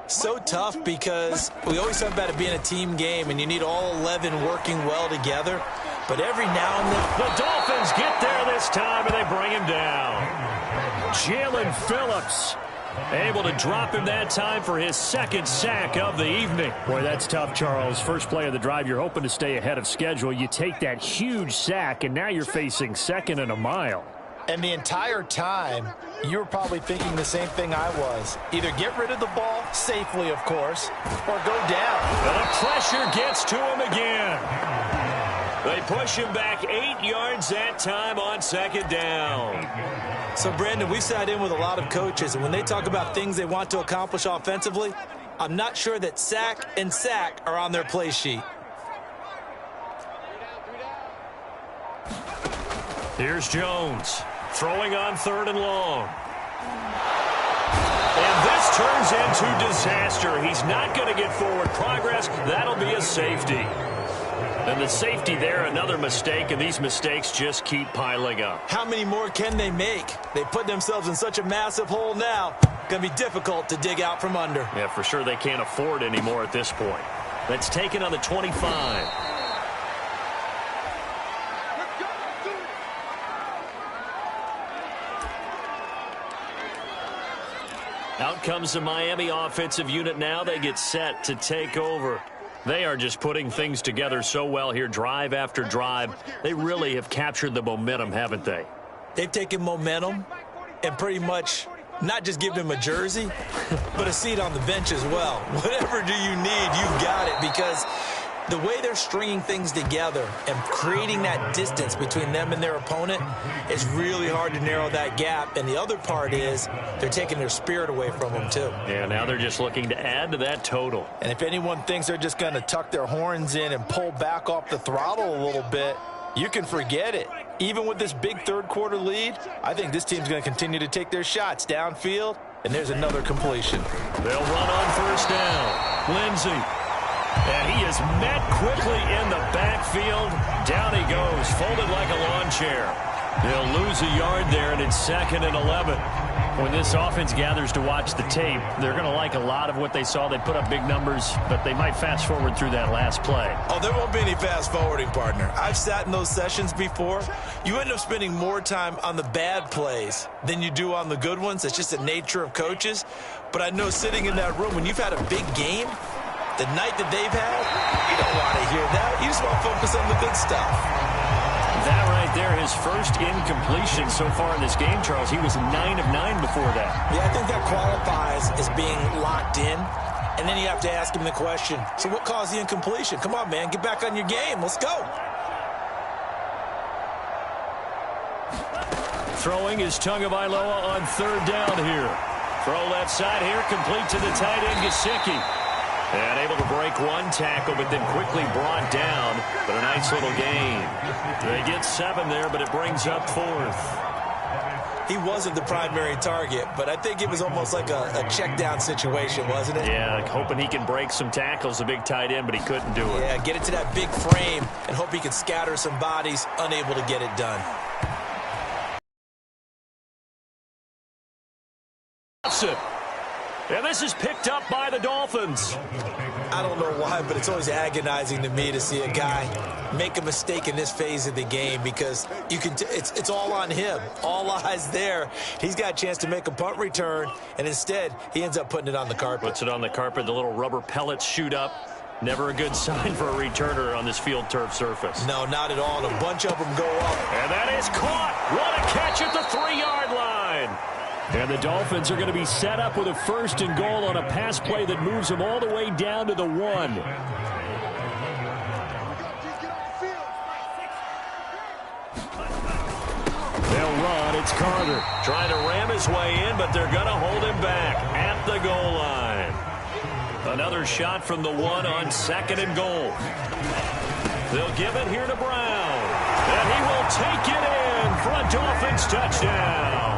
So tough because we always talk about it being a team game, and you need all 11 working well together. But every now and then,
the Dolphins get there this time, and they bring him down. Jalen Phillips able to drop him that time for his second sack of the evening. Boy, that's tough, Charles. First play of the drive, you're hoping to stay ahead of schedule. You take that huge sack, and now you're facing second and a mile.
And the entire time, you were probably thinking the same thing I was. Either get rid of the ball, safely, of course, or go down.
And the pressure gets to him again. They push him back 8 yards that time on second down.
So, Brandon, we've sat in with a lot of coaches, and when they talk about things they want to accomplish offensively, I'm not sure that sack and sack are on their play sheet.
Here's Jones throwing on 3rd and long. And this turns into disaster. He's not going to get forward progress. That'll be a safety. And the safety there, another mistake, and these mistakes just keep piling up.
How many more can they make? They put themselves in such a massive hole now. Going to be difficult to dig out from under.
Yeah, for sure they can't afford any more at this point. That's taken on the 25. Out comes the Miami offensive unit now. They get set to take over. They are just putting things together so well here, drive after drive. They really have captured the momentum, haven't they?
They've taken momentum and pretty much not just given him a jersey, but a seat on the bench as well. Whatever do you need, you've got it, because the way they're stringing things together and creating that distance between them and their opponent is really hard to narrow that gap. And the other part is they're taking their spirit away from them, too.
Yeah, now they're just looking to add to that total.
And if anyone thinks they're just going to tuck their horns in and pull back off the throttle a little bit, you can forget it. Even with this big third quarter lead, I think this team's going to continue to take their shots downfield, and there's another completion.
They'll run on first down. Lindsey. And he is met quickly in the backfield. Down he goes, folded like a lawn chair. They'll lose a yard there, and it's 2nd and 11. When this offense gathers to watch the tape, they're going to like a lot of what they saw. They put up big numbers, but they might fast forward through that last play.
Oh, there won't be any fast forwarding, partner. I've sat in those sessions before. You end up spending more time on the bad plays than you do on the good ones. It's just the nature of coaches. But I know sitting in that room, when you've had a big game, the night that they've had, you don't want to hear that. You just want to focus on the good stuff.
That right there, his first incompletion so far in this game, Charles. He was 9 of 9 before that.
Yeah, I think that qualifies is being locked in. And then you have to ask him the question, so what caused the incompletion? Come on, man, get back on your game. Let's go.
Throwing is Tagovailoa on third down here. Throw left side here, complete to the tight end, Gesicki. And able to break one tackle, but then quickly brought down. But a nice little gain. They get 7 there, but it brings up 4th.
He wasn't the primary target, but I think it was almost like a check down situation, wasn't it?
Yeah, hoping he can break some tackles, a big tight end, but he couldn't do it.
Yeah, get it to that big frame and hope he can scatter some bodies, unable to get it done.
And this is picked up by the Dolphins.
I don't know why, but it's always agonizing to me to see a guy make a mistake in this phase of the game because you can. It's all on him. All eyes there. He's got a chance to make a punt return, and instead he ends up putting it on the carpet.
Puts it on the carpet. The little rubber pellets shoot up. Never a good sign for a returner on this field turf surface.
No, not at all. And a bunch of them go up.
And that is caught. What a catch at the 3-yard line.
And the Dolphins are going to be set up with a 1st and goal on a pass play that moves them all the way down to the 1. They'll run. It's Carter.
Trying to ram his way in, but they're going to hold him back at the goal line. Another shot from the 1 on 2nd and goal. They'll give it here to Brown. And he will take it in for a Dolphins touchdown.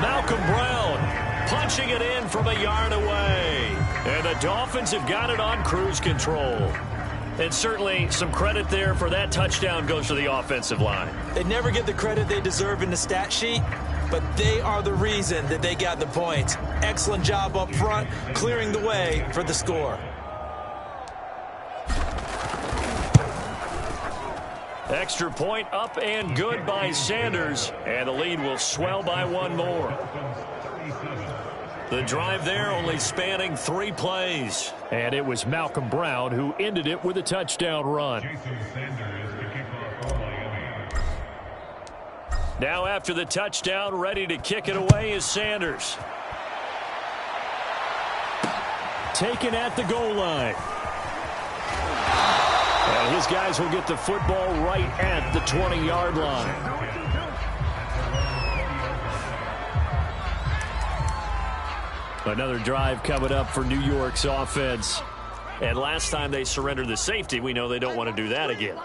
Malcolm Brown punching it in from a yard away. And the Dolphins have got it on cruise control. And certainly some credit there for that touchdown goes to the offensive line.
They never get the credit they deserve in the stat sheet, but they are the reason that they got the points. Excellent job up front, clearing the way for the score.
Extra point up and good by Sanders. And the lead will swell by 1 more. The drive there only spanning 3 plays.
And it was Malcolm Brown who ended it with a touchdown run.
Now after the touchdown, ready to kick it away is Sanders.
Taken at the goal line. And his guys will get the football right at the 20-yard line. Another drive coming up for New York's offense.
And last time they surrendered the safety, we know they don't want to do that again.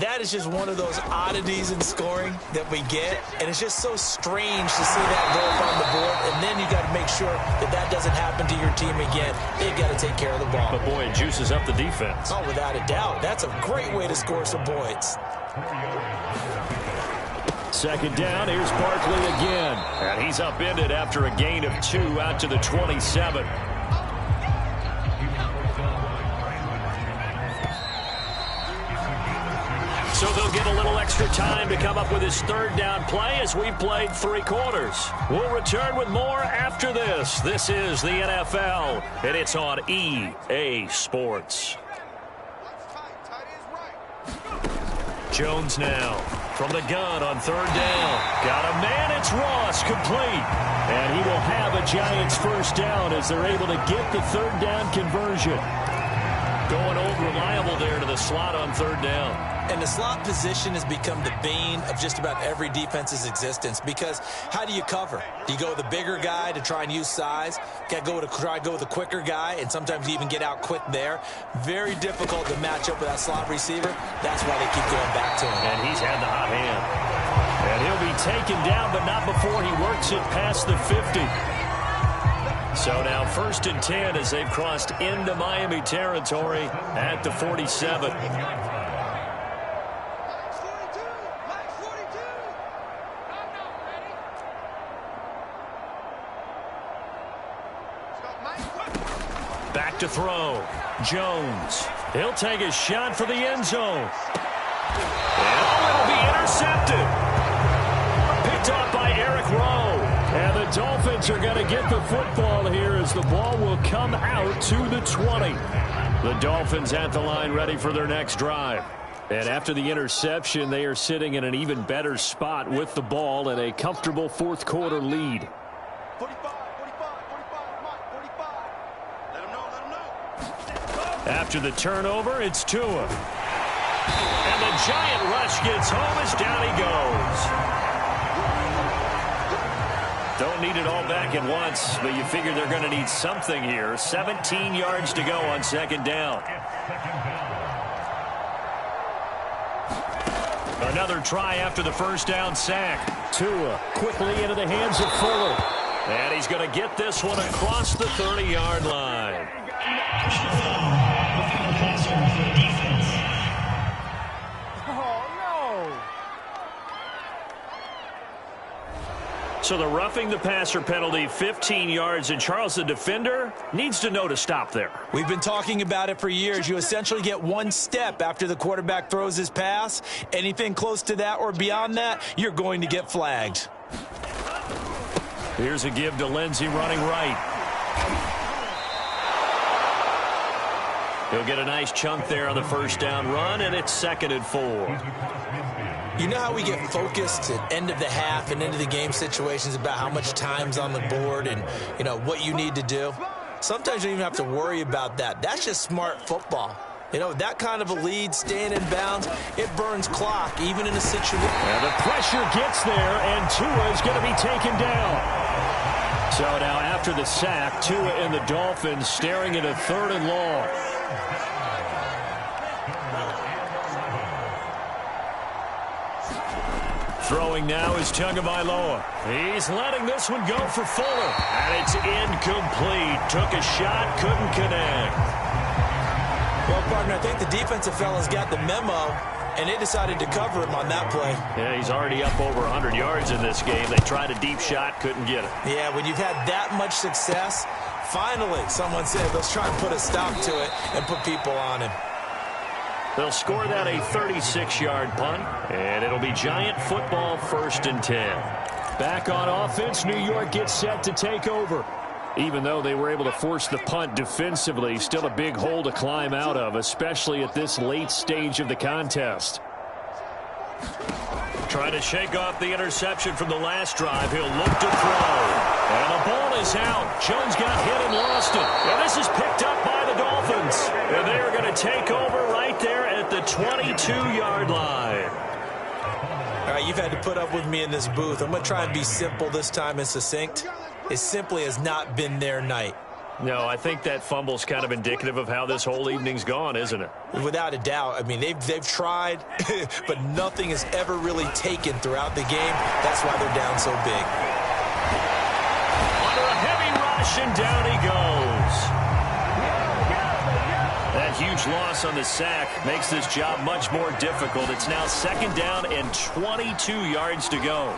That is just one of those oddities in scoring that we get, and it's just so strange to see that go up on the board, and then you got to make sure that that doesn't happen to your team again. They've got to take care of the ball.
But boy, it juices up the defense.
Oh, without a doubt. That's a great way to score some points.
2nd down, here's Barkley again.
And he's upended after a gain of 2 out to the 27. So they'll get a little extra time to come up with his 3rd down play as we've played 3 quarters. We'll return with more after this. This is the NFL, and it's on EA Sports. Jones now from the gun on 3rd down. Got a man, it's Ross, complete.
And he will have a Giants 1st down as they're able to get the 3rd down conversion.
Going old reliable there to the slot on 3rd down.
And the slot position has become the bane of just about every defense's existence because how do you cover? Do you go with the bigger guy to try and use size? Got to try to go with the quicker guy, and sometimes you even get out quick there. Very difficult to match up with that slot receiver. That's why they keep going back to him.
And he's had the hot hand. And he'll be taken down, but not before he works it past the 50. So now 1st and 10 as they've crossed into Miami territory at the 47. Back to throw. Jones. He'll take a shot for the end zone. And it'll be intercepted. Picked off by Eric Rowe.
And the Dolphins are going to get the football here as the ball will come out to the 20. The Dolphins at the line ready for their next drive. And after the interception, they are sitting in an even better spot with the ball and a comfortable 4th quarter lead.
45, 45, 45.
After the turnover, it's Tua. And the giant rush gets home as down he goes. Don't need it all back at once, but you figure they're going to need something here. 17 yards to go on second down. Another try after the first down sack.
Tua quickly into the hands of Fuller.
And he's going to get this one across the 30-yard line. So the roughing the passer penalty, 15 yards, and Charles, the defender, needs to know to stop there.
We've been talking about it for years. You essentially get one step after the quarterback throws his pass. Anything close to that or beyond that, you're going to get flagged.
Here's a give to Lindsey running right. He'll get a nice chunk there on the first down run, and it's 2nd and 4.
You know how we get focused at end of the half and into the game situations about how much time's on the board and, you know, what you need to do? Sometimes you don't even have to worry about that. That's just smart football. You know, that kind of a lead, staying in bounds, it burns clock, even in a situation.
And the pressure gets there, and Tua is going to be taken down.
So now after the sack, Tua and the Dolphins staring at a 3rd and long. Throwing now is Tagovailoa. He's letting this one go for Fuller. And it's incomplete. Took a shot, couldn't connect.
Well, partner, I think the defensive fellas got the memo, and they decided to cover him on that play.
Yeah, he's already up over 100 yards in this game. They tried a deep shot, couldn't get it.
Yeah, when you've had that much success, finally someone said, let's try and put a stop to it and put people on him.
They'll score that a 36-yard punt, and it'll be Giant football 1st and 10.
Back on offense, New York gets set to take over.
Even though they were able to force the punt defensively, still a big hole to climb out of, especially at this late stage of the contest. Trying to shake off the interception from the last drive. He'll look to throw. And the ball is out. Jones got hit and lost it. And this is picked up by the Dolphins. And they are going to take over right there at the 22-yard line.
All right, you've had to put up with me in this booth. I'm going to try and be simple this time and succinct. It simply has not been their night.
No, I think that fumble's kind of indicative of how this whole evening's gone, isn't it?
Without a doubt. I mean, they've tried, but nothing has ever really taken throughout the game. That's why they're down so big.
Under a heavy rush, and down he goes. That huge loss on the sack makes this job much more difficult. It's now 2nd down and 22 yards to go.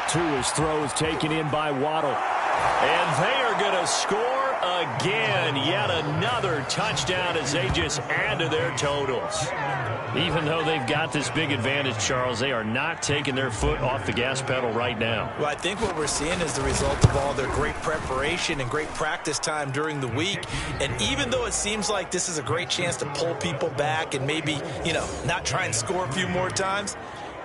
Tua's throw is taken in by Waddle.
And they are going to score again. Yet another touchdown as they just add to their totals. Even though they've got this big advantage, Charles, they are not taking their foot off the gas pedal right now.
Well, I think what we're seeing is the result of all their great preparation and great practice time during the week. And even though it seems like this is a great chance to pull people back and maybe, you know, not try and score a few more times,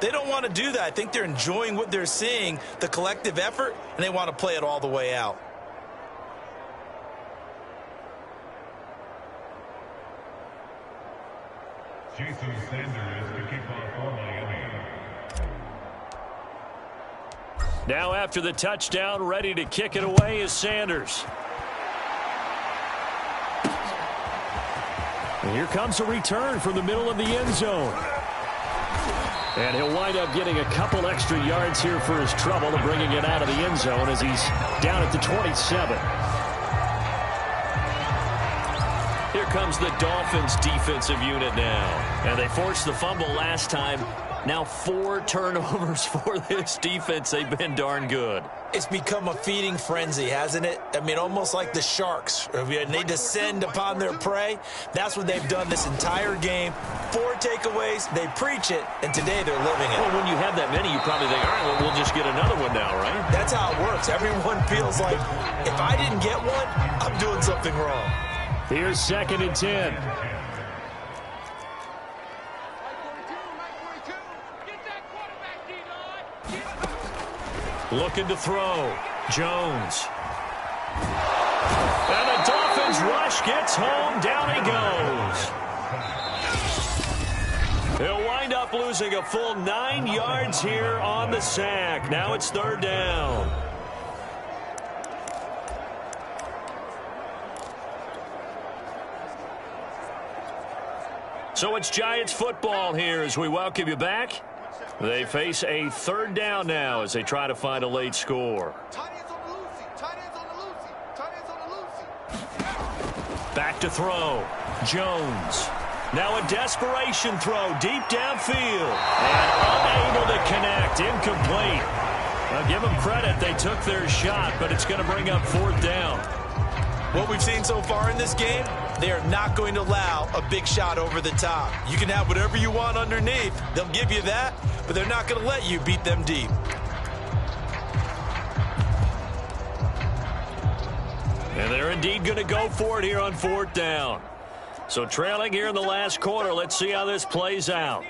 they don't want to do that. I think they're enjoying what they're seeing, the collective effort, and they want to play it all the way out.
Jason Sanders to kick off for Miami.
Now after the touchdown, ready to kick it away is Sanders.
And here comes a return from the middle of the end zone. And he'll wind up getting a couple extra yards here for his trouble and bringing it out of the end zone as he's down at the 27.
Here comes the Dolphins defensive unit now. And they forced the fumble last time. Now 4 turnovers for this defense. They've been darn good.
It's become a feeding frenzy, hasn't it? I mean, almost like the sharks. They descend upon their prey. That's what they've done this entire game. 4 takeaways, they preach it, and today they're living it.
Well, when you have that many, you probably think, all right, well, we'll just get another one now, right?
That's how it works. Everyone feels like, if I didn't get one, I'm doing something wrong.
Here's 2nd and 10.
Looking to throw. Jones. And the Dolphins rush rush gets home. Down he goes. He'll wind up losing a full 9 yards here on the sack. Now it's 3rd down. So it's Giants football here as we welcome you back. They face a 3rd down now as they try to find a late score. Back to throw. Jones. Now a desperation throw deep downfield. And unable to connect. Incomplete. Now give them credit. They took their shot, but it's going to bring up 4th down.
What we've seen so far in this game, they are not going to allow a big shot over the top. You can have whatever you want underneath. They'll give you that, but they're not going to let you beat them deep.
And they're indeed going to go for it here on 4th down. So trailing here in the last quarter, let's see how this plays out.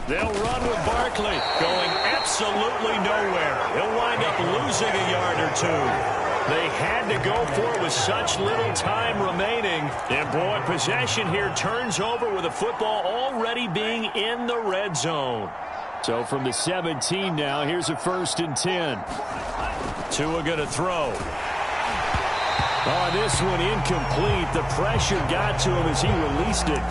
They'll run with Barkley, going absolutely nowhere. He'll wind up losing a yard or 2. They had to go for it with such little time remaining. And, boy, possession here turns over with the football already being in the red zone.
So from the 17 now, here's a 1st and 10.
Tua going to throw.
Oh, this one incomplete. The pressure got to him as he released it.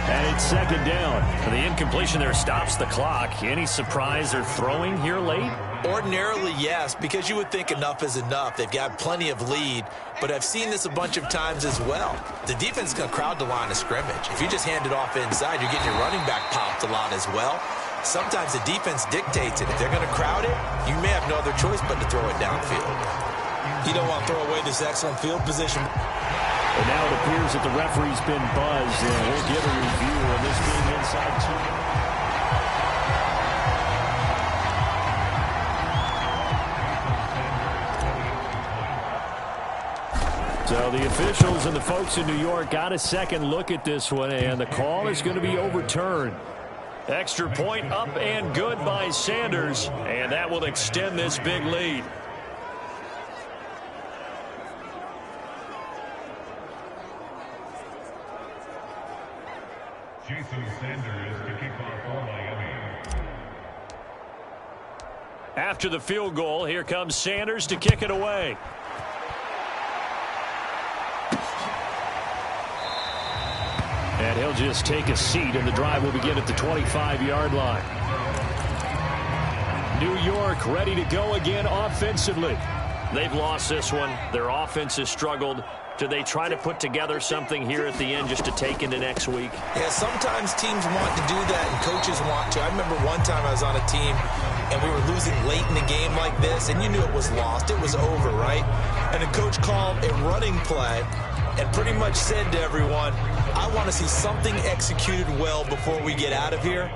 And it's 2nd down.
The incompletion there stops the clock. Any surprise they're throwing here late?
Ordinarily, yes, because you would think enough is enough. They've got plenty of lead, but I've seen this a bunch of times as well. The defense is going to crowd the line of scrimmage. If you just hand it off inside, you're getting your running back popped a lot as well. Sometimes the defense dictates it. If they're going to crowd it, you may have no other choice but to throw it downfield. You don't want to throw away this excellent field position.
And now it appears that the referee's been buzzed, and we'll give a review of this being inside 2. So the officials and the folks in New York got a second look at this one, and the call is going to be overturned.
Extra point up and good by Sanders, and that will extend this big lead.
Jason Sanders to kick off for Miami.
After the field goal, here comes Sanders to kick it away.
And he'll just take a seat, and the drive will begin at the 25-yard line. New York ready to go again offensively.
They've lost this one. Their offense has struggled. Do they try to put together something here at the end just to take into next week?
Yeah, sometimes teams want to do that and coaches want to. I remember one time I was on a team and we were losing late in the game like this, and you knew it was lost. It was over, right? And the coach called a running play and pretty much said to everyone, I want to see something executed well before we get out of here.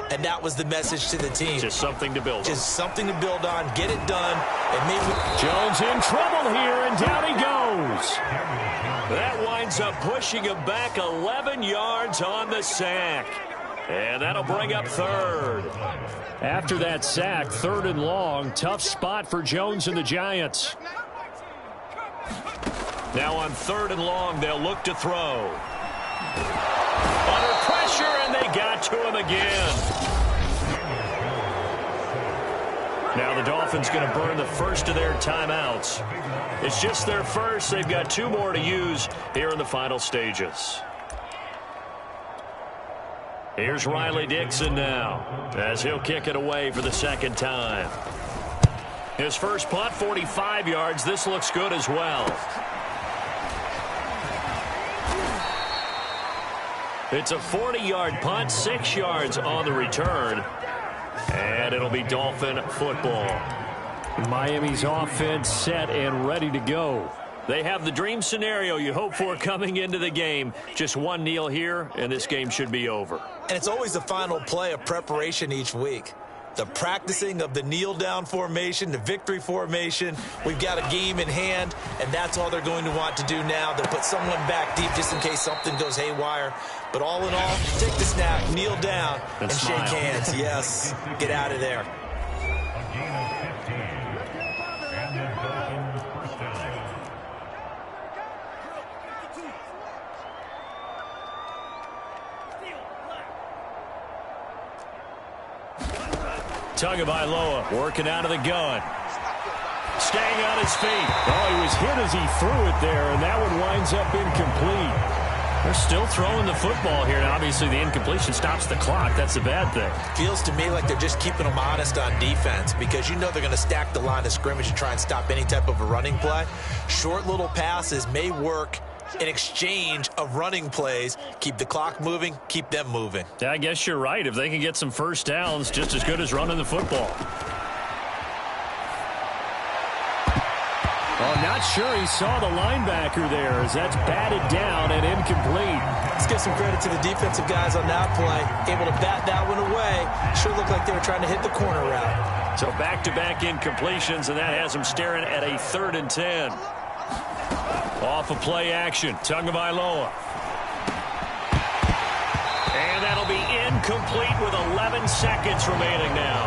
And that was the message to the team.
Just something to build on.
Just something to build on. Get it done. And maybe
Jones in trouble here, and down he goes.
That winds up pushing him back 11 yards on the sack. And that'll bring up 3rd.
After that sack, 3rd and long. Tough spot for Jones and the Giants.
Now on 3rd and long, they'll look to throw. Under pressure, and they got to him again. Now the Dolphins going to burn the first of their timeouts. It's just their first. They've got 2 more to use here in the final stages. Here's Riley Dixon now as he'll kick it away for the 2nd time. His first punt, 45 yards. This looks good as well. It's a 40-yard punt, 6 yards on the return. And it'll be Dolphin football.
Miami's offense set and ready to go.
They have the dream scenario you hope for coming into the game. Just one kneel here, and this game should be over.
And it's always the final play of preparation each week. The practicing of the kneel-down formation, the victory formation. We've got a game in hand, and that's all they're going to want to do now. They'll put someone back deep just in case something goes haywire. But all in all, take the snap, kneel down, and shake hands. Yes, get out of there.
A gain of 15. And the Dolphins first down.
Tagovailoa working out of the gun. Staying on his feet. Oh, he was hit as he threw it there, and that one winds up incomplete. They're still throwing the football here. Now, obviously, the incompletion stops the clock. That's a bad thing.
Feels to me like they're just keeping them honest on defense because you know they're going to stack the line of scrimmage and try and stop any type of a running play. Short little passes may work in exchange of running plays. Keep the clock moving, keep them moving.
Yeah, I guess you're right. If they can get some first downs, just as good as running the football.
Oh, not sure he saw the linebacker there as that's batted down and incomplete.
Let's give some credit to the defensive guys on that play. Able to bat that one away. Sure looked like they were trying to hit the corner route.
So back-to-back incompletions, and that has them staring at a 3rd and 10. Off of play action, Tagovailoa. And that'll be incomplete with 11 seconds remaining now.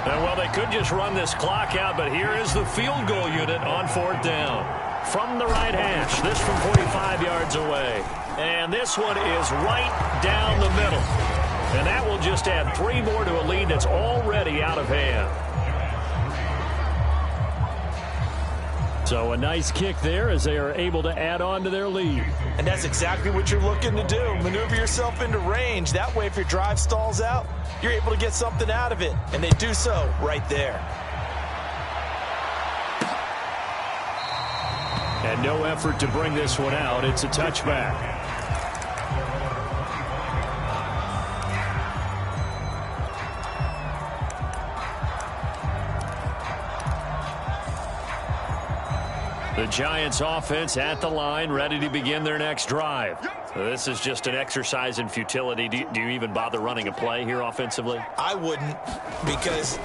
And, well, they could just run this clock out, but here is the field goal unit on 4th down. From the right hash, this from 45 yards away. And this one is right down the middle. And that will just add 3 more to a lead that's already out of hand.
So a nice kick there as they are able to add on to their lead.
And that's exactly what you're looking to do. Maneuver yourself into range. That way, if your drive stalls out, you're able to get something out of it. And they do so right there.
And no effort to bring this one out. It's a touchback.
The Giants offense at the line, ready to begin their next drive. So this is just an exercise in futility. Do you even bother running a play here offensively?
I wouldn't, because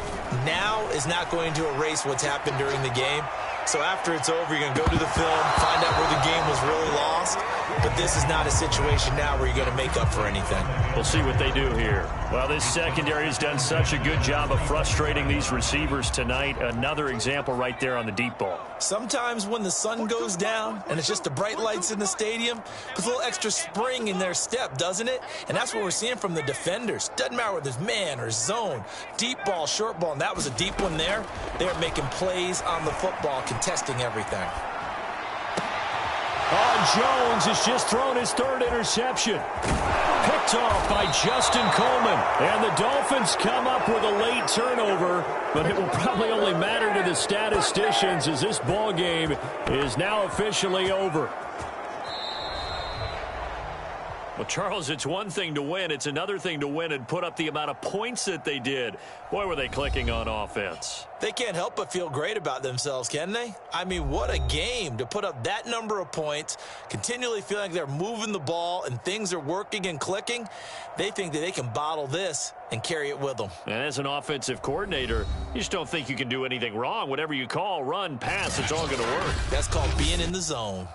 now is not going to erase what's happened during the game. So after it's over, you're going to go to the film, find out where the game was really lost. But this is not a situation now where you're going to make up for anything.
We'll see what they do here. Well, this secondary has done such a good job of frustrating these receivers tonight. Another example right there on the deep ball.
Sometimes when the sun goes down and it's just the bright lights in the stadium, puts a little extra spring in their step, doesn't it? And that's what we're seeing from the defenders. Doesn't matter whether it's man or zone, deep ball, short ball, and that was a deep one there. They're making plays on the football, contesting everything.
Oh, Jones has just thrown his 3rd interception. Picked off by Justin Coleman. And the Dolphins come up with a late turnover, but it will probably only matter to the statisticians as this ball game is now officially over.
Well, Charles, it's one thing to win. It's another thing to win and put up the amount of points that they did. Boy, were they clicking on offense.
They can't help but feel great about themselves, can they? I mean, what a game to put up that number of points, continually feeling like they're moving the ball and things are working and clicking. They think that they can bottle this and carry it with them.
And as an offensive coordinator, you just don't think you can do anything wrong. Whatever you call, run, pass, it's all going to work.
That's called being in the zone.